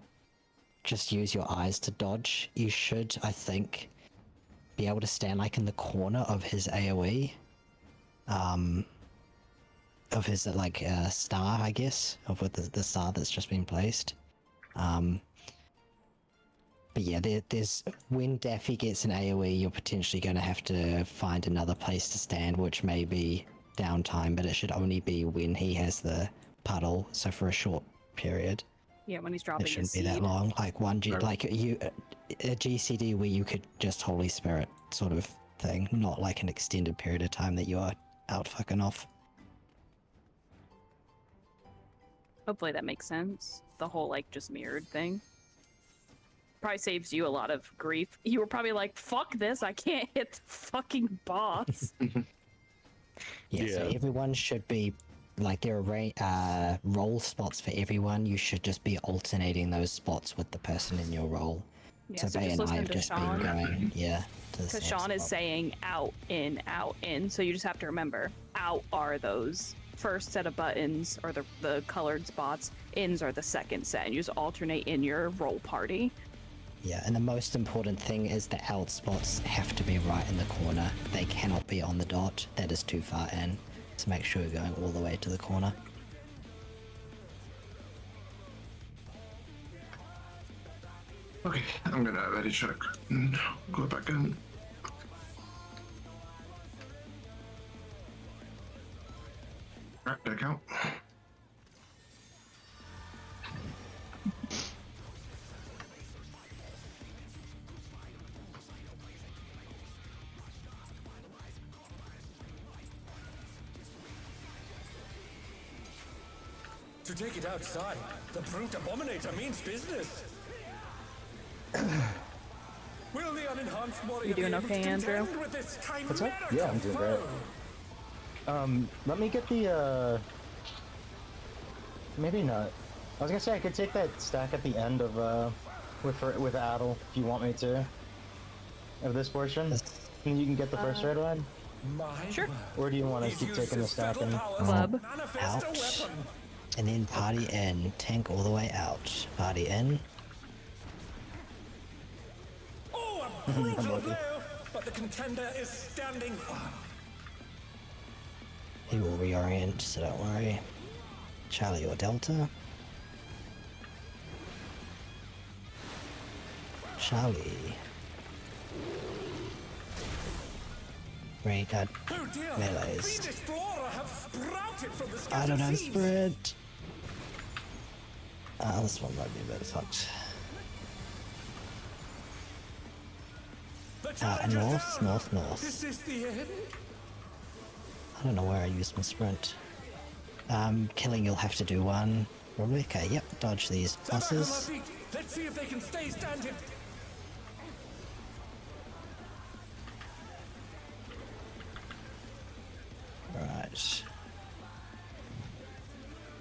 Speaker 4: just use your eyes to dodge. You should, I think, be able to stand like in the corner of his AoE, of his like star, I guess, of what the star that's just been placed. But yeah, there's when Daffy gets an AoE, you're potentially going to have to find another place to stand, which may be downtime, but it should only be when he has the puddle, so for a short period.
Speaker 1: Yeah, when he's dropping
Speaker 4: It
Speaker 1: his
Speaker 4: shouldn't be that
Speaker 1: seed.
Speaker 4: long. Like a GCD where you could just Holy Spirit sort of thing, not like an extended period of time that you are out fucking off.
Speaker 1: Hopefully that makes sense. The whole like just mirrored thing. Probably saves you a lot of grief. You were probably like, fuck this, I can't hit the fucking boss.
Speaker 4: Yeah, so everyone should be, like, there are role spots for everyone. You should just be alternating those spots with the person in your role.
Speaker 1: Yeah,
Speaker 4: so
Speaker 1: so
Speaker 4: Bay
Speaker 1: just
Speaker 4: and I
Speaker 1: listen
Speaker 4: have
Speaker 1: to
Speaker 4: just
Speaker 1: Sean.
Speaker 4: been going, yeah.
Speaker 1: Because Sean is saying out, in. So you just have to remember, out are those first set of buttons, or the colored spots. Ins are the second set, and you just alternate in your role party.
Speaker 4: Yeah, and the most important thing is the out spots have to be right in the corner. They cannot be on the dot. That is too far in. So make sure you're going all the way to the corner.
Speaker 7: Okay, I'm gonna ready check and go back in. Alright, did I count?
Speaker 8: To take it outside, the brute abominator means business. Will the unenhanced warrior
Speaker 1: You doing
Speaker 8: be able
Speaker 1: okay,
Speaker 8: to
Speaker 1: Andrew?
Speaker 8: contend with this
Speaker 9: What's up?
Speaker 8: chimerical
Speaker 9: Yeah, I'm doing great.
Speaker 8: foe?
Speaker 9: Let me get the, maybe not. I was gonna say I could take that stack at the end of, with Adel, if you want me to. Of this portion. And you can get the first red one?
Speaker 1: Sure.
Speaker 9: Or do you want to keep taking the stack and...
Speaker 1: Club.
Speaker 4: Out. And then party in. Tank all the way out. Party in.
Speaker 8: Oh, a brutal blow, but the contender is standing firm.
Speaker 4: He will reorient, so don't worry. Charlie or Delta. Charlie. Great,
Speaker 8: Oh dear,
Speaker 4: melees.
Speaker 8: Venus flora have sprouted from the
Speaker 4: I
Speaker 8: scattered
Speaker 4: don't have
Speaker 8: seeds.
Speaker 4: sprint. This one might be a bit fucked.
Speaker 8: The challenge is
Speaker 4: North,
Speaker 8: down.
Speaker 4: north, north.
Speaker 8: Is this the end?
Speaker 4: I don't know where I used my sprint. Killing, you'll have to do one. Probably. Okay, yep, dodge these
Speaker 8: They're back on their
Speaker 4: pluses.
Speaker 8: feet. Let's see if they can stay standing.
Speaker 4: Right.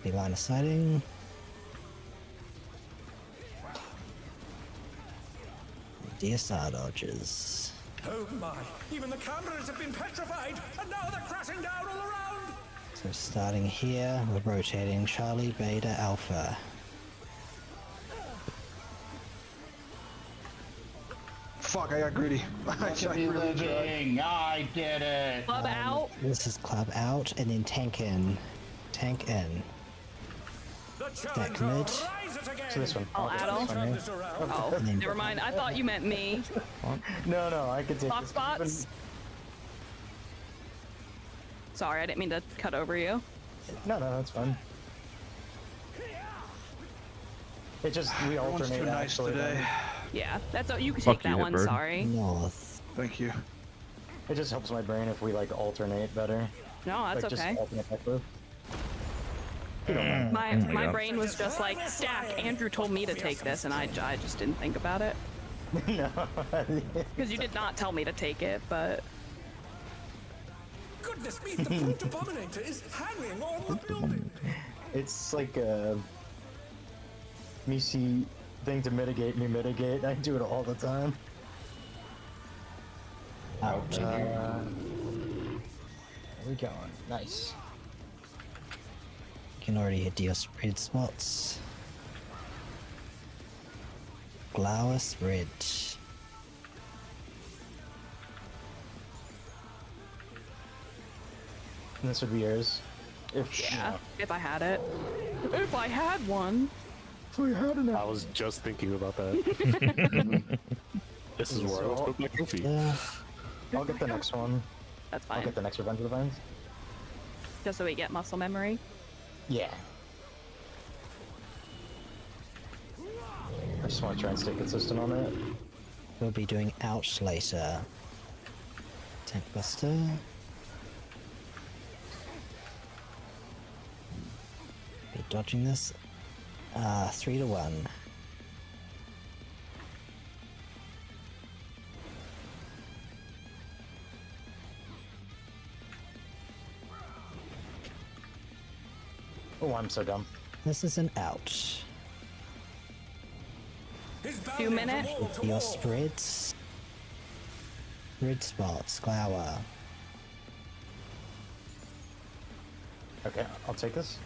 Speaker 4: Big line of sighting. DSR dodges.
Speaker 8: Oh my, even the cameras have been petrified, and now they're crashing down all around.
Speaker 4: So starting here, we're rotating Charlie, Beta, Alpha.
Speaker 3: Fuck, I got greedy. I really tried.
Speaker 10: I did it.
Speaker 1: Club out.
Speaker 4: This is club out, and then tank in. Tank in.
Speaker 8: The
Speaker 4: Stack
Speaker 8: challenger
Speaker 4: mid.
Speaker 8: rises again.
Speaker 9: So this one.
Speaker 1: I'll
Speaker 9: Okay,
Speaker 1: Adel.
Speaker 9: this one here.
Speaker 8: This around.
Speaker 1: Oh,
Speaker 4: And then-
Speaker 1: never mind. I thought you meant me.
Speaker 9: No, I could take
Speaker 1: Soft
Speaker 9: this.
Speaker 1: spots. Sorry, I didn't mean to cut over you.
Speaker 9: No, that's fine. It just, we
Speaker 3: Everyone's
Speaker 9: alternate
Speaker 3: too nice
Speaker 9: actually.
Speaker 3: today.
Speaker 1: Yeah, that's you can
Speaker 6: Fuck
Speaker 1: take that
Speaker 6: you,
Speaker 1: one.
Speaker 6: Hitbird.
Speaker 1: Sorry.
Speaker 4: North.
Speaker 3: Thank you.
Speaker 9: It just helps my brain if we like alternate better.
Speaker 1: No, that's
Speaker 9: Like,
Speaker 1: okay.
Speaker 9: Just alternate back move.
Speaker 1: My
Speaker 6: God.
Speaker 1: brain was just like, stack. Andrew told me to take this, and I just didn't think about it.
Speaker 9: No.
Speaker 1: Because you did not tell me to take it, but
Speaker 8: Goodness me, the brute abominator is hanging on the building.
Speaker 9: It's like a me see thing to mitigate, me mitigate. I do it all the time.
Speaker 4: Out.
Speaker 9: There we going. Nice.
Speaker 4: You can already hit your spread spots. Glower spread.
Speaker 9: And this would be yours. If
Speaker 1: Yeah, if I had it. If I had one.
Speaker 11: I was just thinking about that. This is where I was put my trophy.
Speaker 4: Yeah.
Speaker 9: I'll get the next one.
Speaker 1: That's
Speaker 9: I'll
Speaker 1: fine.
Speaker 9: get the next Revenge of the Vines.
Speaker 1: Just so we get muscle memory.
Speaker 9: Yeah. I just want to try and stay consistent on it.
Speaker 4: We'll be doing ouch later. Tank Buster. Be dodging this. 3 to 1.
Speaker 9: Oh, I'm so dumb.
Speaker 4: This is an ouch.
Speaker 1: 2 minutes.
Speaker 4: Your spreads. Red spots, Glower.
Speaker 9: Okay, I'll take this.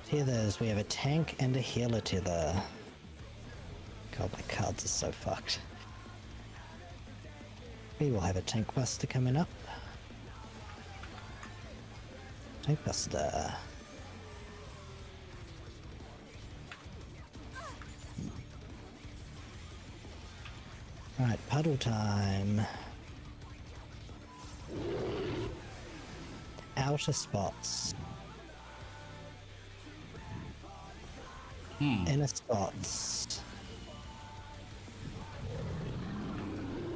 Speaker 4: Tethers, we have a tank and a healer tether. God, my cards are so fucked. We will have a tank buster coming up. Tank buster. Right, puddle time. Outer spots. Inner spots.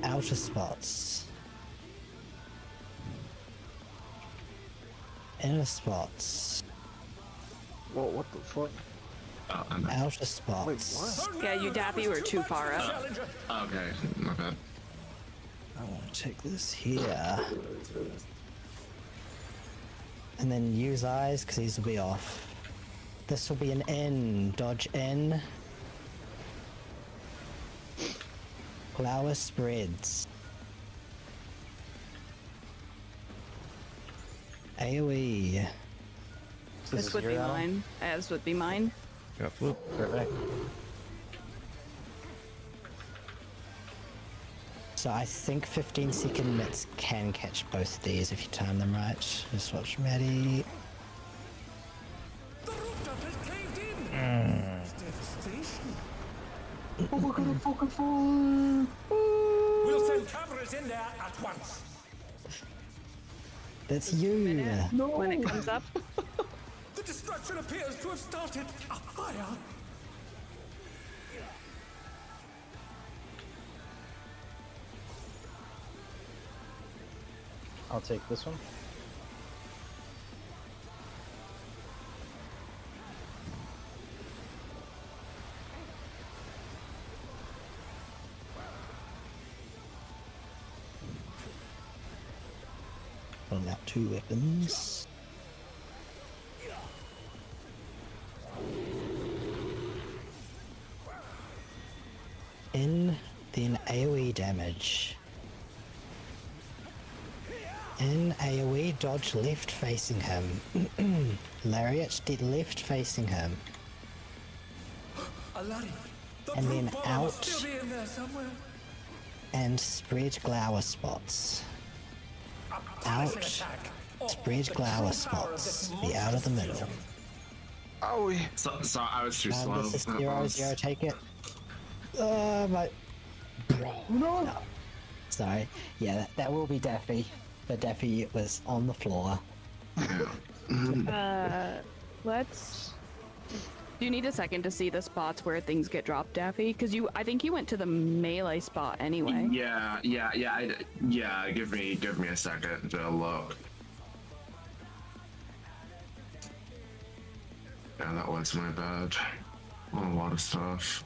Speaker 4: Outer spots. Inner spots.
Speaker 3: Whoa, what the fuck?
Speaker 4: Outer spots.
Speaker 3: Wait, what?
Speaker 1: Yeah, you Dappy were too far up.
Speaker 7: Okay, my bad.
Speaker 4: I want to take this here. And then use eyes, because these will be off. This will be an N. Dodge N. Flower spreads. AoE.
Speaker 1: This would be mine. As would be mine.
Speaker 6: Got flip.
Speaker 9: Perfect.
Speaker 4: So I think 15-second mitts can catch both of these if you time them right. Just watch Maddie.
Speaker 8: The rooftop has caved in. Devastation.
Speaker 9: Oh, we're gonna fucking fall.
Speaker 8: We'll send cameras in there at once.
Speaker 4: That's you.
Speaker 1: When it comes up.
Speaker 8: The destruction appears to have started a fire.
Speaker 9: I'll take this one.
Speaker 4: Pulling out 2 weapons. In, then AoE damage. In AoE, dodge left facing him. Lariat, did left facing him.
Speaker 8: Aladdin, the
Speaker 4: And then
Speaker 8: brute bomb
Speaker 4: out.
Speaker 8: must still be in there somewhere.
Speaker 4: And spread glower spots. Out. Spread glower spots. Be out of the middle.
Speaker 3: Oh,
Speaker 7: So I was too slow.
Speaker 4: This is 0-0, take it. My... No. Sorry. Yeah, that will be Daffy. But Daffy was on the floor.
Speaker 1: Let's. Do you need a second to see the spots where things get dropped, Daffy? Because I think you went to the melee spot anyway.
Speaker 7: Yeah. Give me a second to look. Yeah, that was my bad. A lot of stuff.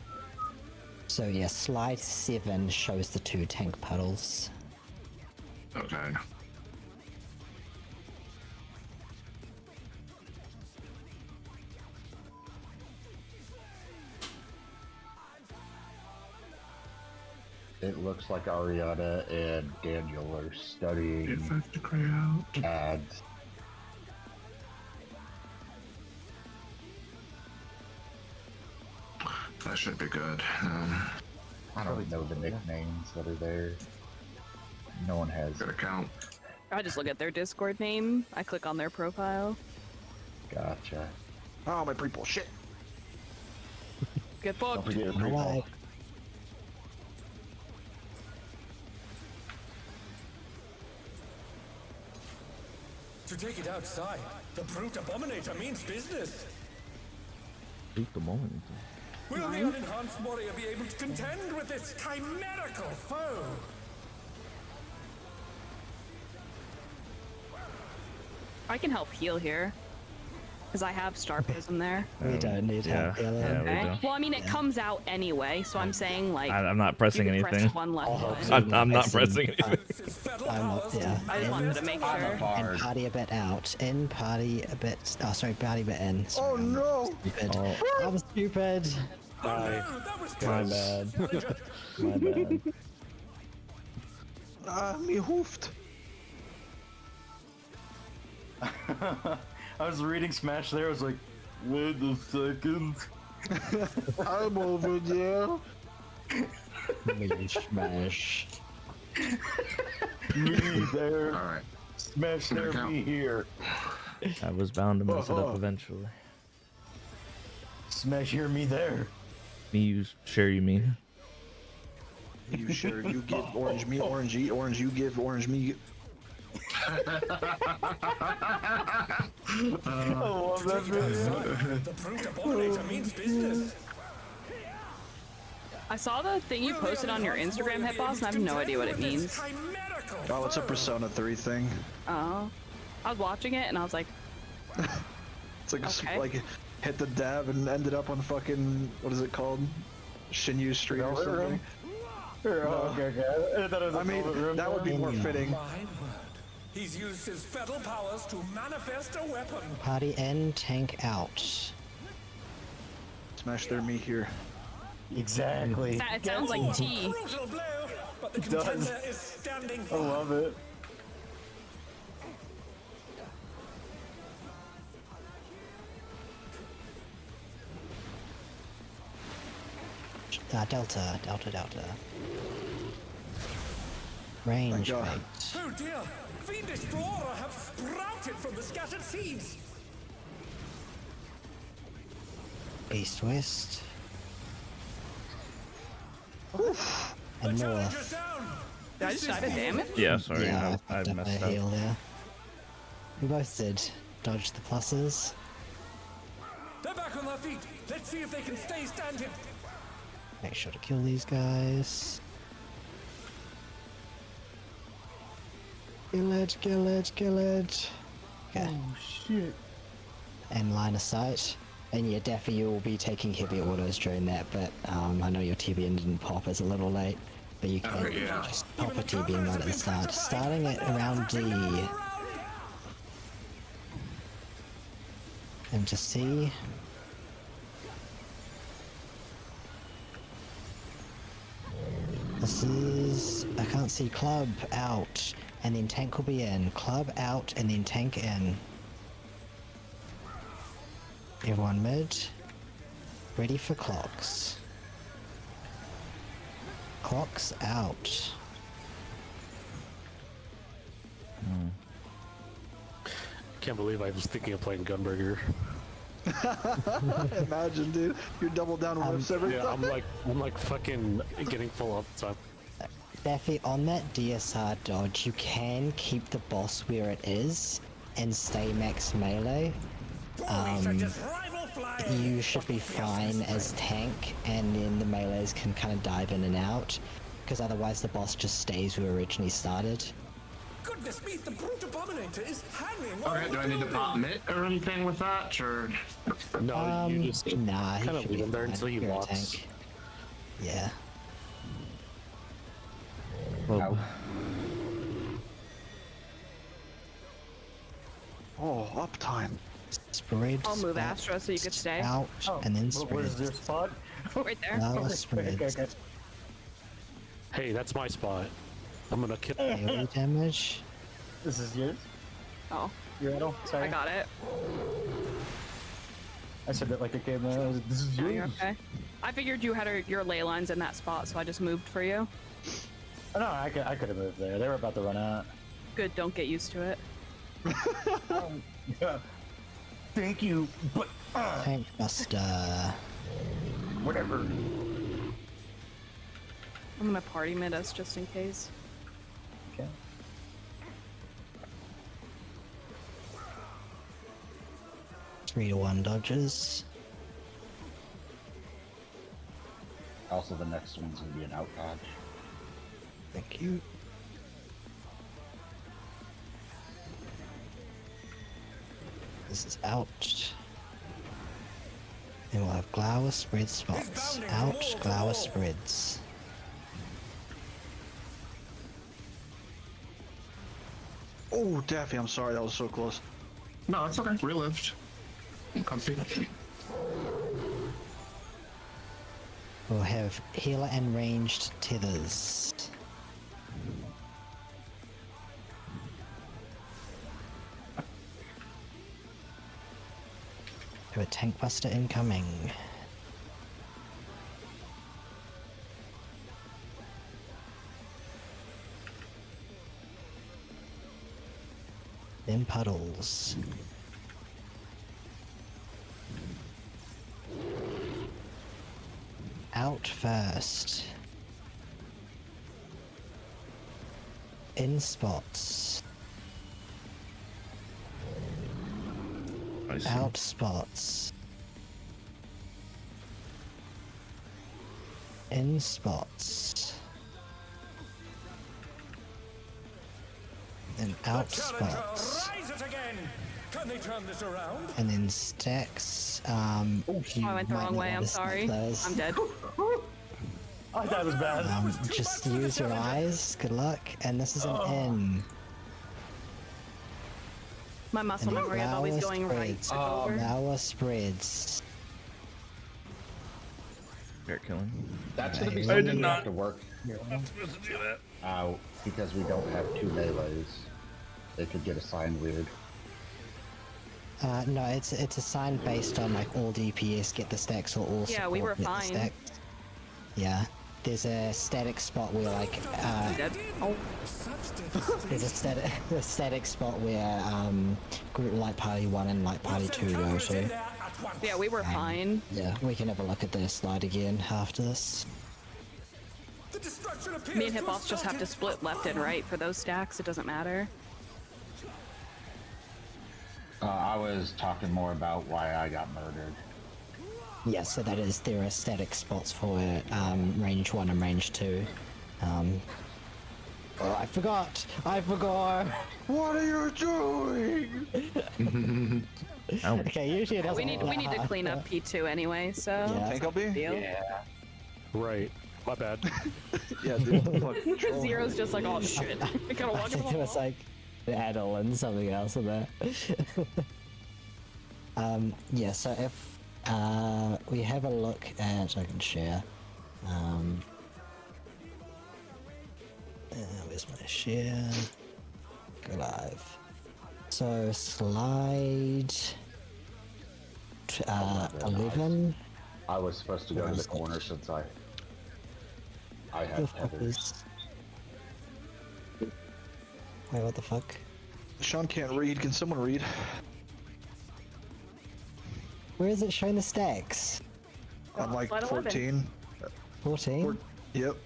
Speaker 4: So yeah, slide 7 shows the 2 tank puddles.
Speaker 7: Okay.
Speaker 10: It looks like Ariana and Daniel are studying
Speaker 7: If I have to cry out.
Speaker 10: ads.
Speaker 7: That should be good.
Speaker 10: I don't know the nicknames that are there. No one has.
Speaker 7: Good account.
Speaker 1: I just look at their Discord name. I click on their profile.
Speaker 10: Gotcha.
Speaker 3: Oh, my people, shit.
Speaker 1: Get
Speaker 10: Don't
Speaker 1: booked.
Speaker 10: forget your
Speaker 4: No
Speaker 10: pre-roll.
Speaker 4: way.
Speaker 8: To take it outside, the brute abominator means business.
Speaker 6: Beat the moment.
Speaker 8: Will the unenhanced warrior be able to contend with this chimerical foe?
Speaker 1: I can help heal here. Because I have Star Prism there.
Speaker 4: We don't need help
Speaker 6: yeah,
Speaker 4: healing.
Speaker 6: yeah, we
Speaker 1: Okay.
Speaker 6: don't.
Speaker 1: Well, I mean, it comes out anyway, so I'm saying, like,
Speaker 6: I'm not pressing
Speaker 1: you can
Speaker 6: anything.
Speaker 1: press one left
Speaker 4: Oh,
Speaker 1: button.
Speaker 6: I'm not
Speaker 4: I see.
Speaker 6: pressing anything.
Speaker 4: I'm not, yeah.
Speaker 1: I just wanted to make sure.
Speaker 4: In party a bit out. In party a bit. Oh, sorry, party a bit in. Sorry,
Speaker 3: Oh,
Speaker 4: I'm
Speaker 3: no.
Speaker 4: Stupid.
Speaker 6: Oh.
Speaker 4: I'm stupid.
Speaker 8: Oh no, that was
Speaker 5: My
Speaker 8: close.
Speaker 5: bad. My bad.
Speaker 3: Ah, me hoofed.
Speaker 9: I was reading Smash there, I was like, wait a second.
Speaker 3: I'm over there.
Speaker 4: Me smash.
Speaker 9: Me there.
Speaker 7: Alright.
Speaker 9: Smash
Speaker 7: Good
Speaker 9: there,
Speaker 7: account.
Speaker 9: me here.
Speaker 6: I was bound to mess it up eventually.
Speaker 9: Smash here, me there.
Speaker 6: Me, you share, you mean?
Speaker 3: You sure you give orange me orange eat orange you give orange me.
Speaker 9: I love that video.
Speaker 8: The brute abominator means business.
Speaker 1: I saw the thing you posted on your Instagram, Hitboss, and I have no idea what it means.
Speaker 3: Oh, it's a Persona 3 thing.
Speaker 1: Oh. I was watching it, and I was like,
Speaker 3: It's like
Speaker 1: Okay.
Speaker 3: like hit the dab and ended up on fucking what is it called? Shinyu Street or
Speaker 9: Velvet
Speaker 3: something.
Speaker 9: Room? Oh, okay, okay. I thought it was a
Speaker 3: I mean,
Speaker 9: velvet room.
Speaker 3: that would be more fitting.
Speaker 8: My word. He's used his fatal powers to manifest a weapon.
Speaker 4: Party in, tank out.
Speaker 3: Smash their me here.
Speaker 9: Exactly.
Speaker 1: it sounds like T.
Speaker 8: Brutal blow, but the
Speaker 9: It does.
Speaker 8: contender is standing
Speaker 9: I
Speaker 8: firm.
Speaker 9: love it.
Speaker 4: Delta. Range
Speaker 3: God.
Speaker 4: rate.
Speaker 8: Oh dear! Fiendish flora have sprouted from the scattered seeds.
Speaker 4: East, west, and
Speaker 8: Challenger's
Speaker 4: north.
Speaker 8: down.
Speaker 1: Did I just die to damage?
Speaker 6: Yeah, sorry,
Speaker 4: Yeah,
Speaker 6: I
Speaker 4: I fucked up my
Speaker 6: messed
Speaker 4: heal
Speaker 6: up.
Speaker 4: there. We both did. Dodge the pluses.
Speaker 8: They're back on their feet. Let's see if they can stay standing.
Speaker 4: Make sure to kill these guys. Kill it. Okay.
Speaker 9: Oh shit.
Speaker 4: And line of sight. And yeah, Daffy, you will be taking heavy autos during that, but I know your TBN didn't pop, it's a little late. But you can
Speaker 7: yeah.
Speaker 4: just pop a TBN right at the start. Starting at around D. And to C. This is... I can't see club out, and then tank will be in. Club out, and then tank in. Everyone mid. Ready for clocks. Clocks out.
Speaker 11: Can't believe I was thinking of playing Gunburger.
Speaker 3: Imagine, dude. You double down whips every
Speaker 11: Yeah,
Speaker 3: time.
Speaker 11: I'm like fucking getting full up time.
Speaker 4: Daffy, on that DSR dodge, you can keep the boss where it is and stay max melee. You should be fine as tank, and then the melees can kind of dive in and out, because otherwise the boss just stays where it originally started.
Speaker 8: Goodness me, the brute abominator is hanging.
Speaker 7: Okay, do I need to pop mitt or anything with that, or?
Speaker 11: No, you just
Speaker 4: Nah, he
Speaker 11: kind of
Speaker 4: should
Speaker 11: leave
Speaker 4: be
Speaker 11: him there
Speaker 4: fine.
Speaker 11: until he
Speaker 4: You're a
Speaker 11: walks.
Speaker 4: tank. Yeah.
Speaker 6: Well,
Speaker 3: Oh, uptime.
Speaker 4: Spread.
Speaker 1: I'll move
Speaker 4: spread,
Speaker 1: Astra so you could stay.
Speaker 4: Out, and then
Speaker 9: Where's
Speaker 4: spread.
Speaker 9: their spot?
Speaker 1: Right there.
Speaker 4: Now spread.
Speaker 9: Okay.
Speaker 11: Hey, that's my spot. I'm gonna kill.
Speaker 4: Melee damage.
Speaker 9: This is yours?
Speaker 1: Oh,
Speaker 9: Your idol? Sorry.
Speaker 1: I got it.
Speaker 9: I said it like a kid, man. I was like, this is
Speaker 1: No, you're
Speaker 9: yours.
Speaker 1: okay. I figured you had your ley lines in that spot, so I just moved for you.
Speaker 9: Oh, no, I could have moved there. They were about to run out.
Speaker 1: Good, don't get used to it.
Speaker 9: Yeah. Thank you, but
Speaker 4: Tank Buster.
Speaker 9: whatever.
Speaker 1: I'm gonna party mid us just in case.
Speaker 9: Okay.
Speaker 4: 3-1 dodges.
Speaker 10: Also, the next one's gonna be an out dodge.
Speaker 4: Thank you. This is out. Then we'll have Glower spread spots. Out, Glower spreads.
Speaker 3: Oh, Daffy, I'm sorry, that was so close.
Speaker 7: No, it's okay. Relived. I'm comfy.
Speaker 4: We'll have healer and ranged tethers. Have a tank buster incoming. Then puddles. Out first. In spots.
Speaker 6: I see.
Speaker 4: Out spots. In spots. And out
Speaker 8: The challenger
Speaker 4: spots.
Speaker 8: rises again. Can they turn this around?
Speaker 4: And then stacks. You
Speaker 1: I went the
Speaker 4: might
Speaker 1: wrong
Speaker 4: not
Speaker 1: way, I'm
Speaker 4: wanna stack
Speaker 1: sorry.
Speaker 4: those.
Speaker 1: I'm dead.
Speaker 9: Oh, that was bad.
Speaker 4: Just use your eyes. Good luck. And this is an in.
Speaker 1: My muscle
Speaker 4: And
Speaker 1: memory is always
Speaker 4: Glower
Speaker 1: going right.
Speaker 4: spreads.
Speaker 1: to over.
Speaker 4: Glower spreads.
Speaker 6: Fair killing.
Speaker 10: That's gonna be
Speaker 4: I
Speaker 10: something
Speaker 6: did
Speaker 10: we
Speaker 6: not-
Speaker 10: have to work
Speaker 6: I'm supposed to do that.
Speaker 10: out because we don't have two melees. They could get assigned weird.
Speaker 4: No, it's a sign based on like all DPS get the stacks or all
Speaker 1: Yeah, we
Speaker 4: support
Speaker 1: were
Speaker 4: get the
Speaker 1: fine.
Speaker 4: stacks. Yeah, there's a static spot where like
Speaker 1: I'm dead. Oh,
Speaker 4: there's a static spot where group light party 1 and light party 2 go to.
Speaker 1: yeah, we were fine.
Speaker 4: Yeah, we can have a look at the slide again after this.
Speaker 8: The destruction appears
Speaker 1: Me and
Speaker 8: to
Speaker 1: Hitboss just have to
Speaker 8: started.
Speaker 1: split left and right for those stacks. It doesn't matter.
Speaker 10: I was talking more about why I got murdered.
Speaker 4: Yeah, so that is there are static spots for range 1 and range 2. Oh, I forgot.
Speaker 3: What are you doing?
Speaker 6: Ow.
Speaker 4: Okay, usually it doesn't.
Speaker 1: We need to clean up P2 anyway. So
Speaker 4: Yeah.
Speaker 3: Think I'll be?
Speaker 1: deal.
Speaker 11: Right. My bad.
Speaker 3: Yeah, dude. Fuck, trolling.
Speaker 1: Zero's just like, oh shit. I gotta
Speaker 4: I
Speaker 1: walk
Speaker 4: think
Speaker 1: in
Speaker 4: there
Speaker 1: the
Speaker 4: was like an add-on and something else in there. Yeah, so if we have a look at, I can share. Where's my share? Go live. So slide 11.
Speaker 10: I was supposed to go to the corner since I had
Speaker 4: The fuck
Speaker 10: tethers.
Speaker 4: is... Wait, what the fuck?
Speaker 3: Sean can't read. Can someone read?
Speaker 4: Where is it showing the stacks?
Speaker 3: I'm like
Speaker 1: slide 11.
Speaker 3: 14.
Speaker 4: 14?
Speaker 3: Yep.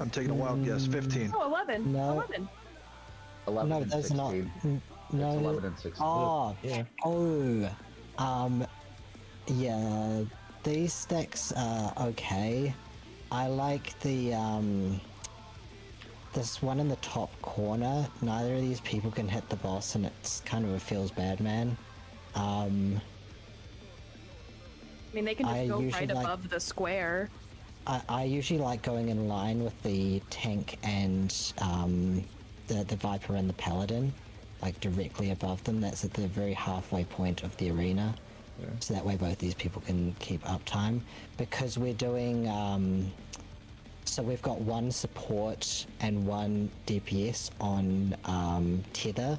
Speaker 3: I'm taking a wild guess. 15.
Speaker 1: Oh, 11.
Speaker 4: No.
Speaker 1: 11.
Speaker 10: 11
Speaker 4: No,
Speaker 10: and
Speaker 4: those are not.
Speaker 10: 16.
Speaker 4: No.
Speaker 10: It's 11 and 16.
Speaker 4: Oh,
Speaker 11: Yeah.
Speaker 4: oh, yeah. These stacks are okay. I like the this one in the top corner. Neither of these people can hit the boss, and it's kind of a feels bad, man.
Speaker 1: I mean, they can just
Speaker 4: I
Speaker 1: go
Speaker 4: usually
Speaker 1: right
Speaker 4: like-
Speaker 1: above the square.
Speaker 4: I usually like going in line with the tank and the Viper and the Paladin, like directly above them. That's at the very halfway point of the arena. So that way both these people can keep uptime. Because we're doing, so we've got one support and one DPS on tether.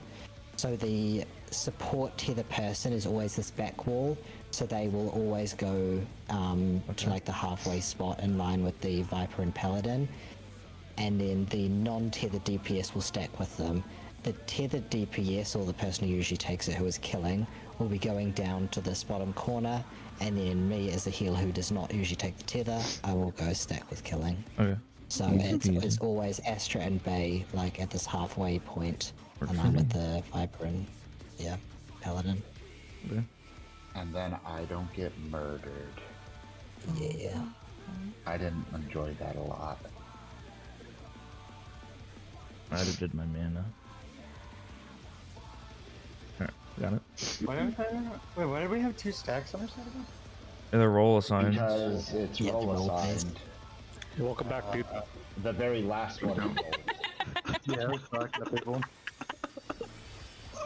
Speaker 4: So the support tether person is always this back wall, so they will always go to like the halfway spot in line with the Viper and Paladin, and then the non-tethered DPS will stack with them. The tethered DPS, or the person who usually takes it who is killing, will be going down to this bottom corner, and then me as the healer who does not usually take the tether, I will go stack with killing.
Speaker 6: Okay.
Speaker 4: So it's always Astra and Bay, like at this halfway point, aligned with the Viper and Paladin.
Speaker 6: Okay.
Speaker 10: And then I don't get murdered.
Speaker 4: Yeah.
Speaker 10: I didn't enjoy that a lot.
Speaker 6: I already did my mana. Alright, got it.
Speaker 9: Wait, why did we have 2 stacks on our side again?
Speaker 6: They're roll assigned.
Speaker 10: Because it's roll assigned.
Speaker 11: You're welcome back, dude.
Speaker 10: The very last one.
Speaker 9: Yeah, that big one.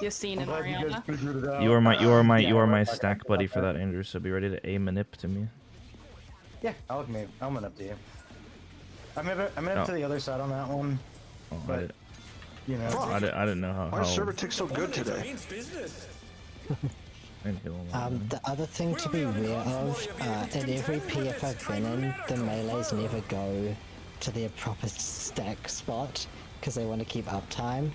Speaker 1: Yassine and
Speaker 9: glad you guys
Speaker 1: Ariana.
Speaker 9: figured it out.
Speaker 6: You are my stack buddy for that, Andrew. So be ready to aim manip to me.
Speaker 9: Yeah, I'll man up to you. I'm up to the other side on that one.
Speaker 6: Oh,
Speaker 9: But, you know.
Speaker 6: I didn't know how.
Speaker 3: Why is server tick so good today?
Speaker 8: Means business.
Speaker 6: And heal him.
Speaker 4: The other thing to be aware of, in every PF I've been in, the melees never go to their proper stack spot because they want to keep uptime.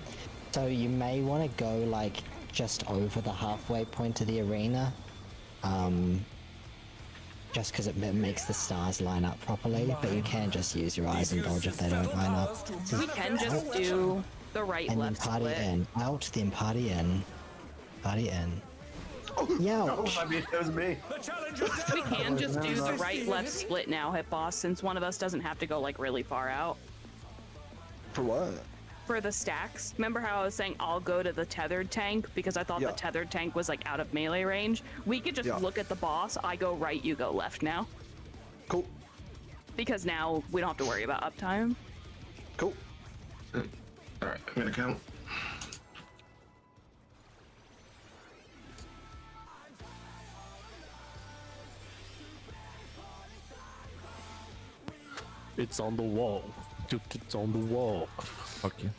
Speaker 4: So you may want to go like just over the halfway point of the arena, just because it makes the stars line up properly. But you can just use your eyes and dodge if they don't line up.
Speaker 1: We can just do the right
Speaker 4: And then
Speaker 1: left
Speaker 4: party
Speaker 1: split.
Speaker 4: in, out, then party in, party in. Youch!
Speaker 9: I mean, it was me.
Speaker 1: We can just do the right left split now, Hit Boss, since one of us doesn't have to go like really far out.
Speaker 3: For what?
Speaker 1: For the stacks. Remember how I was saying I'll go to the tethered tank because I thought the tethered tank was like out of melee range? We could just look at the boss. I go right, you go left now.
Speaker 3: Cool.
Speaker 1: Because now we don't have to worry about uptime.
Speaker 3: Cool.
Speaker 7: Alright, I'm gonna count.
Speaker 11: It's on the wall. Dude, it's on the wall.
Speaker 6: Fuck you.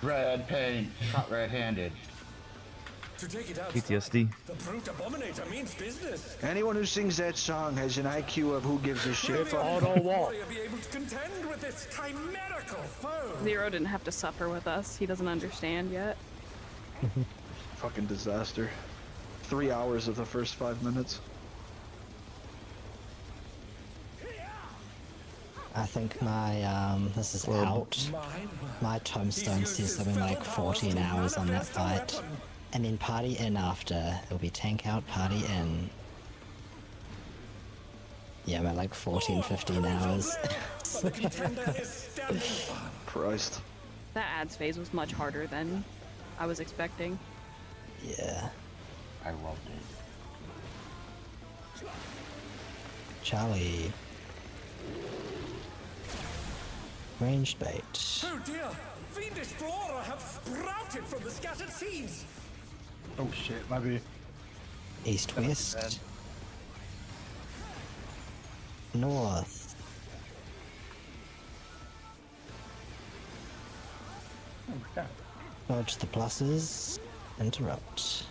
Speaker 10: Red paint, caught red-handed.
Speaker 8: To take it out,
Speaker 6: PTSD.
Speaker 8: the brute abominator means business.
Speaker 3: Anyone who sings that song has an IQ of who gives a shit.
Speaker 8: Will
Speaker 11: On
Speaker 8: the
Speaker 11: the wall.
Speaker 8: warrior be able to contend with this chimerical foe?
Speaker 1: Zero didn't have to suffer with us. He doesn't understand yet.
Speaker 3: Fucking disaster. 3 hours of the first 5 minutes.
Speaker 4: I think my, this is out. My tombstone says something like 14 hours on that fight. And then party in after. It'll be tank out, party in. Yeah, I'm at like 14, 15 hours.
Speaker 3: Christ.
Speaker 1: That ads phase was much harder than I was expecting.
Speaker 4: Yeah.
Speaker 10: I loved it.
Speaker 4: Charlie. Ranged bait.
Speaker 8: Oh dear! Fiendish flora have sprouted from the scattered seeds!
Speaker 9: Oh shit, might be.
Speaker 4: East, west. North. Dodge the pluses. Interrupt.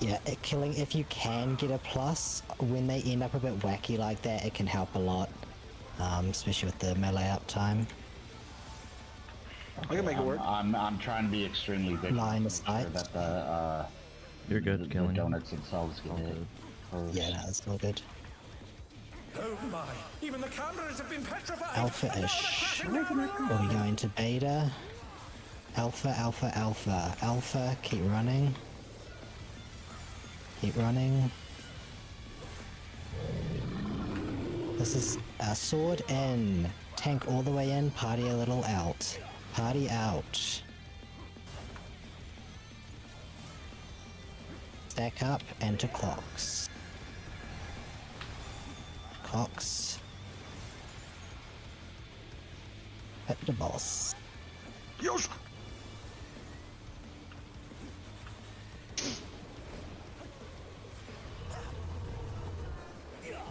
Speaker 4: Yeah, killing, if you can get a plus, when they end up a bit wacky like that, it can help a lot. Especially with the melee uptime.
Speaker 3: I can make it work.
Speaker 10: I'm trying to be extremely vigilant.
Speaker 4: Line of
Speaker 10: to make sure
Speaker 4: sight.
Speaker 10: that the
Speaker 6: You're good,
Speaker 10: the
Speaker 6: killing.
Speaker 10: donuts themselves get hit. first.
Speaker 4: Yeah, no, it's all good.
Speaker 8: Oh my! Even the cameras have been petrified!
Speaker 4: Alpha-ish. Are we going to beta? Alpha, alpha, alpha. Alpha, keep running. Keep running. This is a sword in. Tank all the way in, party a little out. Party out. Stack up, enter clocks. Clocks. Hit the boss.
Speaker 3: Yosh!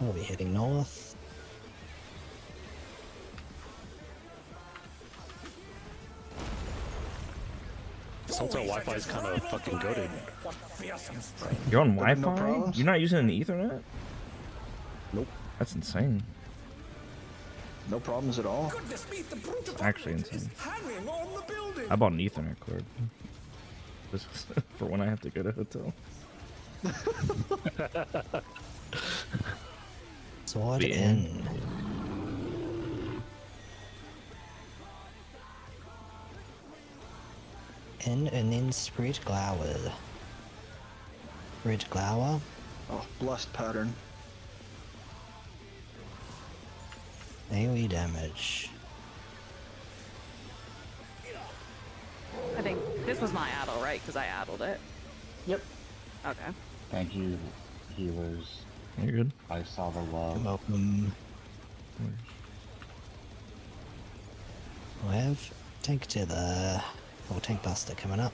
Speaker 4: We'll be heading north.
Speaker 11: Hotel Wi-Fi is kind of fucking goated.
Speaker 6: You're on
Speaker 3: No
Speaker 6: Wi-Fi?
Speaker 3: problems?
Speaker 6: You're not using an Ethernet?
Speaker 11: Nope.
Speaker 6: That's insane.
Speaker 3: No problems at all.
Speaker 6: It's actually insane. I bought an Ethernet cord. Just for when I have to go to a hotel.
Speaker 4: Sword
Speaker 6: Yeah.
Speaker 4: in. In and then spread glower. Spread glower.
Speaker 3: Oh, blessed pattern.
Speaker 4: AoE damage.
Speaker 1: I think this was my addle, right? Because I addled it.
Speaker 9: Yep.
Speaker 1: Okay.
Speaker 10: Thank you, healers.
Speaker 6: You're good.
Speaker 10: I saw the love.
Speaker 4: Welcome. We'll have Tank Tether or Tank Buster coming up.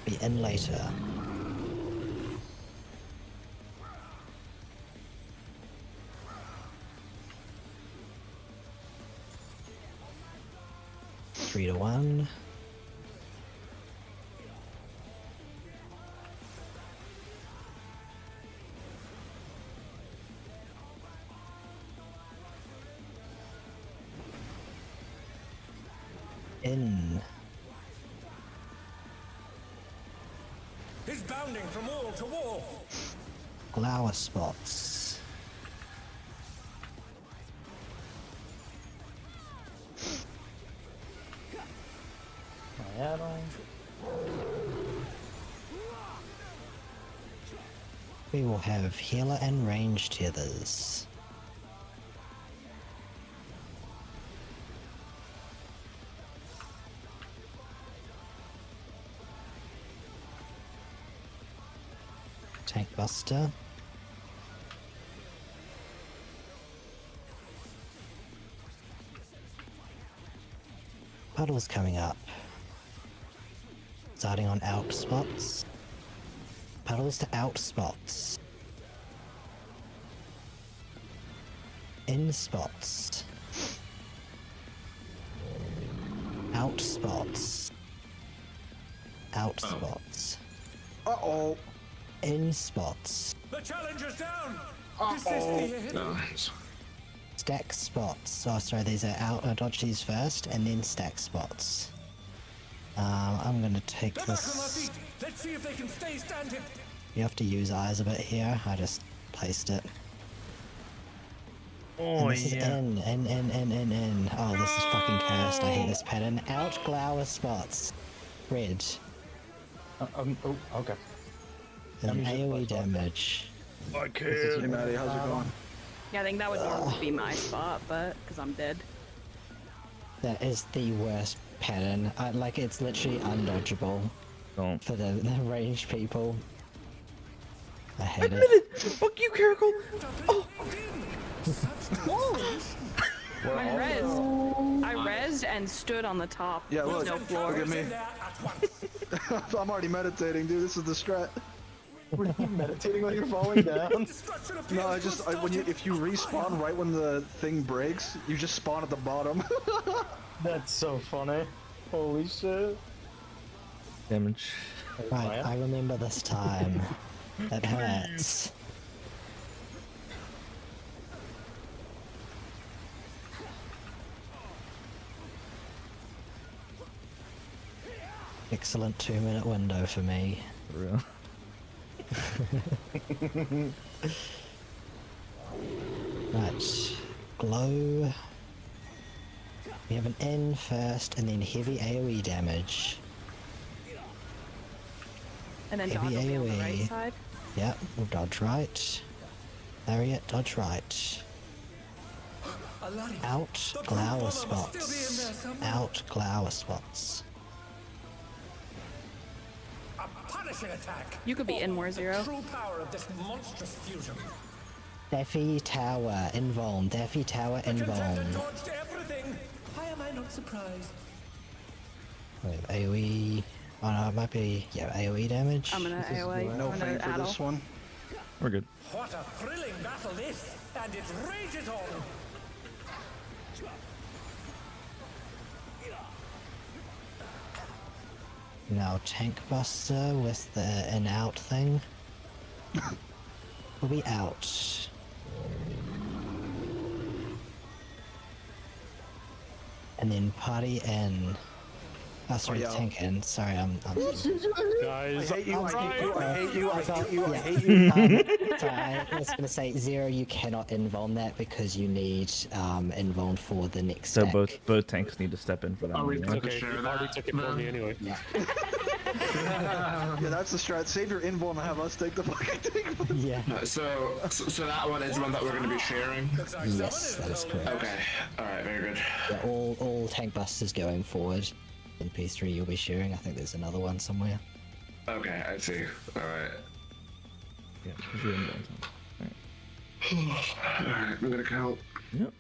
Speaker 4: Be in later. Three to one. In.
Speaker 8: He's bounding from wall to wall.
Speaker 4: Glower spots.
Speaker 9: My add-on.
Speaker 4: We will have healer and range tethers. Tank Buster. Puddles coming up. Starting on out spots. Puddles to out spots. In spots. Out spots. Out spots.
Speaker 3: Uh-oh.
Speaker 4: In spots.
Speaker 8: The challenger's down. Is this the end?
Speaker 4: Stack spots. Oh, sorry, these are out. Dodge these first, and then stack spots. I'm gonna take
Speaker 8: They're back on their
Speaker 4: this.
Speaker 8: feet. Let's see if they can stay standing.
Speaker 4: You have to use eyes a bit here. I just placed it.
Speaker 6: Oh,
Speaker 4: And this is in. Oh, this is fucking cursed. I hate this pattern. Out glower spots. Red.
Speaker 9: Oh, okay.
Speaker 4: And
Speaker 9: I'm using
Speaker 4: AoE
Speaker 9: flashlight.
Speaker 4: damage.
Speaker 6: I
Speaker 3: Hey, Maddie, how's it going?
Speaker 1: Yeah, I think that would normally be my spot, but because I'm dead.
Speaker 4: That is the worst pattern. Like, it's literally undodgeable
Speaker 6: Don't.
Speaker 4: for the ranged people. I hate it.
Speaker 6: it! Fuck you, Caracal! Oh!
Speaker 1: I rezzed and stood on the top.
Speaker 3: Yeah,
Speaker 1: with
Speaker 3: look.
Speaker 1: no floor.
Speaker 3: Look at me. I'm already meditating, dude. This is the strat.
Speaker 9: Were you meditating while you're falling down?
Speaker 3: No, if you respawn right when the thing breaks, you just spawn at the bottom.
Speaker 9: That's so funny. Holy shit.
Speaker 6: Damage.
Speaker 4: Right, I remember this time. It hurts. Excellent 2-minute window for me.
Speaker 6: For real.
Speaker 4: Right, glow. We have an N first, and then heavy AoE damage.
Speaker 1: And then
Speaker 4: Heavy
Speaker 1: dodge will be on the right
Speaker 4: AoE.
Speaker 1: side.
Speaker 4: Yep, we'll dodge right. Lariat, dodge right. Out glower spots. Out glower spots.
Speaker 8: A punishing attack.
Speaker 1: You could be in more zero.
Speaker 8: True power of this monstrous fusion.
Speaker 4: Daffy Tower, invuln. Daffy Tower,
Speaker 8: Contender
Speaker 4: invuln.
Speaker 8: dodged everything. Why am I not surprised?
Speaker 4: We have AoE. Oh no, it might be, yeah, AoE damage.
Speaker 1: I'm gonna AoE.
Speaker 3: No
Speaker 1: I'm
Speaker 3: fame
Speaker 1: gonna
Speaker 3: for this one.
Speaker 6: We're good.
Speaker 8: What a thrilling battle this, and it rages on.
Speaker 4: Now Tank Buster with the in out thing. Will be out. And then party in. Oh, sorry,
Speaker 3: Party out.
Speaker 4: tank in. Sorry, I'm
Speaker 11: Guys,
Speaker 3: I hate you, I hate you, I hate you, I hate you, I
Speaker 4: Yeah.
Speaker 3: hate you.
Speaker 4: Sorry, I was gonna say Zero. You cannot invuln that because you need invuln for the next.
Speaker 6: So
Speaker 4: stack.
Speaker 6: both tanks need to step in for that.
Speaker 7: Oh, we
Speaker 6: one,
Speaker 7: took
Speaker 6: right?
Speaker 7: a
Speaker 11: okay,
Speaker 7: share
Speaker 11: you
Speaker 7: of
Speaker 11: already
Speaker 7: that.
Speaker 11: took it for me anyway.
Speaker 4: Yeah.
Speaker 3: Yeah, that's the strat. Save your invul and have us take the fucking thing.
Speaker 4: Yeah.
Speaker 7: So that one is one that we're going to be sharing.
Speaker 4: Yes, that is correct.
Speaker 7: Okay. All right. Very good.
Speaker 4: Yeah, all tank busters going forward. In P3 you'll be sharing. I think there's another one somewhere.
Speaker 7: Okay. I see. All right.
Speaker 6: Yeah, 'cause you're in downtown.
Speaker 7: All right. I'm gonna count.
Speaker 6: Yep.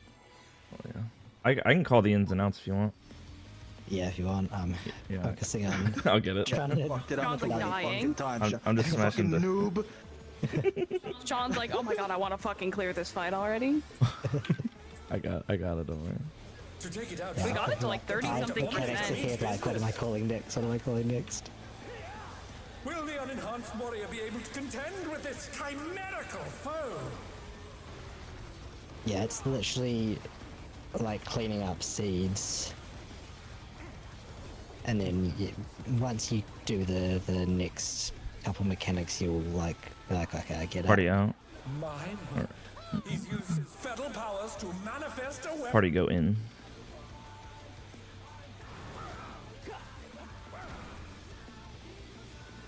Speaker 6: Oh yeah. I can call the ins and outs if you want.
Speaker 4: Yeah, if you want.
Speaker 6: Yeah.
Speaker 4: Focusing on
Speaker 6: I'll get it.
Speaker 4: trying to.
Speaker 3: Fucked it up
Speaker 1: John's like
Speaker 3: a
Speaker 1: dying.
Speaker 3: fucking time.
Speaker 6: I'm just
Speaker 3: You
Speaker 6: smashing
Speaker 3: fucking
Speaker 6: the-
Speaker 3: noob.
Speaker 1: Sean's like, oh my god, I want to fucking clear this fight already.
Speaker 6: I got it. Don't worry.
Speaker 8: To take it out.
Speaker 1: We got it to like 30 something
Speaker 4: Panics ahead,
Speaker 1: percent.
Speaker 4: like, what am I calling next? What am I calling next?
Speaker 8: Will the unenhanced warrior be able to contend with this chimerical foe?
Speaker 4: Yeah, it's literally like cleaning up seeds. And then once you do the next couple mechanics, you'll like be like, okay, I get it.
Speaker 6: Party out.
Speaker 8: My word. He's used his fetal powers to manifest a weapon.
Speaker 6: Party go in.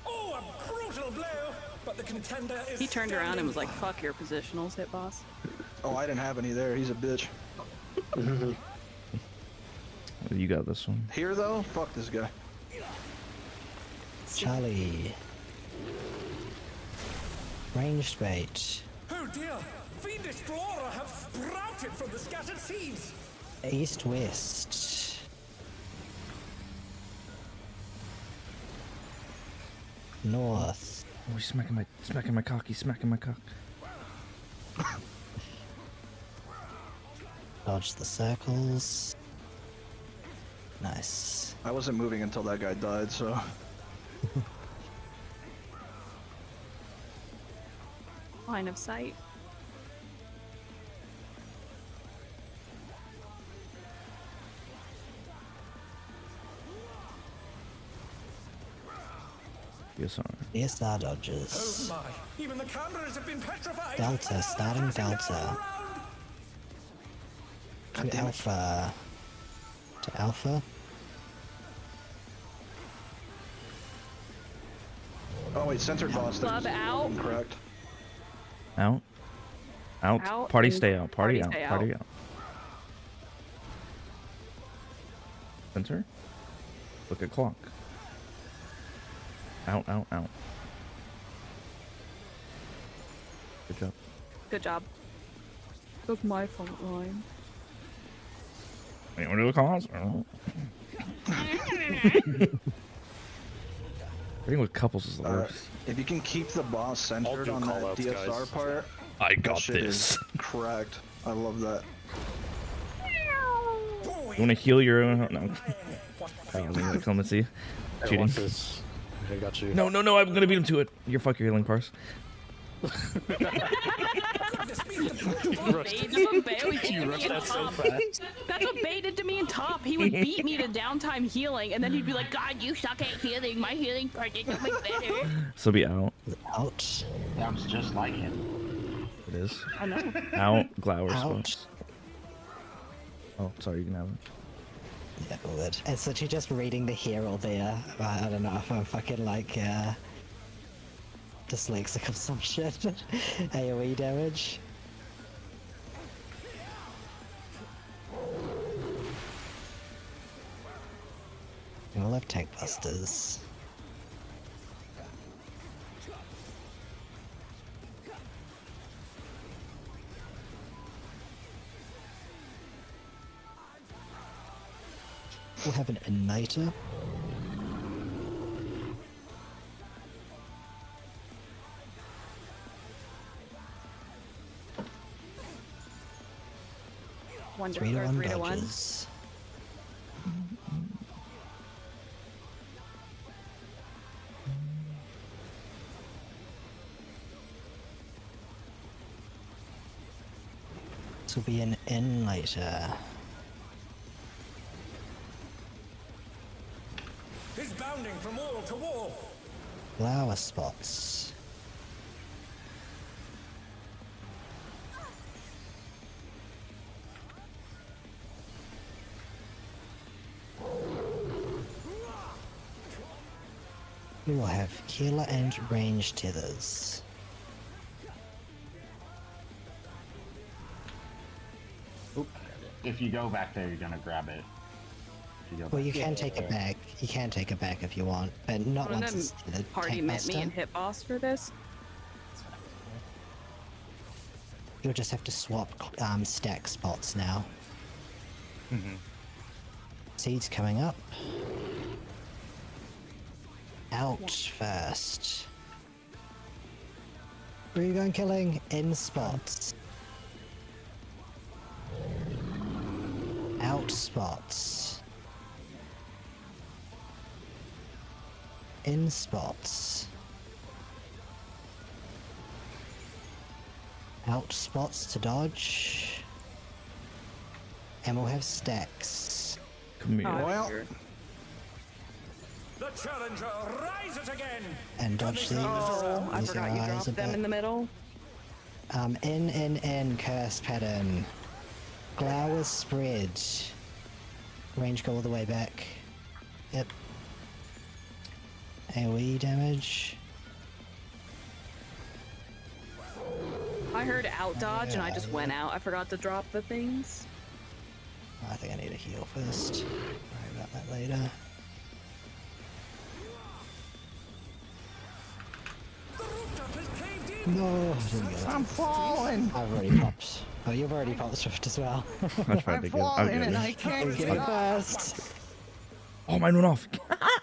Speaker 8: Oh, a brutal blow! But the contender is
Speaker 1: He turned around and was like,
Speaker 8: standing
Speaker 1: fuck your positionals, hit boss.
Speaker 3: Oh, I didn't have any there. He's a bitch.
Speaker 6: You got this one.
Speaker 3: Here though, fuck this guy.
Speaker 4: Charlie. Ranged bait.
Speaker 8: Oh dear! Fiendish flora have sprouted from the scattered seeds!
Speaker 4: East west. North.
Speaker 6: Oh, he's smacking my cock. He's smacking my cock.
Speaker 4: Dodge the circles. Nice.
Speaker 3: I wasn't moving until that guy died, so.
Speaker 1: Line of sight.
Speaker 6: Yes,
Speaker 4: DSR dodges.
Speaker 8: Oh my! Even the cameras have been petrified!
Speaker 4: Delta, starting Delta.
Speaker 3: God
Speaker 4: To
Speaker 3: damn it.
Speaker 4: Alpha. To Alpha.
Speaker 3: Oh wait, censored boss.
Speaker 1: Club
Speaker 3: there's-
Speaker 1: out.
Speaker 3: Incorrect.
Speaker 6: Out.
Speaker 1: Out
Speaker 6: Party
Speaker 1: and
Speaker 6: stay out. Party out.
Speaker 1: stay
Speaker 6: Party out. Center. Look at clock. Out. Good job.
Speaker 1: Good job. That's my front line.
Speaker 6: Anyone do the calls? I think with couples is the worst.
Speaker 3: If you can keep the boss centered
Speaker 11: do
Speaker 3: on that
Speaker 11: call-outs,
Speaker 3: DSR
Speaker 11: guys.
Speaker 3: part,
Speaker 6: I
Speaker 3: that
Speaker 6: got
Speaker 3: shit
Speaker 6: this.
Speaker 3: is cracked. I love that.
Speaker 6: You want to heal your own? No. Clemency.
Speaker 11: Hey,
Speaker 6: Cheating.
Speaker 11: watch this. I got you.
Speaker 6: No. I'm gonna beat him to it. You're fuck your healing parse.
Speaker 1: That's what Bay did to me in top. He would beat me to downtime healing, and then he'd be like, God, you suck at healing. My healing part did so much better.
Speaker 6: So be out.
Speaker 4: Ouch.
Speaker 10: Sounds just like him.
Speaker 6: It is.
Speaker 1: I know.
Speaker 6: Out. Glower
Speaker 4: Ouch.
Speaker 6: spots. Oh, sorry. You can have it.
Speaker 4: Yeah, all good. It's literally just reading the here or there. I don't know if I'm fucking like, dyslexic of some shit. AoE damage. We all have tank busters. We'll have an igniter.
Speaker 1: One to
Speaker 4: 3 to 1
Speaker 1: 3 to 1.
Speaker 4: dodges. This will be an inn later.
Speaker 8: He's bounding from wall to wall.
Speaker 4: Flower spots. We will have healer and range tethers.
Speaker 10: If you go back there, you're gonna grab it. If you go
Speaker 4: Well, you
Speaker 10: back
Speaker 4: can
Speaker 10: there.
Speaker 4: take it back. You can take it back if you want, but not
Speaker 1: One
Speaker 4: once
Speaker 1: of
Speaker 4: it's
Speaker 1: them
Speaker 4: the
Speaker 1: party
Speaker 4: tank
Speaker 1: met
Speaker 4: master.
Speaker 1: me and hit boss for this.
Speaker 4: You'll just have to swap stack spots now. Seeds coming up. Out first. Where are you going, killing? In spots. Out spots. In spots. Out spots to dodge. And we'll have stacks.
Speaker 6: Come here.
Speaker 3: Well,
Speaker 8: The challenger rises again.
Speaker 4: And dodge these.
Speaker 1: Oh, I
Speaker 4: Use your
Speaker 1: forgot you
Speaker 4: eyes a
Speaker 1: dropped them
Speaker 4: bit.
Speaker 1: in the middle.
Speaker 4: In, curse pattern. Glower spread. Range go all the way back. Yep. AoE damage.
Speaker 1: I heard out dodge and I just went out. I forgot to drop the things.
Speaker 4: I think I need a heal first. Worry about that later. No, I didn't get it.
Speaker 3: I'm falling.
Speaker 4: I've already popped. Oh, you've already popped Swift as well.
Speaker 6: I tried to get. I'll
Speaker 3: Falling
Speaker 6: get
Speaker 3: and
Speaker 6: it.
Speaker 3: I can't
Speaker 4: Who's getting first?
Speaker 6: Oh, mine went off.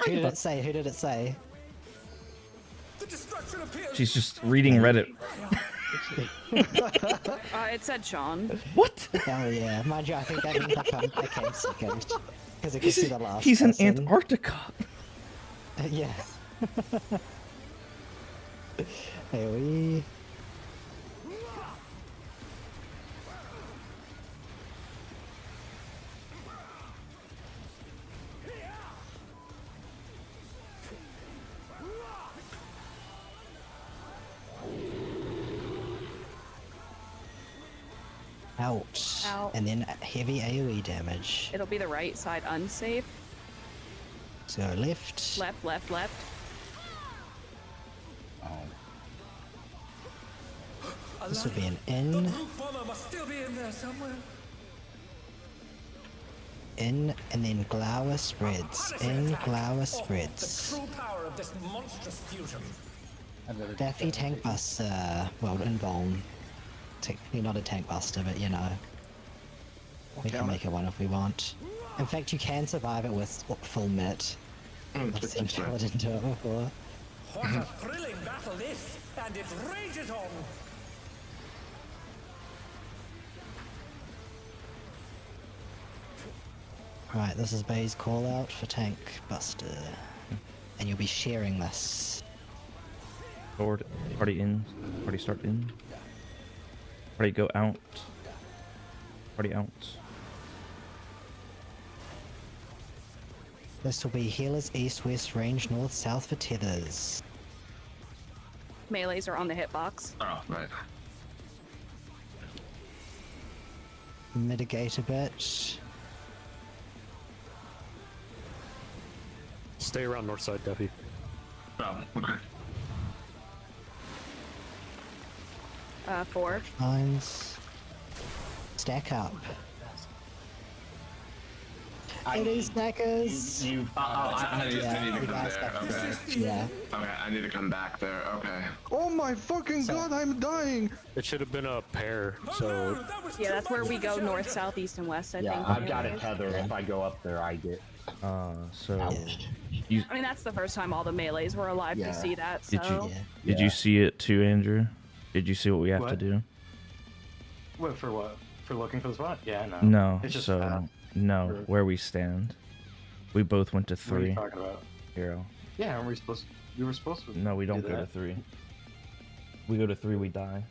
Speaker 4: Who did it say? Who did it say?
Speaker 8: The destruction appears.
Speaker 6: She's just reading Reddit.
Speaker 1: It said Sean.
Speaker 6: What?
Speaker 4: Oh yeah, mind you, I think that means I came second because it gives you the last.
Speaker 6: He's in
Speaker 4: person.
Speaker 6: Antarctica.
Speaker 4: Yeah. AoE. Ouch.
Speaker 1: Ow.
Speaker 4: And then heavy AoE damage.
Speaker 1: It'll be the right side unsafe.
Speaker 4: So left.
Speaker 1: Left, left, left.
Speaker 4: This would be an in,
Speaker 8: Brute bomber must still be in there somewhere.
Speaker 4: in, and then Glower spreads. In, Glower
Speaker 8: The
Speaker 4: spreads.
Speaker 8: true power of this monstrous fusion.
Speaker 4: Daffy tank buster. Well, invuln. Technically not a tank buster, but you know. We can make it one if we want. In fact, you can survive it with full mit. I've seen Paladin do it before.
Speaker 8: What a thrilling battle this, and it rages on.
Speaker 4: Right, this is Bay's call out for tank buster. And you'll be sharing this.
Speaker 6: Forward. Party in. Party start in. Party go out. Party out.
Speaker 4: This will be healers east, west, range, north, south for tethers.
Speaker 1: Melees are on the hitbox.
Speaker 7: Oh, right.
Speaker 4: Mitigate a bit.
Speaker 11: Stay around north side, Duffy.
Speaker 7: Oh, okay.
Speaker 1: 4.
Speaker 4: Lines. Stack up. It is stackers.
Speaker 7: I need to
Speaker 4: you
Speaker 7: come
Speaker 4: guys
Speaker 7: there.
Speaker 4: got
Speaker 7: Okay.
Speaker 4: this. Yeah.
Speaker 7: Okay, I need to come back there. Okay.
Speaker 3: Oh my fucking god, I'm dying.
Speaker 11: It should have been a pair, so
Speaker 1: Yeah, that's where we go north, south, east, and west, I
Speaker 10: Yeah,
Speaker 1: think.
Speaker 10: I've got a
Speaker 1: anyways.
Speaker 10: tether. If I go up there, I get
Speaker 6: So
Speaker 10: ouched.
Speaker 6: you
Speaker 1: I mean, that's the first time all the melees were alive
Speaker 10: Yeah.
Speaker 1: to see that,
Speaker 6: Did you-
Speaker 1: so...
Speaker 4: Yeah.
Speaker 6: did you see it too, Andrew? Did you see what we have to
Speaker 9: What?
Speaker 6: do?
Speaker 9: What for? What for? Looking for the spot? Yeah, no.
Speaker 6: No.
Speaker 9: It's just
Speaker 6: So
Speaker 9: fast.
Speaker 6: no,
Speaker 9: Or-
Speaker 6: where we stand. We both went to
Speaker 9: What are you
Speaker 6: 3.
Speaker 9: talking about?
Speaker 6: Hero.
Speaker 9: Yeah, aren't we supposed? We were supposed to.
Speaker 6: No, we don't
Speaker 9: do
Speaker 6: go to
Speaker 9: that.
Speaker 6: 3. We go to 3, we die.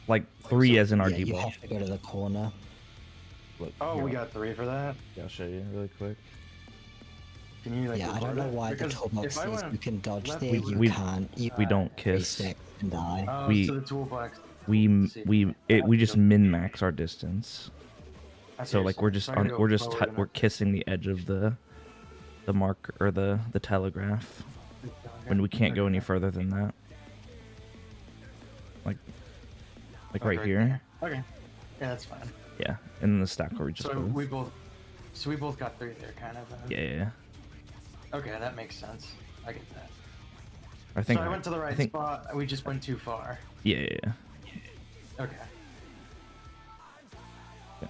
Speaker 6: Like 3 as in our
Speaker 4: Yeah, you
Speaker 6: debuff.
Speaker 4: have to go to the corner.
Speaker 6: Look,
Speaker 9: Oh,
Speaker 6: here,
Speaker 9: we got 3 for that.
Speaker 6: yeah, I'll show you really quick.
Speaker 9: Can you like?
Speaker 4: Yeah, I don't
Speaker 9: record
Speaker 4: know
Speaker 9: it?
Speaker 4: why the
Speaker 9: Because
Speaker 4: toolbox
Speaker 9: if I
Speaker 4: says
Speaker 9: went
Speaker 4: you can dodge
Speaker 9: left-
Speaker 4: there. You
Speaker 6: we-
Speaker 4: can't. You
Speaker 6: We don't kiss.
Speaker 4: restack and die.
Speaker 9: Oh,
Speaker 6: We-
Speaker 9: so the toolbox.
Speaker 6: We just min max our distance.
Speaker 9: I see
Speaker 6: So
Speaker 9: what
Speaker 6: like
Speaker 9: you're
Speaker 6: we're
Speaker 9: saying.
Speaker 6: just
Speaker 9: So I gotta go lower than
Speaker 6: we're
Speaker 9: it.
Speaker 6: kissing the edge of the marker or the telegraph when we can't go any further than that. Like right here.
Speaker 9: Okay. Yeah, that's fine.
Speaker 6: Yeah, and then the stack where we just
Speaker 9: So
Speaker 6: both.
Speaker 9: we both got 3 there, kind of. Then.
Speaker 6: Yeah.
Speaker 9: Okay, that makes sense. I get that.
Speaker 6: I think
Speaker 9: So I went to the right spot. We just went too far.
Speaker 6: Yeah.
Speaker 9: Okay.
Speaker 6: Yeah.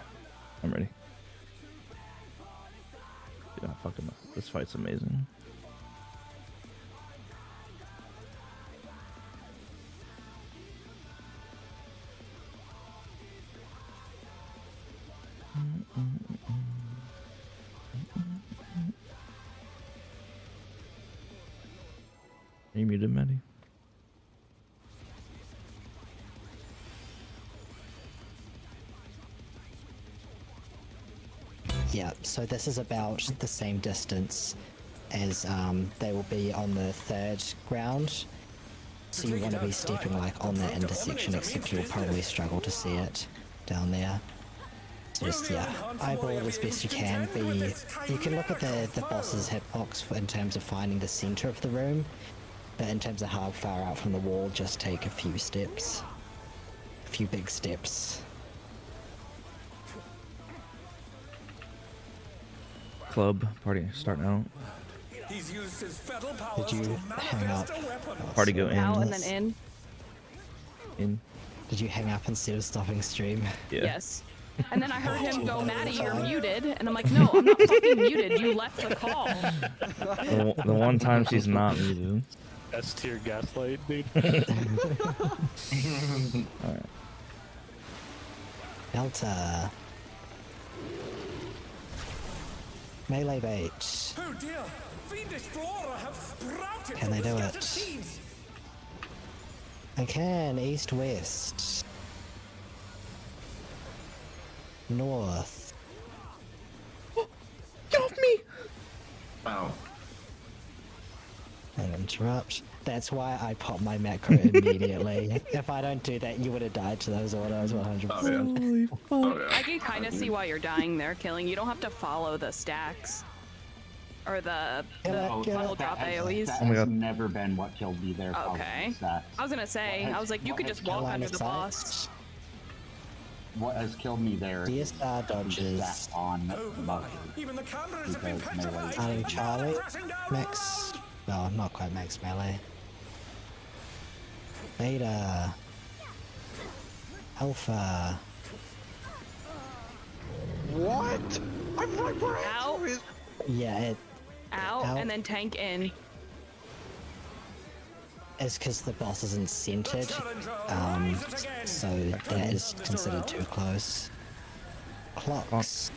Speaker 6: I'm ready. Yeah, fucking this fight's amazing. Are you muted, Maddie?
Speaker 4: Yeah, so this is about the same distance as they will be on the 3rd ground. So you want to be stepping like on that intersection, except you'll probably struggle to see it down there. So just, yeah, eyeball it as best you can. You can look at the boss's hitbox in terms of finding the center of the room, but in terms of how far out from the wall, just take a few steps. A few big steps.
Speaker 6: Club party starting out.
Speaker 8: He's used his fetal powers
Speaker 4: Did you
Speaker 8: to
Speaker 4: hang up?
Speaker 8: manifest a weapon.
Speaker 6: Party go in.
Speaker 1: Out and then in.
Speaker 6: In.
Speaker 4: Did you hang up instead of stopping stream?
Speaker 6: Yeah.
Speaker 1: Yes. And then I heard him go, Maddie, you're muted. And I'm like, no, I'm not fucking muted. You left the call.
Speaker 6: The one time she's not muted.
Speaker 11: S tier gaslight, dude.
Speaker 6: Alright.
Speaker 4: Delta. Melee bait.
Speaker 8: Oh dear, fiendish flora have sprouted.
Speaker 4: Can they
Speaker 8: from
Speaker 4: do
Speaker 8: the
Speaker 4: it?
Speaker 8: scattered seeds.
Speaker 4: I can. East, west. North.
Speaker 6: Get off me!
Speaker 7: Oh.
Speaker 4: And interrupt. That's why I pop my macro immediately. If I don't do that, you would have died to those autos 100%.
Speaker 1: I can kind of see why you're dying there, Killing. You don't have to follow the stacks. Or the puddle drop AoEs.
Speaker 10: That
Speaker 6: Oh my
Speaker 10: has
Speaker 6: God.
Speaker 10: never been what killed me there.
Speaker 1: Okay.
Speaker 10: That.
Speaker 1: I was gonna say, I was like, you could just walk under the boss.
Speaker 10: What has killed me there is
Speaker 4: DSR dodges.
Speaker 10: that on marker.
Speaker 8: Even the cameras have been
Speaker 10: Because melee.
Speaker 8: petrified.
Speaker 4: Arling Charlie.
Speaker 8: Pressing down
Speaker 4: Max. Well, not quite max melee. Beta. Alpha.
Speaker 3: What? I'm right where
Speaker 1: Out,
Speaker 4: Yeah, it
Speaker 1: out,
Speaker 4: Out.
Speaker 1: and then tank in.
Speaker 4: is because the boss isn't centered. So that is considered too close. Clocks.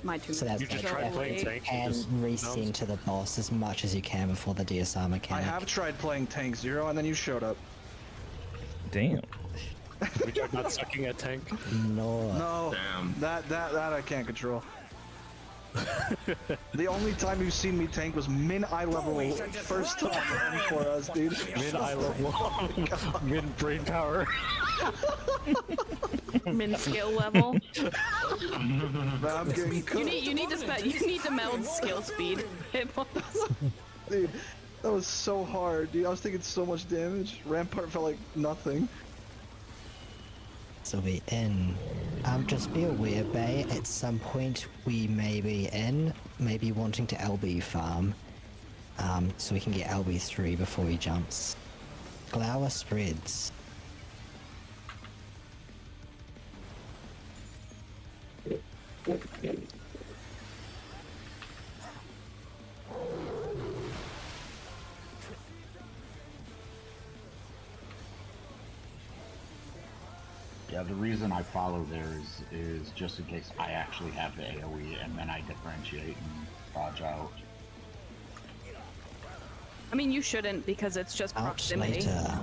Speaker 1: My two
Speaker 4: So that's
Speaker 11: You just
Speaker 4: like
Speaker 11: tried playing tank
Speaker 4: and
Speaker 11: just
Speaker 4: recenter the boss as much as you can before the DSR
Speaker 3: I
Speaker 4: mechanic.
Speaker 3: have tried playing Tank Zero, and then you showed up.
Speaker 6: Damn.
Speaker 11: We tried not sucking at tank.
Speaker 4: No.
Speaker 3: No,
Speaker 7: Damn.
Speaker 3: that I can't control. The only time you've seen me tank was min eye level first time for us, dude.
Speaker 11: Mid eye level. Mid brain power.
Speaker 1: Min skill level.
Speaker 3: I'm getting cooked.
Speaker 1: You need to meld skill speed.
Speaker 3: Dude, that was so hard, dude. I was taking so much damage. Rampart felt like nothing.
Speaker 4: So we in. Just be aware, Bay, at some point we may be in, maybe wanting to LB farm. So we can get LB3 before he jumps. Glower spreads.
Speaker 10: Yeah, the reason I follow there is just in case I actually have the AoE and then I differentiate and dodge out.
Speaker 1: I mean, you shouldn't because it's just
Speaker 4: Out
Speaker 1: proximity.
Speaker 4: later.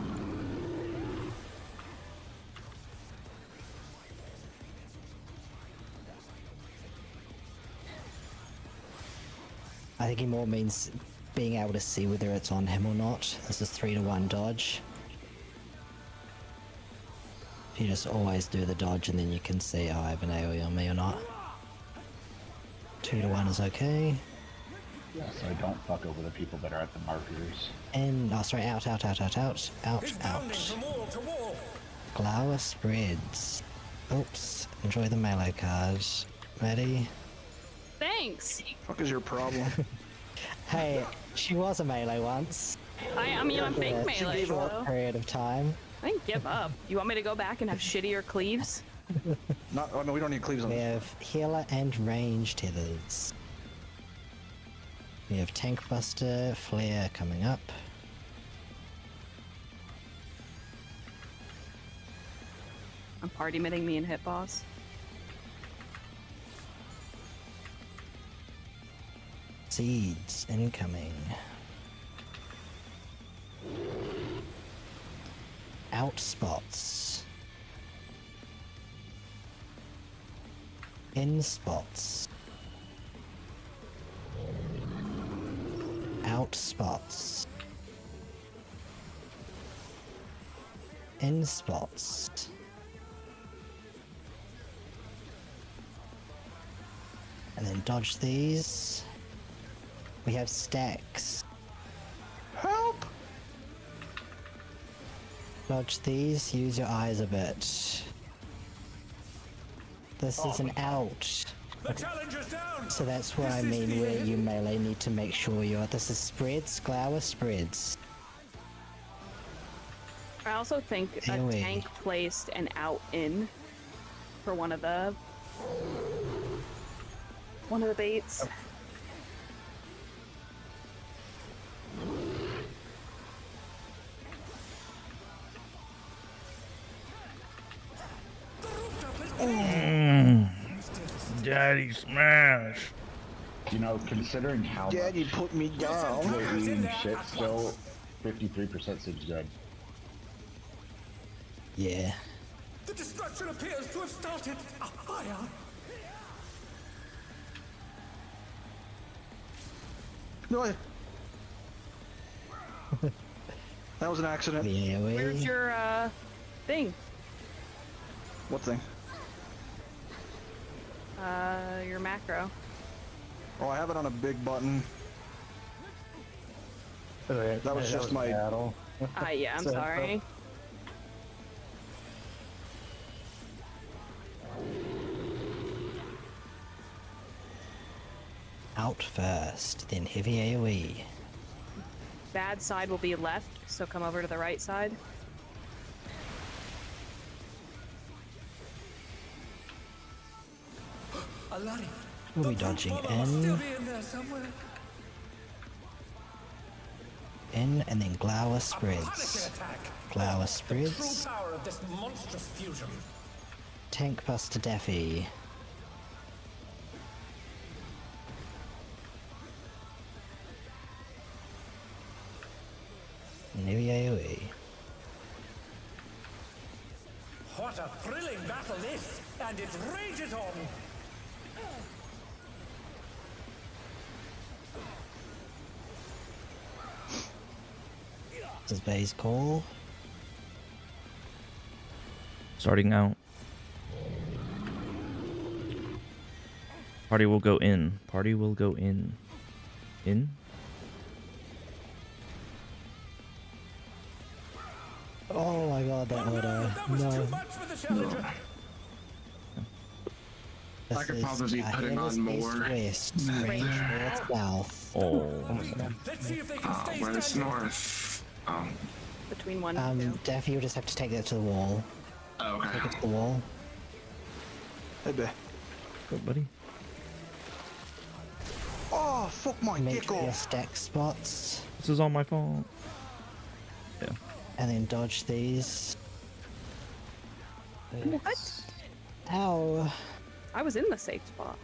Speaker 4: I think he more means being able to see whether it's on him or not. This is 3-to-1 dodge. You just always do the dodge and then you can see, oh, I have an AoE on me or not. 2-to-1 is okay.
Speaker 10: Yeah, so don't fuck over the people that are at the markers.
Speaker 4: And, oh sorry, out.
Speaker 8: From wall to wall.
Speaker 4: Glower spreads. Oops, enjoy the melee cards. Ready?
Speaker 1: Thanks.
Speaker 3: Fuck is your problem?
Speaker 4: Hey, she was a melee once.
Speaker 1: I mean, I'm fake
Speaker 4: She
Speaker 1: melee,
Speaker 4: gave up
Speaker 1: so
Speaker 4: a period of time.
Speaker 1: I didn't give up. You want me to go back and have shittier cleaves?
Speaker 3: Not. Oh no, we don't need cleaves on
Speaker 4: We
Speaker 3: this.
Speaker 4: have healer and range tethers. We have tank buster, flare coming up.
Speaker 1: I'm party mitting me and hit boss.
Speaker 4: Seeds incoming. Out spots. In spots. Out spots. In spots. And then dodge these. We have stacks.
Speaker 3: Help!
Speaker 4: Dodge these, use your eyes a bit. This is an out.
Speaker 8: The challenger's down.
Speaker 4: So that's what I mean where you melee need to make sure you're... This is spreads, Glower spreads.
Speaker 1: I also think a
Speaker 4: AoE.
Speaker 1: tank placed an out in for one of the baits.
Speaker 6: Daddy smash.
Speaker 10: You know, considering how
Speaker 3: Daddy
Speaker 10: much
Speaker 3: put me down.
Speaker 10: we're eating shit still, 53% seems good.
Speaker 4: Yeah.
Speaker 8: The destruction appears to have started a fire.
Speaker 3: No. That was an accident.
Speaker 4: The AoE.
Speaker 1: Where's your thing?
Speaker 3: What thing?
Speaker 1: Your macro.
Speaker 3: Oh, I have it on a big button.
Speaker 9: That
Speaker 3: was just my-
Speaker 9: battle.
Speaker 1: Yeah, I'm
Speaker 9: So-
Speaker 1: sorry.
Speaker 4: Out first, then heavy AoE.
Speaker 1: Bad side will be left, so come over to the right side.
Speaker 8: Alari.
Speaker 4: We'll be dodging
Speaker 8: Still
Speaker 4: in,
Speaker 8: be in there somewhere.
Speaker 4: and then Glower
Speaker 8: Panic
Speaker 4: spreads.
Speaker 8: attack.
Speaker 4: Glower
Speaker 8: True
Speaker 4: spreads.
Speaker 8: power of this monstrous fusion.
Speaker 4: Tank buster Daffy. Heavy AoE.
Speaker 8: What a thrilling battle this, and it rages on.
Speaker 4: This is base call.
Speaker 6: Starting out. Party will go in. Party will go in. In?
Speaker 4: Oh my god, that auto.
Speaker 8: That was too
Speaker 4: No.
Speaker 8: much for the challenger.
Speaker 4: This
Speaker 7: I could
Speaker 4: is
Speaker 7: probably be putting
Speaker 4: ahead is
Speaker 7: on more.
Speaker 4: East, west, range north, south.
Speaker 6: Oh.
Speaker 8: Let's see if they can stay
Speaker 7: Where's
Speaker 8: standing.
Speaker 7: north? Oh.
Speaker 1: Between 1 and 2.
Speaker 4: Daffy, you'll just have to take that to the wall.
Speaker 7: Oh,
Speaker 4: Take
Speaker 7: okay.
Speaker 4: it to the wall.
Speaker 3: Hey, babe.
Speaker 6: Go, buddy.
Speaker 3: Oh, fuck my
Speaker 4: Make
Speaker 3: dick
Speaker 4: your
Speaker 3: off.
Speaker 4: stack spots,
Speaker 6: This is all my fault. Yeah.
Speaker 4: and then dodge these.
Speaker 1: What?
Speaker 4: Ow.
Speaker 1: I was in the safe spot.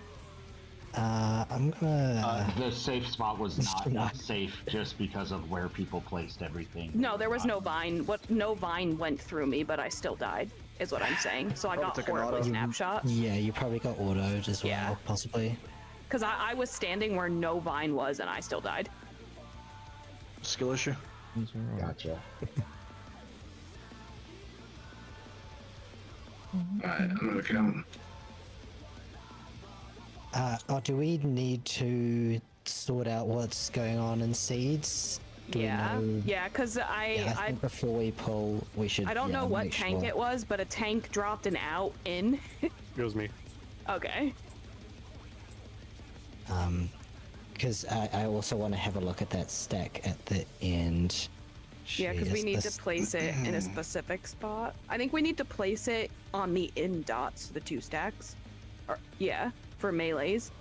Speaker 4: I'm gonna.
Speaker 10: The safe spot was not
Speaker 4: Not-
Speaker 10: safe just because of where people placed everything.
Speaker 1: No, there was no vine. No vine went through me, but I still died, is what I'm saying. So I got
Speaker 3: took an
Speaker 1: horribly
Speaker 3: auto.
Speaker 1: snapshot.
Speaker 4: Yeah, you probably got autoed as well,
Speaker 1: Yeah.
Speaker 4: possibly.
Speaker 1: Because I was standing where no vine was, and I still died.
Speaker 3: Skill issue.
Speaker 10: Gotcha.
Speaker 7: Alright, I'm gonna go.
Speaker 4: Do we need to sort out what's going on in seeds? Do we
Speaker 1: Yeah,
Speaker 4: know-
Speaker 1: yeah, because
Speaker 4: Yeah, I think before we pull, we should.
Speaker 1: I don't know what tank it was, but a tank dropped an out in.
Speaker 11: It was me.
Speaker 1: Okay.
Speaker 4: Because I also want to have a look at that stack at the end.
Speaker 1: Yeah, because we
Speaker 4: Jeez,
Speaker 1: need
Speaker 4: this-
Speaker 1: to place it in a specific spot. I think we need to place it on the in dots, the 2 stacks. Or yeah, for melees.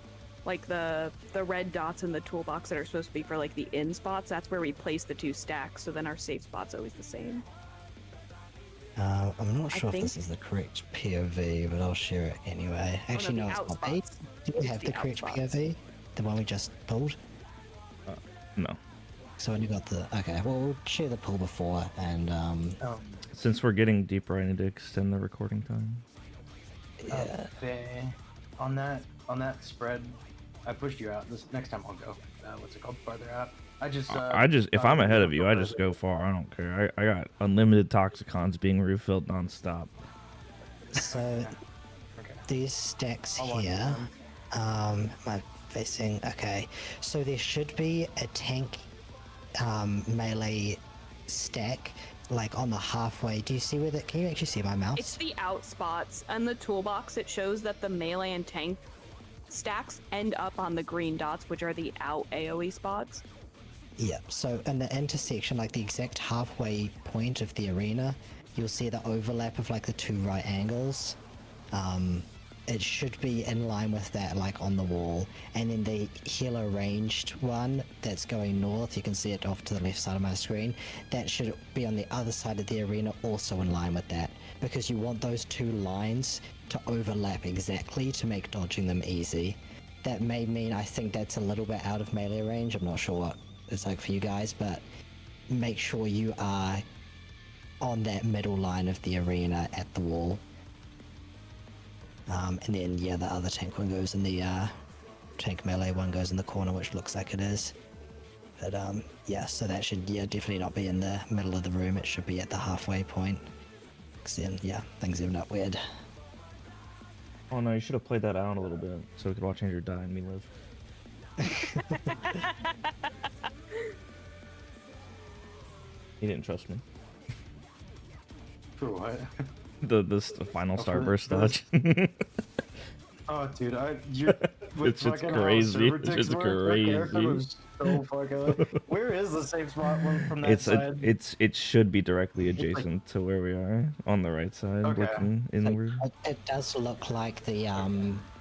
Speaker 1: Like the red dots in the toolbox that are supposed to be for like the in spots, that's where we place the 2 stacks, so then our safe spot's always the same.
Speaker 4: I'm not sure if
Speaker 1: think-
Speaker 4: this is the correct POV, but I'll share it anyway. Actually,
Speaker 1: the
Speaker 4: no, it's
Speaker 1: out
Speaker 4: not.
Speaker 1: spots.
Speaker 4: Do we
Speaker 1: It's
Speaker 4: have
Speaker 1: the
Speaker 4: the
Speaker 1: out
Speaker 4: correct
Speaker 1: spots.
Speaker 4: POV? The one we just pulled?
Speaker 6: No.
Speaker 4: So when you got the... Okay, well, we'll share the pull before, and
Speaker 6: Since we're getting deeper, I need to extend the recording time.
Speaker 4: yeah.
Speaker 9: Okay. On that spread, I pushed you out. This next time I'll go. What's it called? Farther out. I just.
Speaker 6: If I'm ahead of you, I just go far. I don't care. I got unlimited toxicons being refilled nonstop.
Speaker 4: So
Speaker 9: Okay.
Speaker 4: these stacks
Speaker 9: I'll watch
Speaker 4: here,
Speaker 9: them.
Speaker 4: am I facing? Okay, so there should be a tank melee stack like on the halfway. Do you see where that? Can you actually see my mouse?
Speaker 1: It's the out spots. On the toolbox, it shows that the melee and tank stacks end up on the green dots, which are the out AoE spots.
Speaker 4: Yeah, so in the intersection, like the exact halfway point of the arena, you'll see the overlap of like the 2 right angles. It should be in line with that, like on the wall. And then the healer ranged one that's going north, you can see it off to the left side of my screen. That should be on the other side of the arena, also in line with that. Because you want those 2 lines to overlap exactly to make dodging them easy. That may mean, I think that's a little bit out of melee range. I'm not sure what it's like for you guys, but make sure you are on that middle line of the arena at the wall. And then, yeah, the other tank one goes in the, tank melee one goes in the corner, which looks like it is. But, yeah, so that should, yeah, definitely not be in the middle of the room. It should be at the halfway point. 'Cause then, yeah, things even up weird.
Speaker 6: Oh no, you should have played that out a little bit so we could watch Andrew die and me live. He didn't trust me.
Speaker 9: For what?
Speaker 6: The final starburst dodge.
Speaker 9: Oh, dude,
Speaker 6: It's just crazy. It's just crazy.
Speaker 9: So fucking. Where is the safe spot from that side?
Speaker 6: It should be directly adjacent to where we are on the right side,
Speaker 9: Okay.
Speaker 6: looking inward.
Speaker 4: It does look like the,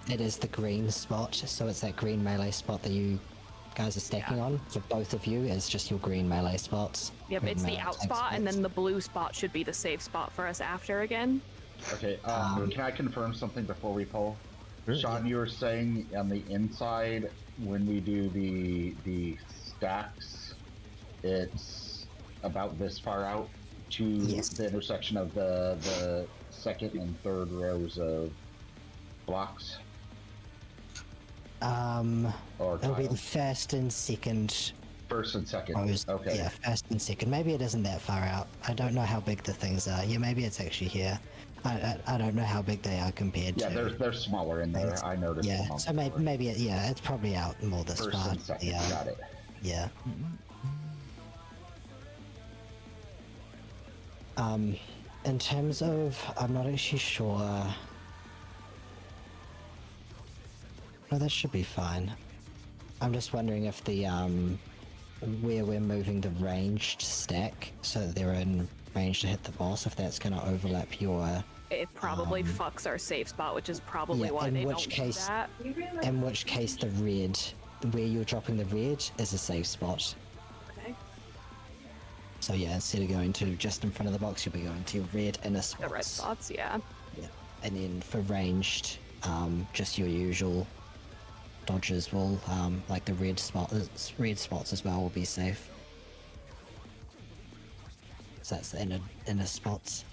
Speaker 4: it is the green spot, so it's that green melee spot that you guys are stacking on. For both of you, it's just your green melee spots.
Speaker 1: Yep,
Speaker 4: Green
Speaker 1: it's the
Speaker 4: melee
Speaker 1: out
Speaker 4: tank
Speaker 1: spot, and
Speaker 4: spots.
Speaker 1: then the blue spot should be the safe spot for us after again.
Speaker 10: Okay, can I confirm something before we pull?
Speaker 6: Sure.
Speaker 10: Sean, you were saying on the inside, when we do the stacks, it's about this far out to
Speaker 4: Yes.
Speaker 10: the intersection of the second and third rows of blocks? Or
Speaker 4: It'll be the
Speaker 10: tiles?
Speaker 4: first and second
Speaker 10: First and second.
Speaker 4: rows.
Speaker 10: Okay.
Speaker 4: Yeah, first and second. Maybe it isn't that far out. I don't know how big the things are. Yeah, maybe it's actually here. I don't know how big they are compared
Speaker 10: Yeah,
Speaker 4: to.
Speaker 10: they're smaller in there.
Speaker 4: Thanks.
Speaker 10: I noticed.
Speaker 4: Yeah,
Speaker 10: them
Speaker 4: so
Speaker 10: before.
Speaker 4: maybe yeah, it's probably out more this
Speaker 10: First
Speaker 4: far.
Speaker 10: and second.
Speaker 4: Yeah,
Speaker 10: Got it.
Speaker 4: yeah. In terms of, I'm not actually sure. No, that should be fine. I'm just wondering if the where we're moving the ranged stack so that they're in range to hit the boss, if that's going to overlap your.
Speaker 1: It probably fucks our safe spot, which is probably
Speaker 4: Yeah,
Speaker 1: why
Speaker 4: in
Speaker 1: they
Speaker 4: which
Speaker 1: don't
Speaker 4: case-
Speaker 1: do that.
Speaker 4: In which case, the red, where you're dropping the red, is a safe spot.
Speaker 1: Okay.
Speaker 4: So yeah, instead of going to just in front of the box, you'll be going to your red inner
Speaker 1: The
Speaker 4: spots.
Speaker 1: red spots, yeah.
Speaker 4: Yeah. And then for ranged, just your usual dodges will, like the red spots as well will be safe. So that's the inner spots.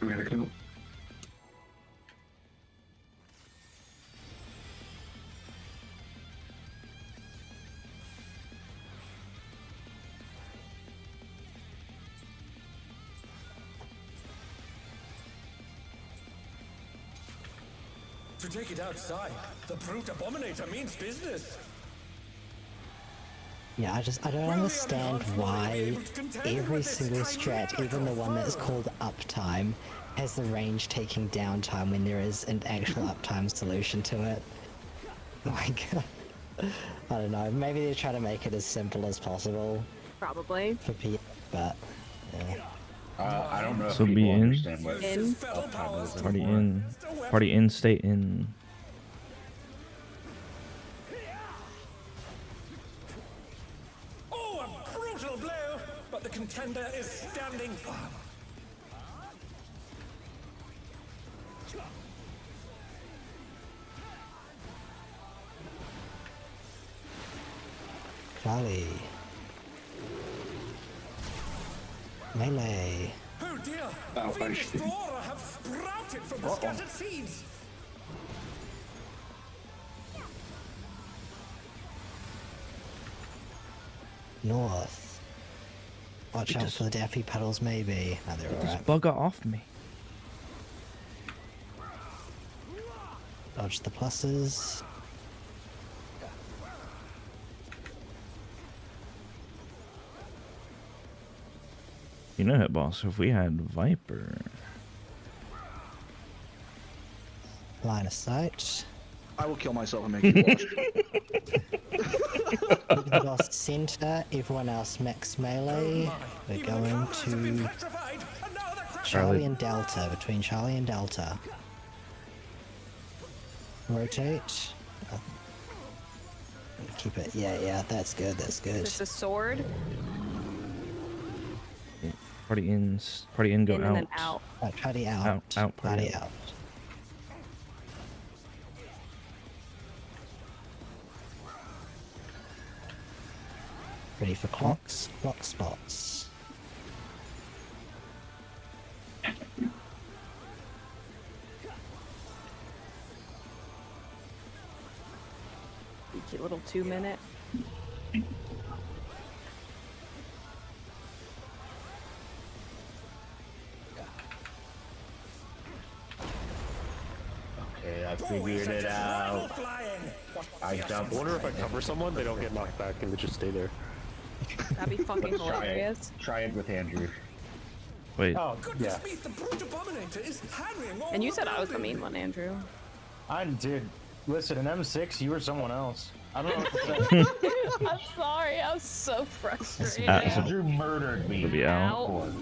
Speaker 7: We gotta kill.
Speaker 8: To take it outside, the brute abominator means business.
Speaker 4: Yeah, I don't understand why every single strat, even the one that's called uptime, has the range taking downtime when there is an actual uptime solution to it. Like, I don't know, maybe they're trying to make it as simple as possible
Speaker 1: Probably.
Speaker 4: for people, but yeah.
Speaker 10: I don't know if
Speaker 6: So be
Speaker 10: people
Speaker 6: in?
Speaker 10: understand what
Speaker 1: In.
Speaker 10: uptime is.
Speaker 6: Party
Speaker 10: anymore.
Speaker 6: in. Party in, stay in.
Speaker 8: Oh, a brutal blow, but the contender is standing firm.
Speaker 4: Charlie. Melee.
Speaker 8: Oh dear!
Speaker 7: Oh,
Speaker 8: Fiendish
Speaker 7: shit.
Speaker 8: flora have sprouted from the scattered seeds.
Speaker 4: North. Watch out for the daffy puddles, maybe. No, they're alright.
Speaker 6: Just bugger off me.
Speaker 4: Dodge the pluses.
Speaker 6: You know that, boss. If we had Viper.
Speaker 4: Line of sight.
Speaker 3: I will kill myself and make you watch.
Speaker 4: We've lost center, everyone else max melee. We're going to Charlie and Delta, between Charlie and Delta. Rotate. Oh. Keep it, yeah, that's good, that's good.
Speaker 1: This is sword.
Speaker 6: Party in, go
Speaker 1: In
Speaker 6: out.
Speaker 1: and then out.
Speaker 4: Party out.
Speaker 6: Out,
Speaker 4: Party out. Ready for clocks? Clock spots.
Speaker 1: Cute little 2-minute.
Speaker 10: Okay, I figured it out. I dumped.
Speaker 11: I wonder if I cover someone, they don't get knocked back and they just stay there.
Speaker 1: That'd be fucking
Speaker 10: Let's try
Speaker 1: hilarious.
Speaker 10: it. Try it with Andrew.
Speaker 6: Wait.
Speaker 9: Oh, yeah.
Speaker 8: Goodness me, the brute abominator is harrying all
Speaker 1: And you
Speaker 8: the
Speaker 1: said I was the
Speaker 8: building.
Speaker 1: mean one, Andrew.
Speaker 9: Dude, listen, in M6, you were someone else. I don't know what to say.
Speaker 1: I'm sorry, I was so frustrated.
Speaker 10: Andrew murdered me.
Speaker 6: It'll be out.
Speaker 1: Out.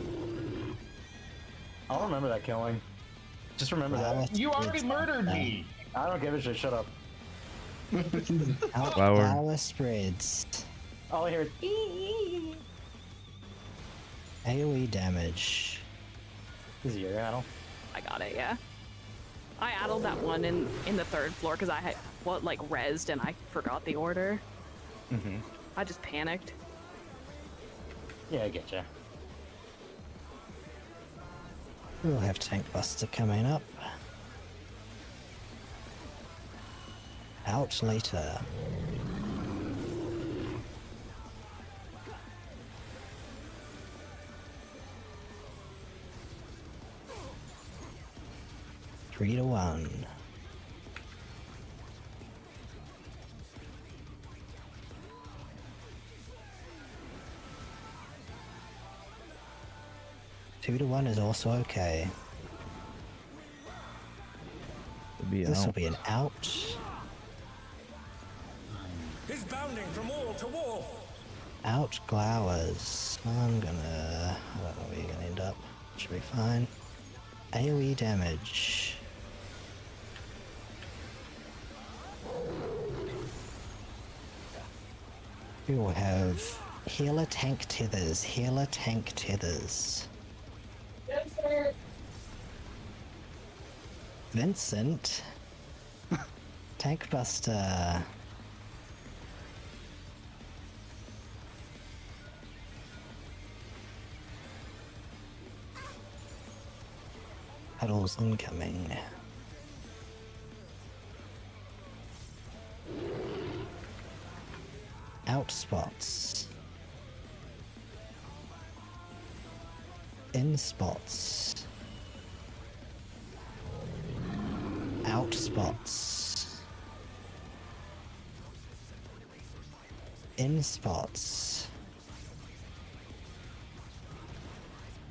Speaker 9: I don't remember that killing. Just remember that.
Speaker 10: You already murdered me.
Speaker 9: I don't give a shit, shut up.
Speaker 6: Flower.
Speaker 4: Flower spreads.
Speaker 9: All I hear is
Speaker 4: AoE damage.
Speaker 9: easy, Adel.
Speaker 1: I got it, yeah. I addled that one in the third floor because I had rezzed and I forgot the order.
Speaker 9: Mm-hmm.
Speaker 1: I just panicked.
Speaker 9: Yeah, I get ya.
Speaker 4: We'll have Tank Buster coming up. Out later. Three to 1. Two to 1 is also okay.
Speaker 6: It'll be
Speaker 4: This will
Speaker 6: out.
Speaker 4: be an out.
Speaker 8: He's bounding from wall to wall.
Speaker 4: Out glowers. I don't know where you're gonna end up. Should be fine. AoE damage. We will have Healer tank tethers. Healer tank tethers. Vincent. Tank Buster. Huddles incoming. Out spots. In spots. Out spots. In spots.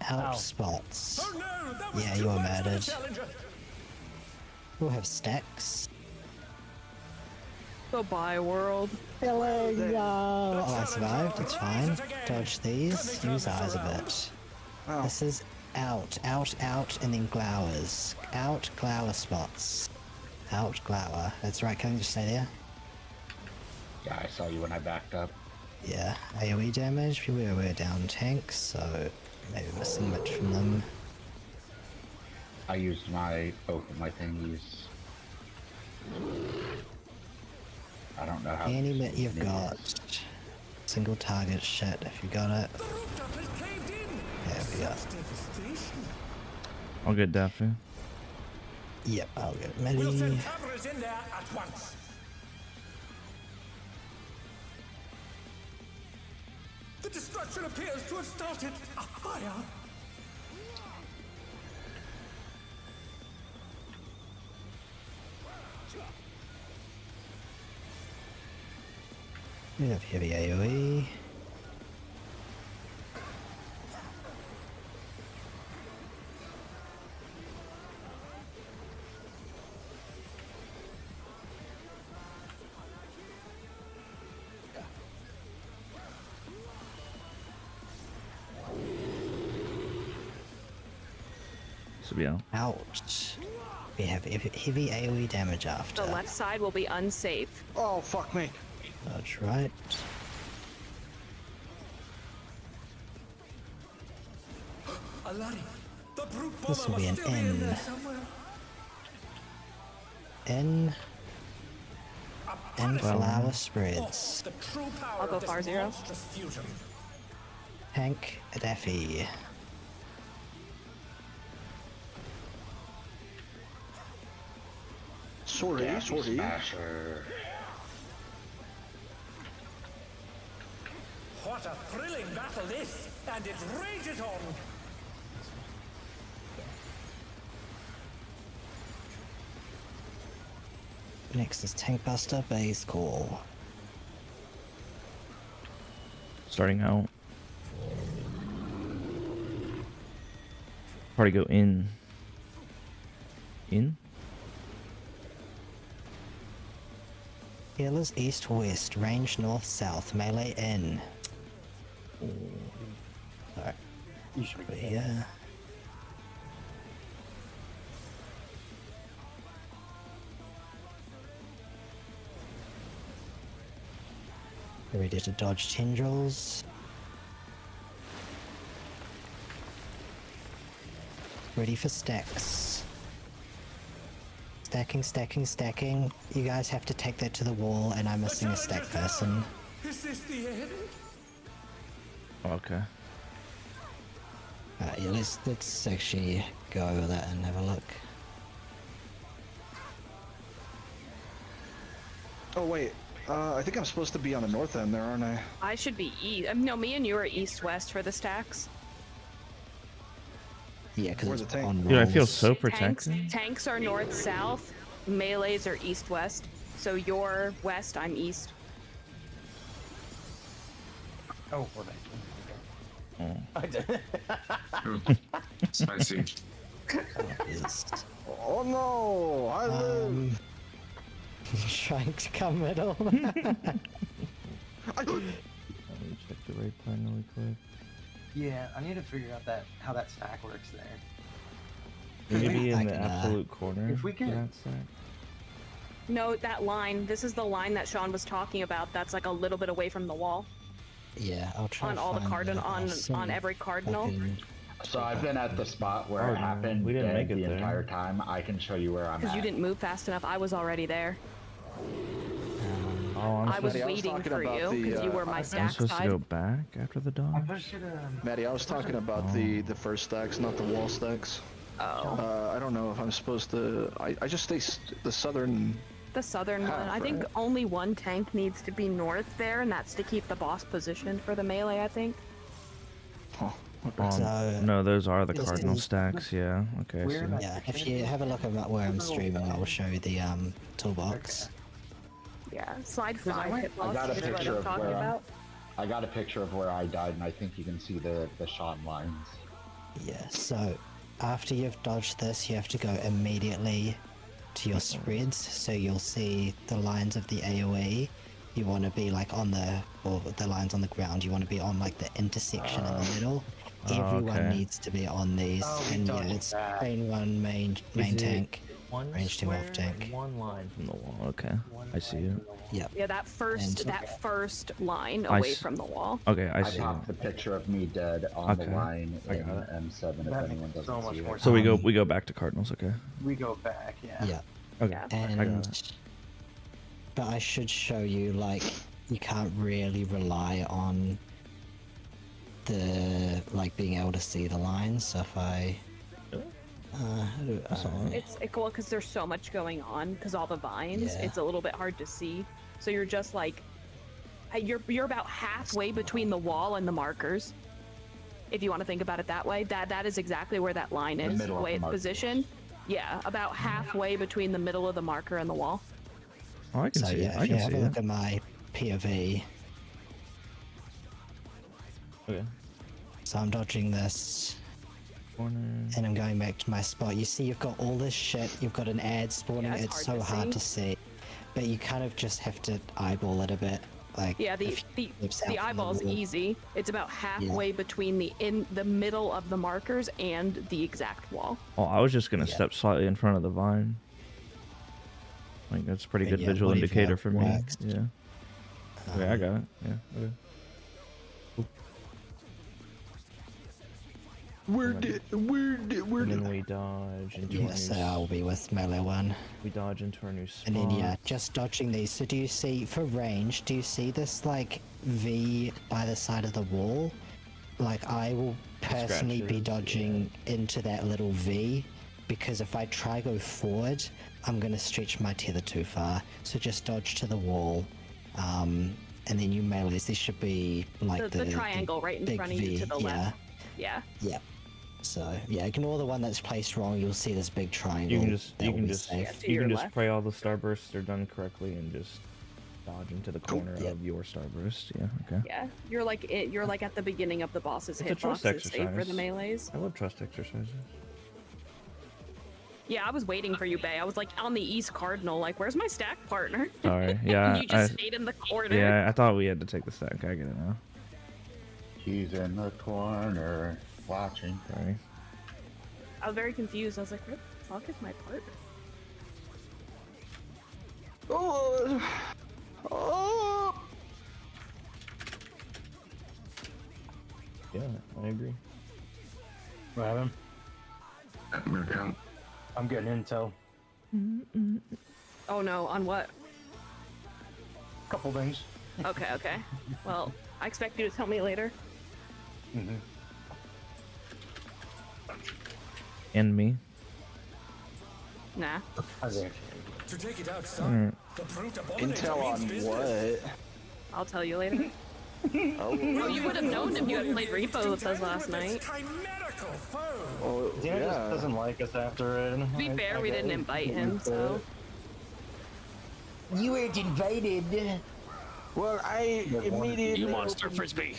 Speaker 4: Out
Speaker 8: Ow.
Speaker 4: spots.
Speaker 8: Oh no, that was
Speaker 4: Yeah,
Speaker 8: too
Speaker 4: you are
Speaker 8: much for the
Speaker 4: murdered.
Speaker 8: challenger.
Speaker 4: We'll have stacks.
Speaker 1: Goodbye, world.
Speaker 4: Killing! Oh, I survived. It's fine. Dodge these. Use eyes a bit.
Speaker 3: Oh.
Speaker 4: This is out, out, out, and then glowers. Out, glower spots. Out, glower. That's right. Can you just stay there?
Speaker 10: Yeah, I saw you when I backed up.
Speaker 4: Yeah. AoE damage. We're down tanks, so maybe missing much from them.
Speaker 10: I used both of my thingies. I don't know how.
Speaker 4: Any bit you've got. Single target shit if you got it.
Speaker 8: The rooftop has caved in.
Speaker 4: There we go.
Speaker 8: Devastation.
Speaker 6: I'll get Daffy.
Speaker 4: Yep, I'll get
Speaker 8: We'll
Speaker 4: Medi.
Speaker 8: send cameras in there at once. The destruction appears to have started a fire.
Speaker 4: We have heavy AoE.
Speaker 6: So yeah.
Speaker 4: Ouch. We have heavy AoE damage after.
Speaker 1: The left side will be unsafe.
Speaker 3: Oh, fuck me.
Speaker 4: That's right.
Speaker 8: Alari, the brute
Speaker 4: This
Speaker 8: bomber
Speaker 4: will be
Speaker 8: must
Speaker 4: an
Speaker 8: still be in
Speaker 4: N.
Speaker 8: there somewhere.
Speaker 4: N.
Speaker 8: A
Speaker 4: And
Speaker 8: punishment.
Speaker 4: flower spreads.
Speaker 8: The true power
Speaker 1: I'll go
Speaker 8: of this
Speaker 1: far zero.
Speaker 8: monstrous fusion.
Speaker 4: Tank Daffy.
Speaker 3: Sorry,
Speaker 10: Daffy
Speaker 3: sorry.
Speaker 10: Smasher.
Speaker 8: What a thrilling battle this, and it rages on.
Speaker 4: Next is Tank Buster Base Call.
Speaker 6: Starting out. Probably go in. In?
Speaker 4: Healers east west, range north south, melee in. Alright.
Speaker 9: You should be
Speaker 4: Yeah. Ready to dodge tendrils. Ready for stacks. Stacking, stacking, stacking. You guys have to take that to the wall, and I'm missing a stack person.
Speaker 8: Is this the end?
Speaker 6: Okay.
Speaker 4: Yeah, let's actually go over that and have a look.
Speaker 3: Oh, wait. I think I'm supposed to be on the north end there, aren't I?
Speaker 1: I should be east. No, me and you are east-west for the stacks.
Speaker 4: Yeah, because
Speaker 3: Where's
Speaker 4: it's
Speaker 3: the tank?
Speaker 4: on
Speaker 6: Dude, I feel
Speaker 4: rolls.
Speaker 6: so
Speaker 1: Tanks,
Speaker 6: protected.
Speaker 1: tanks are north-south. Melees are east-west. So you're west, I'm east.
Speaker 9: Oh, we're back. I did.
Speaker 7: Spicy.
Speaker 4: Is
Speaker 3: Oh no! I live!
Speaker 4: trying to come middle.
Speaker 3: I-
Speaker 6: Let me check the right plan really quick.
Speaker 9: Yeah, I need to figure out how that stack works there.
Speaker 6: Maybe
Speaker 4: I
Speaker 6: in the
Speaker 4: can,
Speaker 6: absolute corner.
Speaker 9: if we
Speaker 6: of
Speaker 9: can-
Speaker 6: that stack.
Speaker 1: No, that line. This is the line that Sean was talking about. That's like a little bit away from the wall.
Speaker 4: Yeah, I'll try
Speaker 1: on all the
Speaker 4: find
Speaker 1: cardinal
Speaker 4: I'll
Speaker 1: on
Speaker 4: send
Speaker 1: every cardinal.
Speaker 4: fucking-
Speaker 10: So I've been at the spot where it
Speaker 6: Cardinal.
Speaker 10: happened
Speaker 6: We didn't
Speaker 10: dead
Speaker 6: make it
Speaker 10: the
Speaker 6: there.
Speaker 10: entire time. I can show you where I'm
Speaker 1: Because
Speaker 10: at.
Speaker 1: you didn't move fast enough. I was already there.
Speaker 6: Oh, I'm
Speaker 1: I was
Speaker 3: Maddie, I was
Speaker 1: waiting
Speaker 3: talking
Speaker 1: for
Speaker 3: about
Speaker 1: you
Speaker 3: the,
Speaker 1: because you were my
Speaker 6: I'm
Speaker 1: stack
Speaker 6: supposed to go
Speaker 1: side.
Speaker 6: back after the dodge?
Speaker 3: Maddie, I was talking about the first stacks, not the wall stacks.
Speaker 1: Oh.
Speaker 3: I don't know if I'm supposed to. I just stay the southern.
Speaker 1: The southern one. I
Speaker 3: half,
Speaker 1: think
Speaker 3: right?
Speaker 1: only one tank needs to be north there, and that's to keep the boss positioned for the melee, I think.
Speaker 3: Huh. Okay.
Speaker 4: So-
Speaker 6: No, those are the
Speaker 4: Yes,
Speaker 6: cardinal
Speaker 4: it is.
Speaker 6: stacks. Yeah. Okay. I see.
Speaker 4: Yeah, if you have a look at where I'm streaming, I will show you the toolbox.
Speaker 1: Yeah, slide 5 hit
Speaker 10: I
Speaker 1: loss
Speaker 10: got a
Speaker 1: is what
Speaker 10: picture
Speaker 1: I'm
Speaker 10: of
Speaker 1: talking
Speaker 10: where
Speaker 1: about.
Speaker 10: I got a picture of where I died, and I think you can see the shot lines.
Speaker 4: Yeah, so after you've dodged this, you have to go immediately to your spreads, so you'll see the lines of the AoE. You want to be like on or the lines on the ground, you want to be on like the intersection in the middle. Everyone
Speaker 6: okay.
Speaker 4: needs to be on these, and yeah, it's main one, main tank, range 2 off tank.
Speaker 6: One line from the wall. Okay. I see it.
Speaker 4: Yep.
Speaker 1: Yeah, that first
Speaker 4: And-
Speaker 1: line
Speaker 6: I
Speaker 1: away
Speaker 6: s-
Speaker 1: from the wall.
Speaker 6: Okay, I
Speaker 10: I
Speaker 6: see.
Speaker 10: popped the picture of me dead on
Speaker 6: Okay.
Speaker 10: the line
Speaker 6: I
Speaker 10: in
Speaker 6: got it.
Speaker 10: M7 if anyone doesn't see it.
Speaker 6: So we go back to cardinals. Okay.
Speaker 9: We go back, yeah.
Speaker 4: Yeah.
Speaker 6: Okay.
Speaker 1: Yeah.
Speaker 6: I got
Speaker 4: And
Speaker 6: it.
Speaker 4: but I should show you, like, you can't really rely on the being able to see the lines. So if I
Speaker 1: It's well because there's so much going on because all the vines.
Speaker 4: Yeah.
Speaker 1: It's a little bit hard to see. So you're just like, you're about halfway between the wall and the markers. If you want to think about it that way, that is exactly where that line is,
Speaker 10: middle
Speaker 1: the
Speaker 10: of
Speaker 1: way
Speaker 10: the
Speaker 1: it's
Speaker 10: markers.
Speaker 1: positioned. Yeah, about halfway between the middle of the marker and the wall.
Speaker 6: Oh, I can
Speaker 4: so
Speaker 6: see
Speaker 4: yeah,
Speaker 6: it. I
Speaker 4: if you
Speaker 6: can
Speaker 4: have
Speaker 6: see
Speaker 4: a
Speaker 6: it.
Speaker 4: look at my POV,
Speaker 6: Okay.
Speaker 4: so I'm dodging this.
Speaker 6: Corner.
Speaker 4: And I'm going back to my spot. You see, you've got all this shit. You've got an ad spawning.
Speaker 1: Yeah, it's
Speaker 4: it's
Speaker 1: hard
Speaker 4: so
Speaker 1: to
Speaker 4: hard
Speaker 1: see.
Speaker 4: to see, but you kind of just have to eyeball it a bit. Like
Speaker 1: Yeah,
Speaker 4: if you flips out
Speaker 1: the
Speaker 4: from
Speaker 1: eyeball's
Speaker 4: wall.
Speaker 1: easy. It's about halfway between the middle of the markers and the exact wall.
Speaker 6: Oh, I was just gonna
Speaker 4: Yeah.
Speaker 6: step slightly in front of the vine. Like that's a pretty
Speaker 4: But
Speaker 6: good
Speaker 4: yeah,
Speaker 6: visual
Speaker 4: wave
Speaker 6: indicator
Speaker 4: up
Speaker 6: for me.
Speaker 4: next.
Speaker 6: Yeah. Okay, I got it. Yeah. Okay.
Speaker 3: Where
Speaker 6: And then we dodge into our
Speaker 4: Yeah, so
Speaker 6: new.
Speaker 4: I'll be with melee one.
Speaker 6: We dodge into our new spot.
Speaker 4: And then yeah, just dodging these. So do you see, for range, do you see this like V by the side of the wall? Like I will personally be
Speaker 6: Scratches,
Speaker 4: dodging into that little V, because if I try go forward, I'm gonna stretch my tether too far. So just dodge to the wall, and then you melees. There should be like
Speaker 1: The triangle right in
Speaker 4: big
Speaker 1: front of you
Speaker 4: V,
Speaker 1: to the
Speaker 4: yeah.
Speaker 1: left. Yeah.
Speaker 4: Yeah. So yeah, ignore the one that's placed wrong. You'll see this big triangle.
Speaker 6: You can just
Speaker 4: That'll be safe.
Speaker 1: Yeah, to
Speaker 6: you
Speaker 1: your
Speaker 6: can just
Speaker 1: left.
Speaker 6: pray all the starbursts are done correctly and just dodge into the corner
Speaker 4: Yep.
Speaker 6: of your starburst. Yeah. Okay.
Speaker 1: Yeah, you're like at the beginning of the boss's
Speaker 6: It's a
Speaker 1: hitbox
Speaker 6: trust
Speaker 1: is safe for
Speaker 6: exercise.
Speaker 1: the melees.
Speaker 6: I love trust exercises.
Speaker 1: Yeah, I was waiting for you, Bay. I was like on the East Cardinal, like, where's my stack partner?
Speaker 6: Sorry. Yeah.
Speaker 1: You just stayed in the corner.
Speaker 6: Yeah. I thought we had to take the stack. I get it now.
Speaker 10: He's in the corner watching.
Speaker 6: Sorry.
Speaker 1: I was very confused. I was like, where the fuck is my partner?
Speaker 3: Oh.
Speaker 6: Yeah, I agree.
Speaker 9: What happened?
Speaker 7: I'm gonna count.
Speaker 9: I'm getting intel.
Speaker 1: Oh no, on what?
Speaker 9: Couple things.
Speaker 1: Okay, okay. Well, I expect you to tell me later.
Speaker 6: And me.
Speaker 1: Nah.
Speaker 9: I think.
Speaker 8: To take it out, son. The brute
Speaker 3: Intel
Speaker 8: abominator
Speaker 3: on
Speaker 8: means business.
Speaker 3: what?
Speaker 1: I'll tell you later.
Speaker 3: Oh,
Speaker 1: Oh, you would have known if you had played Repo with us last night.
Speaker 8: Chimerical foe.
Speaker 3: oh
Speaker 9: Dino just
Speaker 3: yeah.
Speaker 9: doesn't like us after it.
Speaker 1: To be fair, we didn't invite him, so.
Speaker 2: You weren't invited.
Speaker 3: Well, I immediately
Speaker 11: frisbee.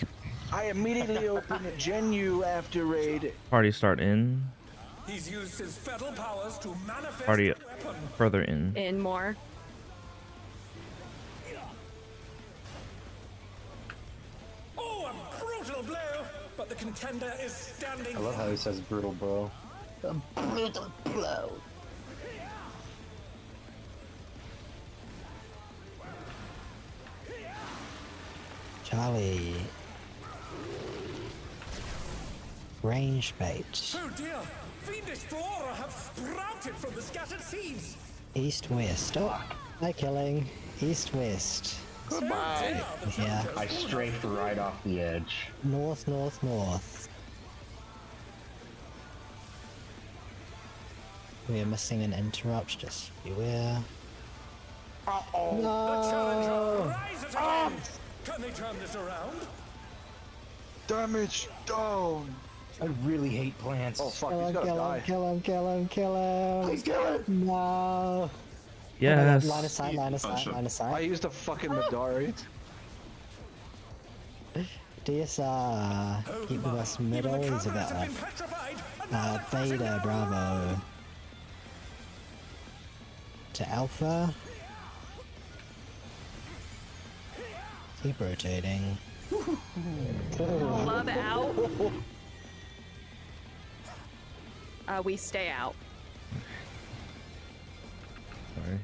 Speaker 3: I immediately opened a Genu after raid.
Speaker 6: Party start in.
Speaker 8: He's used his fatal powers to manifest
Speaker 6: Party
Speaker 8: a weapon.
Speaker 6: further in.
Speaker 1: In more.
Speaker 8: Oh, a brutal blow! But the contender is standing.
Speaker 9: I love how he says brutal, bro.
Speaker 2: Brutal blow.
Speaker 4: Charlie. Range bait.
Speaker 8: Oh dear! Fiendish flora have sprouted from the scattered seeds!
Speaker 4: East west. Oh, hi killing. East west.
Speaker 10: Goodbye.
Speaker 4: Yeah.
Speaker 10: I strafed right off the edge.
Speaker 4: North, north, north. We're missing an interrupt, just beware.
Speaker 8: Uh-oh! The challenger rises again! Can they turn this around?
Speaker 3: Damage down.
Speaker 9: I really hate plants.
Speaker 3: Oh fuck,
Speaker 4: Kill
Speaker 3: he's
Speaker 4: him,
Speaker 3: gotta
Speaker 4: kill
Speaker 3: die.
Speaker 4: him, kill him, kill him, kill him.
Speaker 9: Please kill it!
Speaker 4: No.
Speaker 6: Yes.
Speaker 4: Line of sight, line of sight, line of
Speaker 3: I
Speaker 4: sight.
Speaker 3: used a fucking Madari.
Speaker 4: DSR. Keep with us middle is about left. Beta, Bravo. To Alpha. Keep rotating.
Speaker 1: Love out. We stay out.
Speaker 6: Sorry.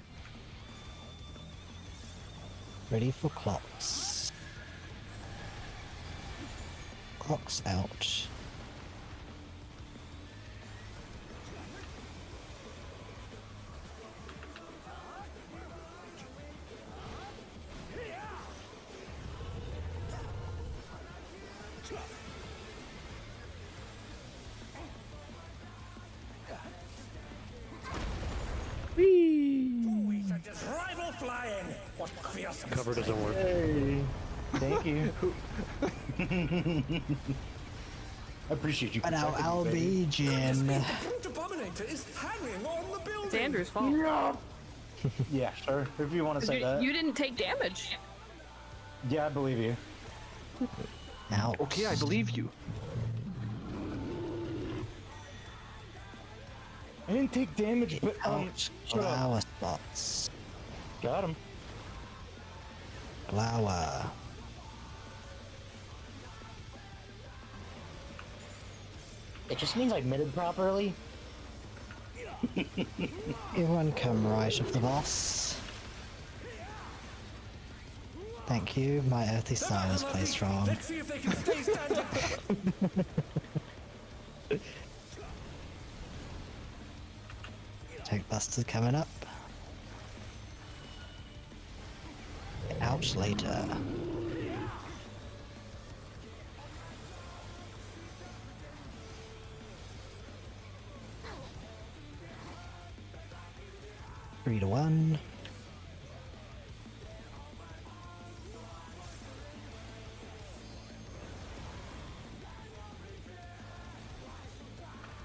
Speaker 4: Ready for clocks. Clocks out.
Speaker 8: Just rival flying! What fearsome
Speaker 11: Cover doesn't work.
Speaker 9: Hey, thank you. I appreciate you.
Speaker 4: But our
Speaker 9: protecting me, baby.
Speaker 4: LB Jin.
Speaker 8: The brute abominator is hanging on the building!
Speaker 1: It's Andrew's fault.
Speaker 9: Yeah, sure. If you want to say
Speaker 1: You,
Speaker 9: that.
Speaker 1: you didn't take damage.
Speaker 9: Yeah, I believe you.
Speaker 4: Out.
Speaker 3: Okay, I believe you.
Speaker 9: I didn't take damage, but
Speaker 4: Out. Glower spots.
Speaker 9: got him.
Speaker 4: Glower.
Speaker 9: It just means I mitted properly.
Speaker 4: Everyone come right of the boss. Thank you. My earthly silence plays strong.
Speaker 8: Let's see if they can stay standing!
Speaker 4: Tank Buster's coming up. Out later. Three to one.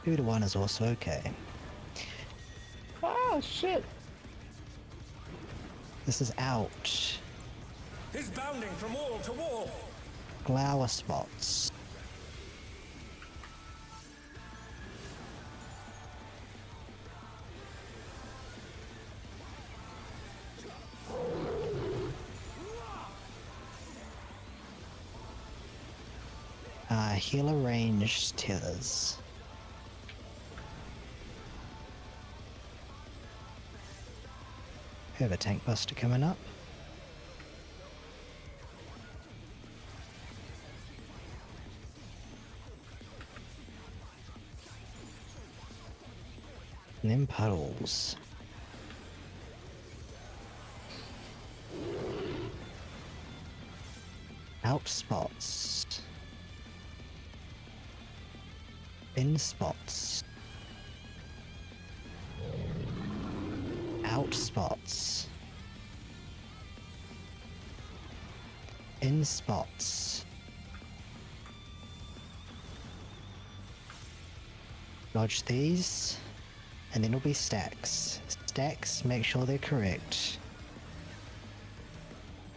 Speaker 4: Two to one is also okay.
Speaker 9: Oh shit!
Speaker 4: This is out.
Speaker 8: He's bounding from wall to wall!
Speaker 4: Glower spots. Healer range tethers. We have a tank buster coming up. And then puddles. Out spots. In spots. Out spots. In spots. Dodge these, and then it'll be stacks. Stacks, make sure they're correct.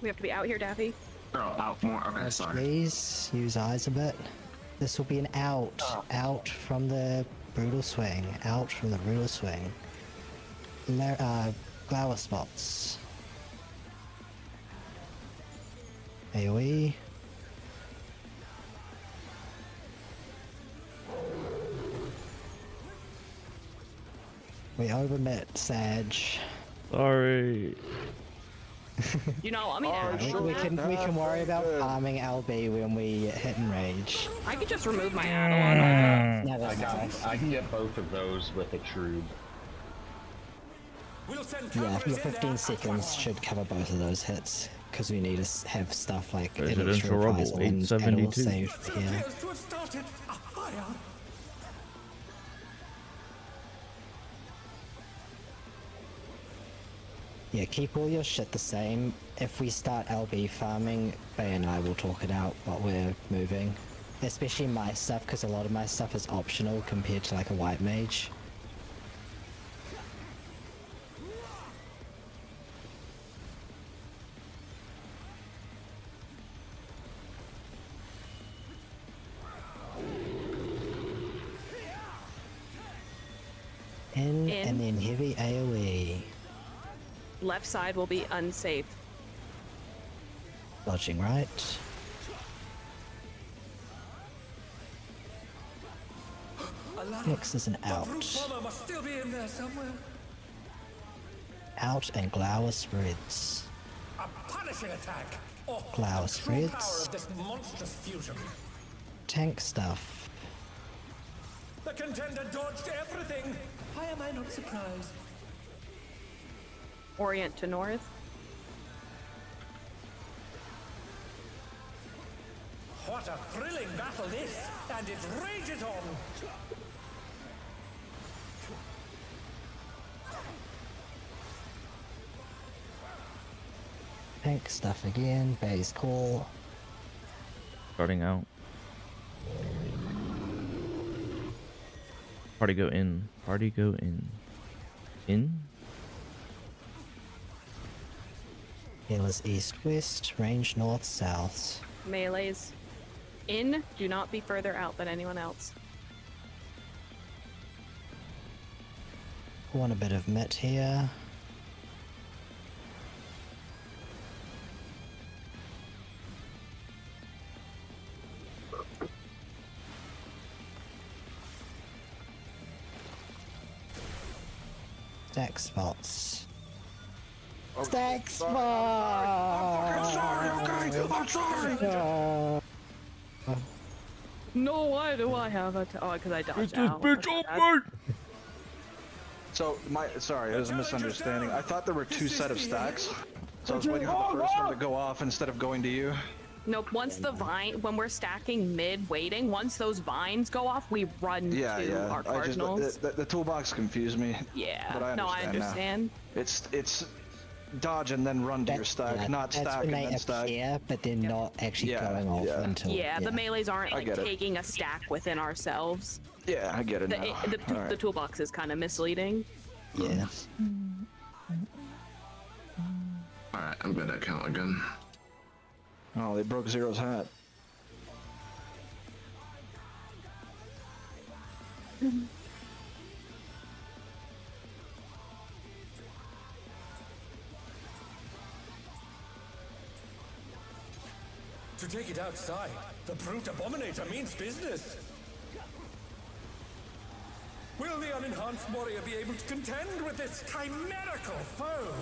Speaker 1: We have to be out here, Daffy.
Speaker 7: Oh, out more. Okay, sorry.
Speaker 4: Please use eyes a bit. This will be an out. Out from the brutal swing. Out from the brutal swing. Glower spots. AoE. We overmit, Sag.
Speaker 6: Sorry.
Speaker 1: You know, I mean,
Speaker 3: sure.
Speaker 4: We can worry about farming LB when we hit enrage.
Speaker 1: I could just remove my addle on my
Speaker 4: No, that's nice.
Speaker 10: I can get both of those with a Trube.
Speaker 8: We'll send
Speaker 4: Yeah,
Speaker 8: cavalry
Speaker 4: your
Speaker 8: in there
Speaker 4: 15
Speaker 8: at
Speaker 4: seconds
Speaker 8: once.
Speaker 4: should cover both of those hits, because we need to have stuff like
Speaker 6: Residential Rubble,
Speaker 4: Reprisal and
Speaker 6: 872.
Speaker 4: Battle Save
Speaker 8: Trooper
Speaker 4: here.
Speaker 8: appears to have started a fire.
Speaker 4: Yeah, keep all your shit the same. If we start LB farming, Bay and I will talk it out while we're moving. Especially my stuff, because a lot of my stuff is optional compared to like a white mage. In, and then heavy AoE.
Speaker 1: left side will be unsafe.
Speaker 4: Dodging right. X is an out.
Speaker 8: Bomber must still be in there somewhere.
Speaker 4: Out and Glower spreads.
Speaker 8: A punishing attack. Oh,
Speaker 4: Glower
Speaker 8: the true power
Speaker 4: spreads.
Speaker 8: of this monstrous fusion.
Speaker 4: Tank stuff.
Speaker 8: The contender dodged everything. Why am I not surprised?
Speaker 1: Orient to north.
Speaker 8: What a thrilling battle this, and it rages on.
Speaker 4: Tank stuff again. Base call.
Speaker 6: Starting out. Party go in. Party go in. In?
Speaker 4: Healers east west. Range north south.
Speaker 1: Melees in. Do not be further out than anyone else.
Speaker 4: Want a bit of mitt here. Stack spots. Stack spots!
Speaker 3: I'm sorry.
Speaker 1: No, why do I have a? Oh, because I dodged
Speaker 6: This
Speaker 1: out.
Speaker 6: bitch off me!
Speaker 3: So sorry, it was a misunderstanding. I thought there were two set of stacks. So I was waiting for the first one to go off instead of going to you.
Speaker 1: Nope. Once the vine, when we're stacking mid waiting, once those vines go off, we run to our
Speaker 3: I
Speaker 1: cardinals.
Speaker 3: just the toolbox confused me.
Speaker 1: Yeah.
Speaker 3: But I
Speaker 1: No, I
Speaker 3: understand now.
Speaker 1: understand.
Speaker 3: It's dodge and then run to your stack,
Speaker 4: yeah,
Speaker 3: not
Speaker 4: that's
Speaker 3: stack
Speaker 4: when
Speaker 3: and
Speaker 4: they
Speaker 3: then stack.
Speaker 4: appear, but they're not actually
Speaker 3: Yeah,
Speaker 4: going off
Speaker 3: yeah.
Speaker 4: until.
Speaker 1: Yeah, the melees aren't
Speaker 3: I
Speaker 1: like
Speaker 3: get it.
Speaker 1: taking a stack within ourselves.
Speaker 3: Yeah, I get it
Speaker 1: The,
Speaker 3: now.
Speaker 1: the,
Speaker 3: All right.
Speaker 1: the toolbox is kind of misleading.
Speaker 4: Yeah.
Speaker 7: Alright, I'm good at count again.
Speaker 3: Oh, they broke Zero's hat.
Speaker 8: To take it outside, the brute abominator means business. Will the unenhanced warrior be able to contend with this chimerical foe?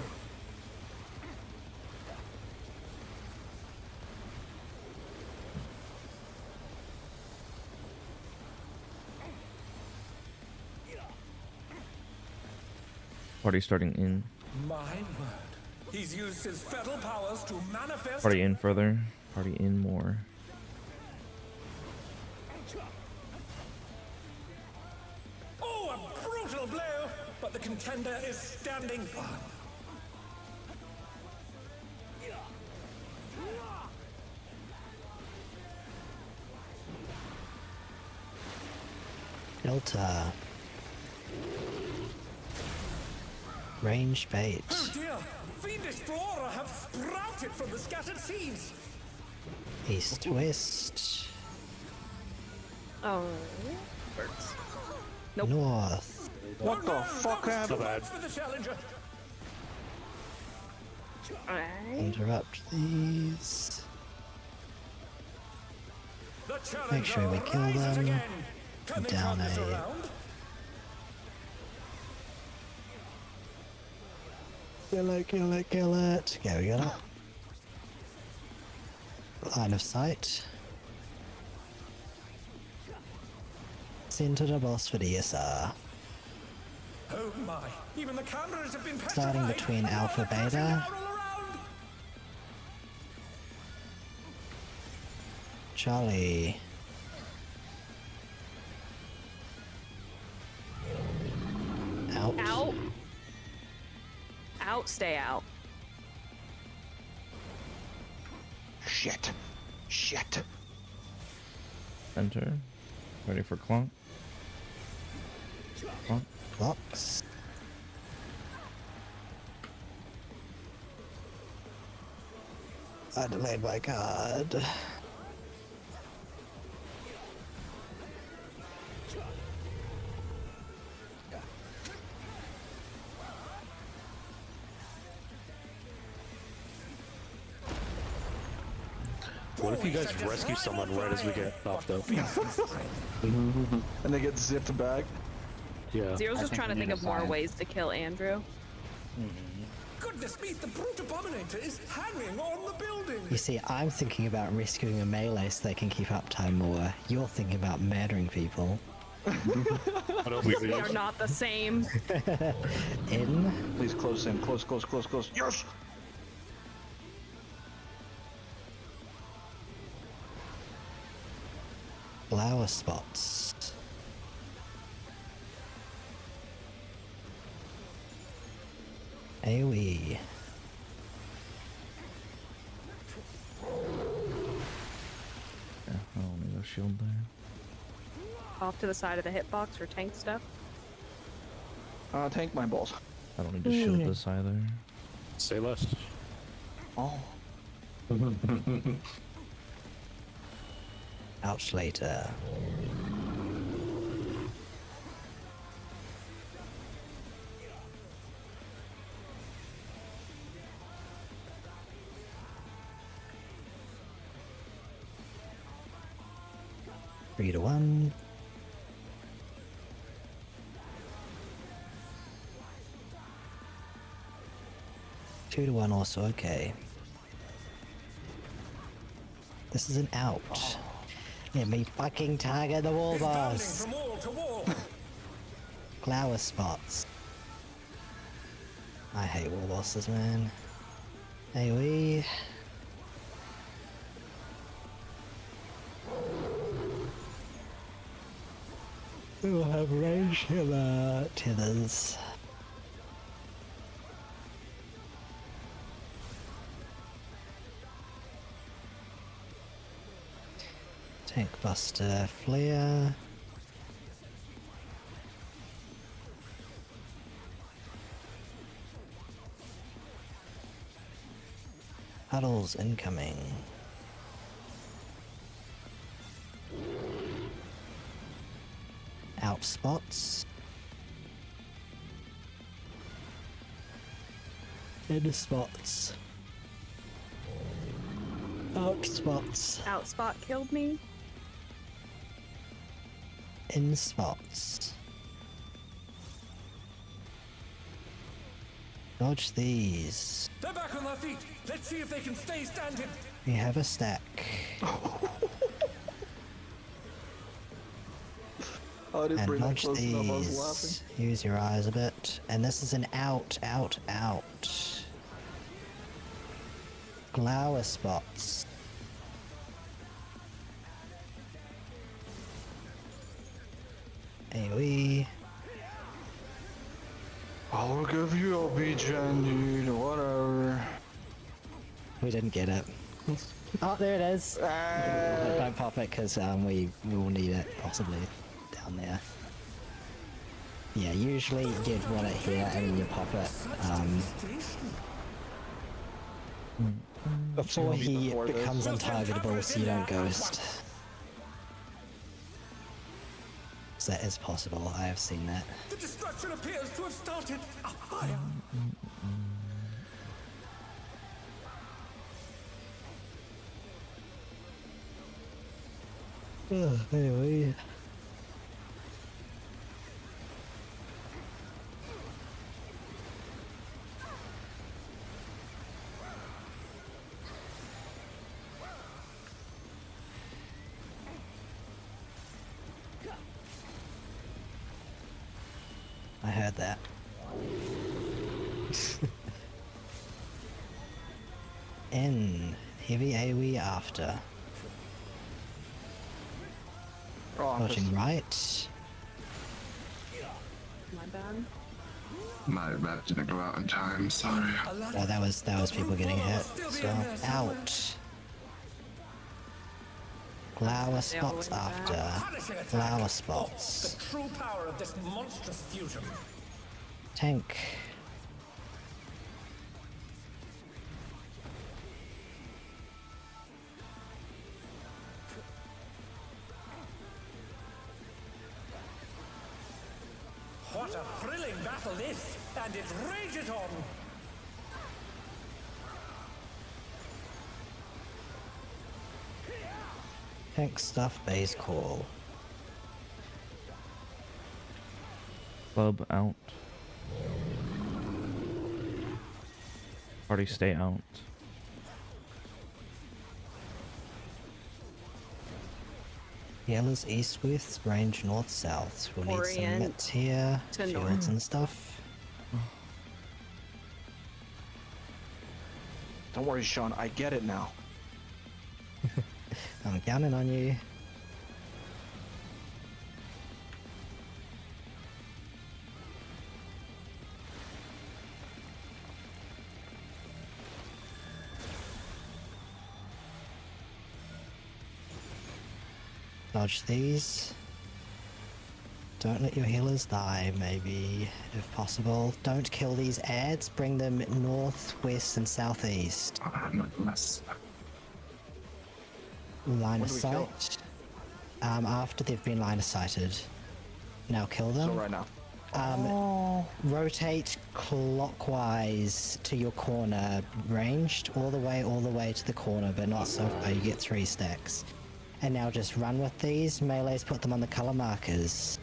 Speaker 6: Party starting in.
Speaker 8: My word. He's used his fetal powers to manifest.
Speaker 6: Party in further. Party in more.
Speaker 8: Oh, a brutal blow! But the contender is standing firm.
Speaker 4: Delta. Range bait.
Speaker 8: Oh dear! Fiendish flora have sprouted from the scattered seeds!
Speaker 4: East west.
Speaker 1: Oh, birds. Nope.
Speaker 4: North.
Speaker 3: What the fuck happened?
Speaker 8: Much for the challenger.
Speaker 1: Alright.
Speaker 4: Interrupt these.
Speaker 8: The challenger
Speaker 4: Make sure we kill
Speaker 8: rises
Speaker 4: them.
Speaker 8: again. Can they
Speaker 4: Down
Speaker 8: turn this
Speaker 4: a-
Speaker 8: around?
Speaker 4: Kill it, kill it, kill it. Okay, we got it. Line of sight. Into the boss for the SR.
Speaker 8: Oh my! Even the cameras have been
Speaker 4: Starting
Speaker 8: petrified.
Speaker 4: between Alpha Beta.
Speaker 8: Down all around.
Speaker 4: Charlie. Out.
Speaker 1: Out. Out, stay out.
Speaker 3: Shit. Shit.
Speaker 6: Enter. Ready for clunk. Clunk.
Speaker 4: Blocks. I delayed my card.
Speaker 11: What if you guys rescue someone right as we get knocked up?
Speaker 3: And they get zipped back.
Speaker 11: Yeah.
Speaker 1: Zero's
Speaker 10: I
Speaker 1: just
Speaker 10: think
Speaker 1: trying to
Speaker 10: we
Speaker 1: think
Speaker 10: need
Speaker 1: of
Speaker 10: a
Speaker 1: more
Speaker 10: sign.
Speaker 1: ways to kill Andrew.
Speaker 8: Goodness me! The brute abominator is hanging on the building.
Speaker 4: You see, I'm thinking about rescuing a melee so they can keep uptime more. You're thinking about murdering people.
Speaker 1: We are not the same.
Speaker 4: In.
Speaker 3: Please close in. Close, close, close, close. Yes!
Speaker 4: Flower spots. AoE.
Speaker 6: Yeah, I don't need a shield there.
Speaker 1: Off to the side of the hitbox for tank stuff.
Speaker 3: Tank my balls.
Speaker 6: I don't need to shield this either.
Speaker 11: Say less.
Speaker 3: Oh.
Speaker 4: Ouch later. Three to one. Two to one also, okay. This is an out. Let me fucking target the wall
Speaker 8: It's bounding
Speaker 4: boss.
Speaker 8: from wall to wall.
Speaker 4: Flower spots. I hate wall bosses, man. AoE. We will have range tethers. Tank Buster Flare. Huddles incoming. Out spots. In spots. Out spots.
Speaker 1: Outspot killed me.
Speaker 4: In spots. Dodge these.
Speaker 8: They're back on their feet. Let's see if they can stay standing.
Speaker 4: We have a stack.
Speaker 3: I didn't
Speaker 4: And
Speaker 3: bring that
Speaker 4: dodge
Speaker 3: close enough. I was
Speaker 4: these.
Speaker 3: laughing.
Speaker 4: Use your eyes a bit. And this is an out, out, out. Glower spots. AoE.
Speaker 3: I'll give you a BGN, dude. Whatever.
Speaker 4: We didn't get it. Oh, there it is. Don't pop it because we will need it possibly down there. Yeah, usually you'd want it here and then you pop it before he
Speaker 3: before this.
Speaker 4: becomes untargetable so you don't ghost. So that is possible, I have seen that.
Speaker 8: The destruction appears to have started. Higher.
Speaker 4: Anyway. Heavy AoE after.
Speaker 3: Oh, I'm
Speaker 4: Dodging
Speaker 3: pissed.
Speaker 4: right.
Speaker 1: My bad.
Speaker 7: My map didn't go out in time. Sorry.
Speaker 4: Oh, that was people getting hit. So out. Flower spots after. Flower spots.
Speaker 8: The true power of this monstrous fusion.
Speaker 4: Tank.
Speaker 8: What a thrilling battle this, and it rages on.
Speaker 4: Tank stuff base call.
Speaker 6: Club out. Party stay out.
Speaker 4: Yellows east west, range north south. We'll need some
Speaker 1: Orient
Speaker 4: mitts here,
Speaker 1: to
Speaker 4: shields
Speaker 1: north.
Speaker 4: and stuff.
Speaker 3: Don't worry, Sean. I get it now.
Speaker 4: I'm counting on you. Dodge these. Don't let your healers die, maybe, if possible. Don't kill these ads. Bring them north, west, and southeast. Line
Speaker 3: When
Speaker 4: of
Speaker 3: do we kill?
Speaker 4: sight. After they've been line of sighted. Now kill them.
Speaker 3: So right now.
Speaker 4: Rotate clockwise to your corner, ranged all the way to the corner, but not so far. You get 3 stacks. And now just run with these. Melees, put them on the color markers.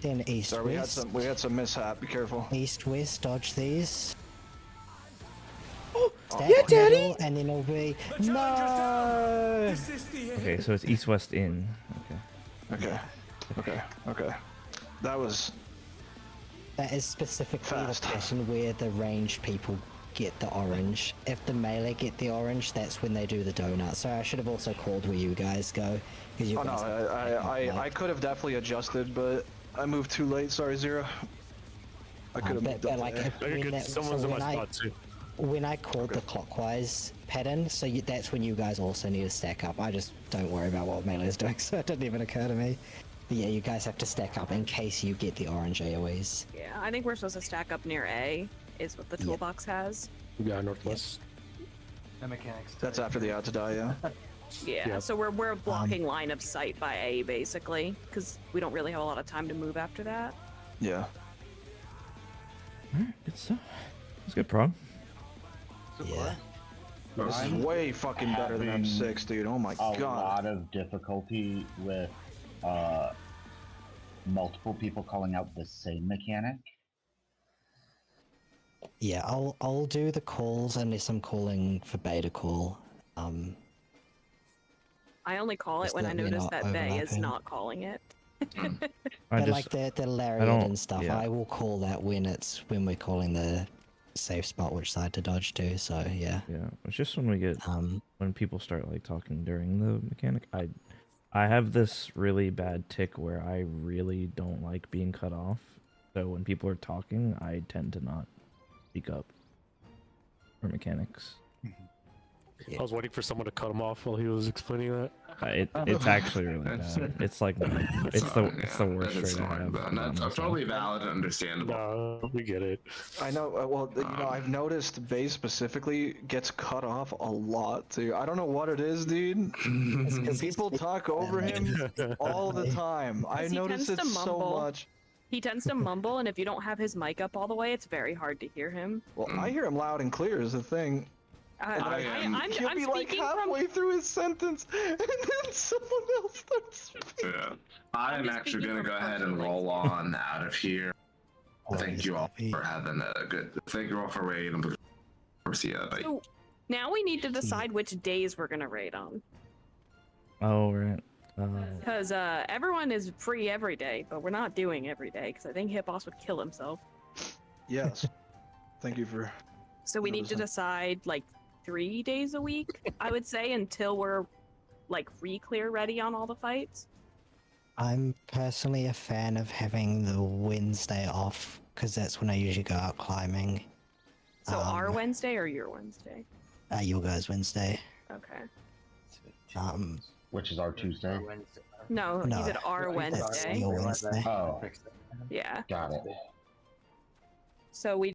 Speaker 4: Then east
Speaker 3: Sorry,
Speaker 4: west.
Speaker 3: we had some mishap. Be careful.
Speaker 4: East west, dodge these.
Speaker 6: Oh,
Speaker 4: Stack
Speaker 6: yeah, Daddy!
Speaker 4: middle, and then it'll be no.
Speaker 8: This is the end.
Speaker 6: Okay, so it's east west in. Okay.
Speaker 3: Okay. That was
Speaker 4: That is specifically
Speaker 3: Fast.
Speaker 4: the pattern where the ranged people get the orange. If the melee get the orange, that's when they do the donut. So I should have also called where you guys go. Because you
Speaker 3: Oh no,
Speaker 4: guys
Speaker 3: I could have definitely adjusted, but I moved too late. Sorry, Zero. I could have moved up
Speaker 4: like
Speaker 3: there.
Speaker 4: when that- so
Speaker 11: Someone's in my
Speaker 4: when I-
Speaker 11: spot too.
Speaker 4: When I called the clockwise pattern, so that's when you guys also need to stack up. I just don't worry about what melee is doing, so it didn't even occur to me. But yeah, you guys have to stack up in case you get the orange AoEs.
Speaker 1: Yeah, I think we're supposed to stack up near A, is what the
Speaker 4: Yeah.
Speaker 1: toolbox has.
Speaker 11: Yeah, northwest.
Speaker 9: The mechanics.
Speaker 3: That's after the out to die, yeah.
Speaker 1: Yeah,
Speaker 11: Yep.
Speaker 1: so we're blocking line of sight by A, basically, because we don't really have a lot of time to move after that.
Speaker 3: Yeah.
Speaker 6: Alright, good stuff. That's good, Prog.
Speaker 4: Yeah.
Speaker 3: This is
Speaker 10: I'm
Speaker 3: way fucking better than
Speaker 10: having
Speaker 3: M6, dude. Oh my
Speaker 10: a
Speaker 3: god.
Speaker 10: lot of difficulty with multiple people calling out the same mechanic.
Speaker 4: Yeah, I'll do the calls unless I'm calling for beta call.
Speaker 1: I only call it
Speaker 4: Just
Speaker 1: when I
Speaker 4: that we're
Speaker 1: notice
Speaker 4: not
Speaker 1: that Bay is
Speaker 4: overlapping.
Speaker 1: not calling it.
Speaker 6: I
Speaker 4: But
Speaker 6: just
Speaker 4: like the lariat
Speaker 6: don't-
Speaker 4: and stuff,
Speaker 6: yeah.
Speaker 4: I will call that when we're calling the safe spot which side to dodge to. So yeah.
Speaker 6: it's just when we get
Speaker 4: Um,
Speaker 6: when people start like talking during the mechanic. I have this really bad tick where I really don't like being cut off. So when people are talking, I tend to not speak up for mechanics.
Speaker 11: I was waiting for someone to cut him off while he was explaining that.
Speaker 6: It's actually really bad. It's like it's the worst
Speaker 7: It's
Speaker 6: trait I
Speaker 7: fine,
Speaker 6: have.
Speaker 7: but that's totally valid and understandable.
Speaker 11: No, we get it.
Speaker 3: I know, well, you know, I've noticed Bay specifically gets cut off a lot, too. I don't know what it is, dude. People talk over him all the time. I
Speaker 1: 'Cause he
Speaker 3: notice
Speaker 1: tends
Speaker 3: it
Speaker 1: to
Speaker 3: so
Speaker 1: mumble.
Speaker 3: much.
Speaker 1: He tends to mumble, and if you don't have his mic up all the way, it's very hard to hear him.
Speaker 3: Well, I hear him loud and clear is the thing.
Speaker 1: I'm
Speaker 3: He'll be like
Speaker 1: speaking
Speaker 3: halfway through his sentence, and then someone else starts speaking.
Speaker 7: Yeah. I'm
Speaker 1: just
Speaker 7: actually
Speaker 1: speaking
Speaker 7: gonna go
Speaker 1: from
Speaker 7: ahead and
Speaker 1: personal
Speaker 7: roll on out of here. Thank
Speaker 4: always
Speaker 7: you all
Speaker 4: happy.
Speaker 7: for having a good. Thank you all for waiting. We'll see ya. Bye.
Speaker 1: So now we need to decide which days we're gonna raid on,
Speaker 6: Oh right.
Speaker 1: because everyone is free every day, but we're not doing every day because I think Hip Boss would kill himself.
Speaker 3: Yes. Thank you for
Speaker 1: So we need to decide like 3 days a week, I would say, until we're like re-clear ready on all the fights.
Speaker 4: I'm personally a fan of having the Wednesday off because that's when I usually go out climbing.
Speaker 1: So our Wednesday or your Wednesday?
Speaker 4: Your guys' Wednesday.
Speaker 1: Okay.
Speaker 10: Which is our Tuesday.
Speaker 1: No, he said our
Speaker 4: That's
Speaker 1: Wednesday.
Speaker 4: your Wednesday.
Speaker 10: Oh,
Speaker 1: Yeah.
Speaker 10: got it.
Speaker 1: So we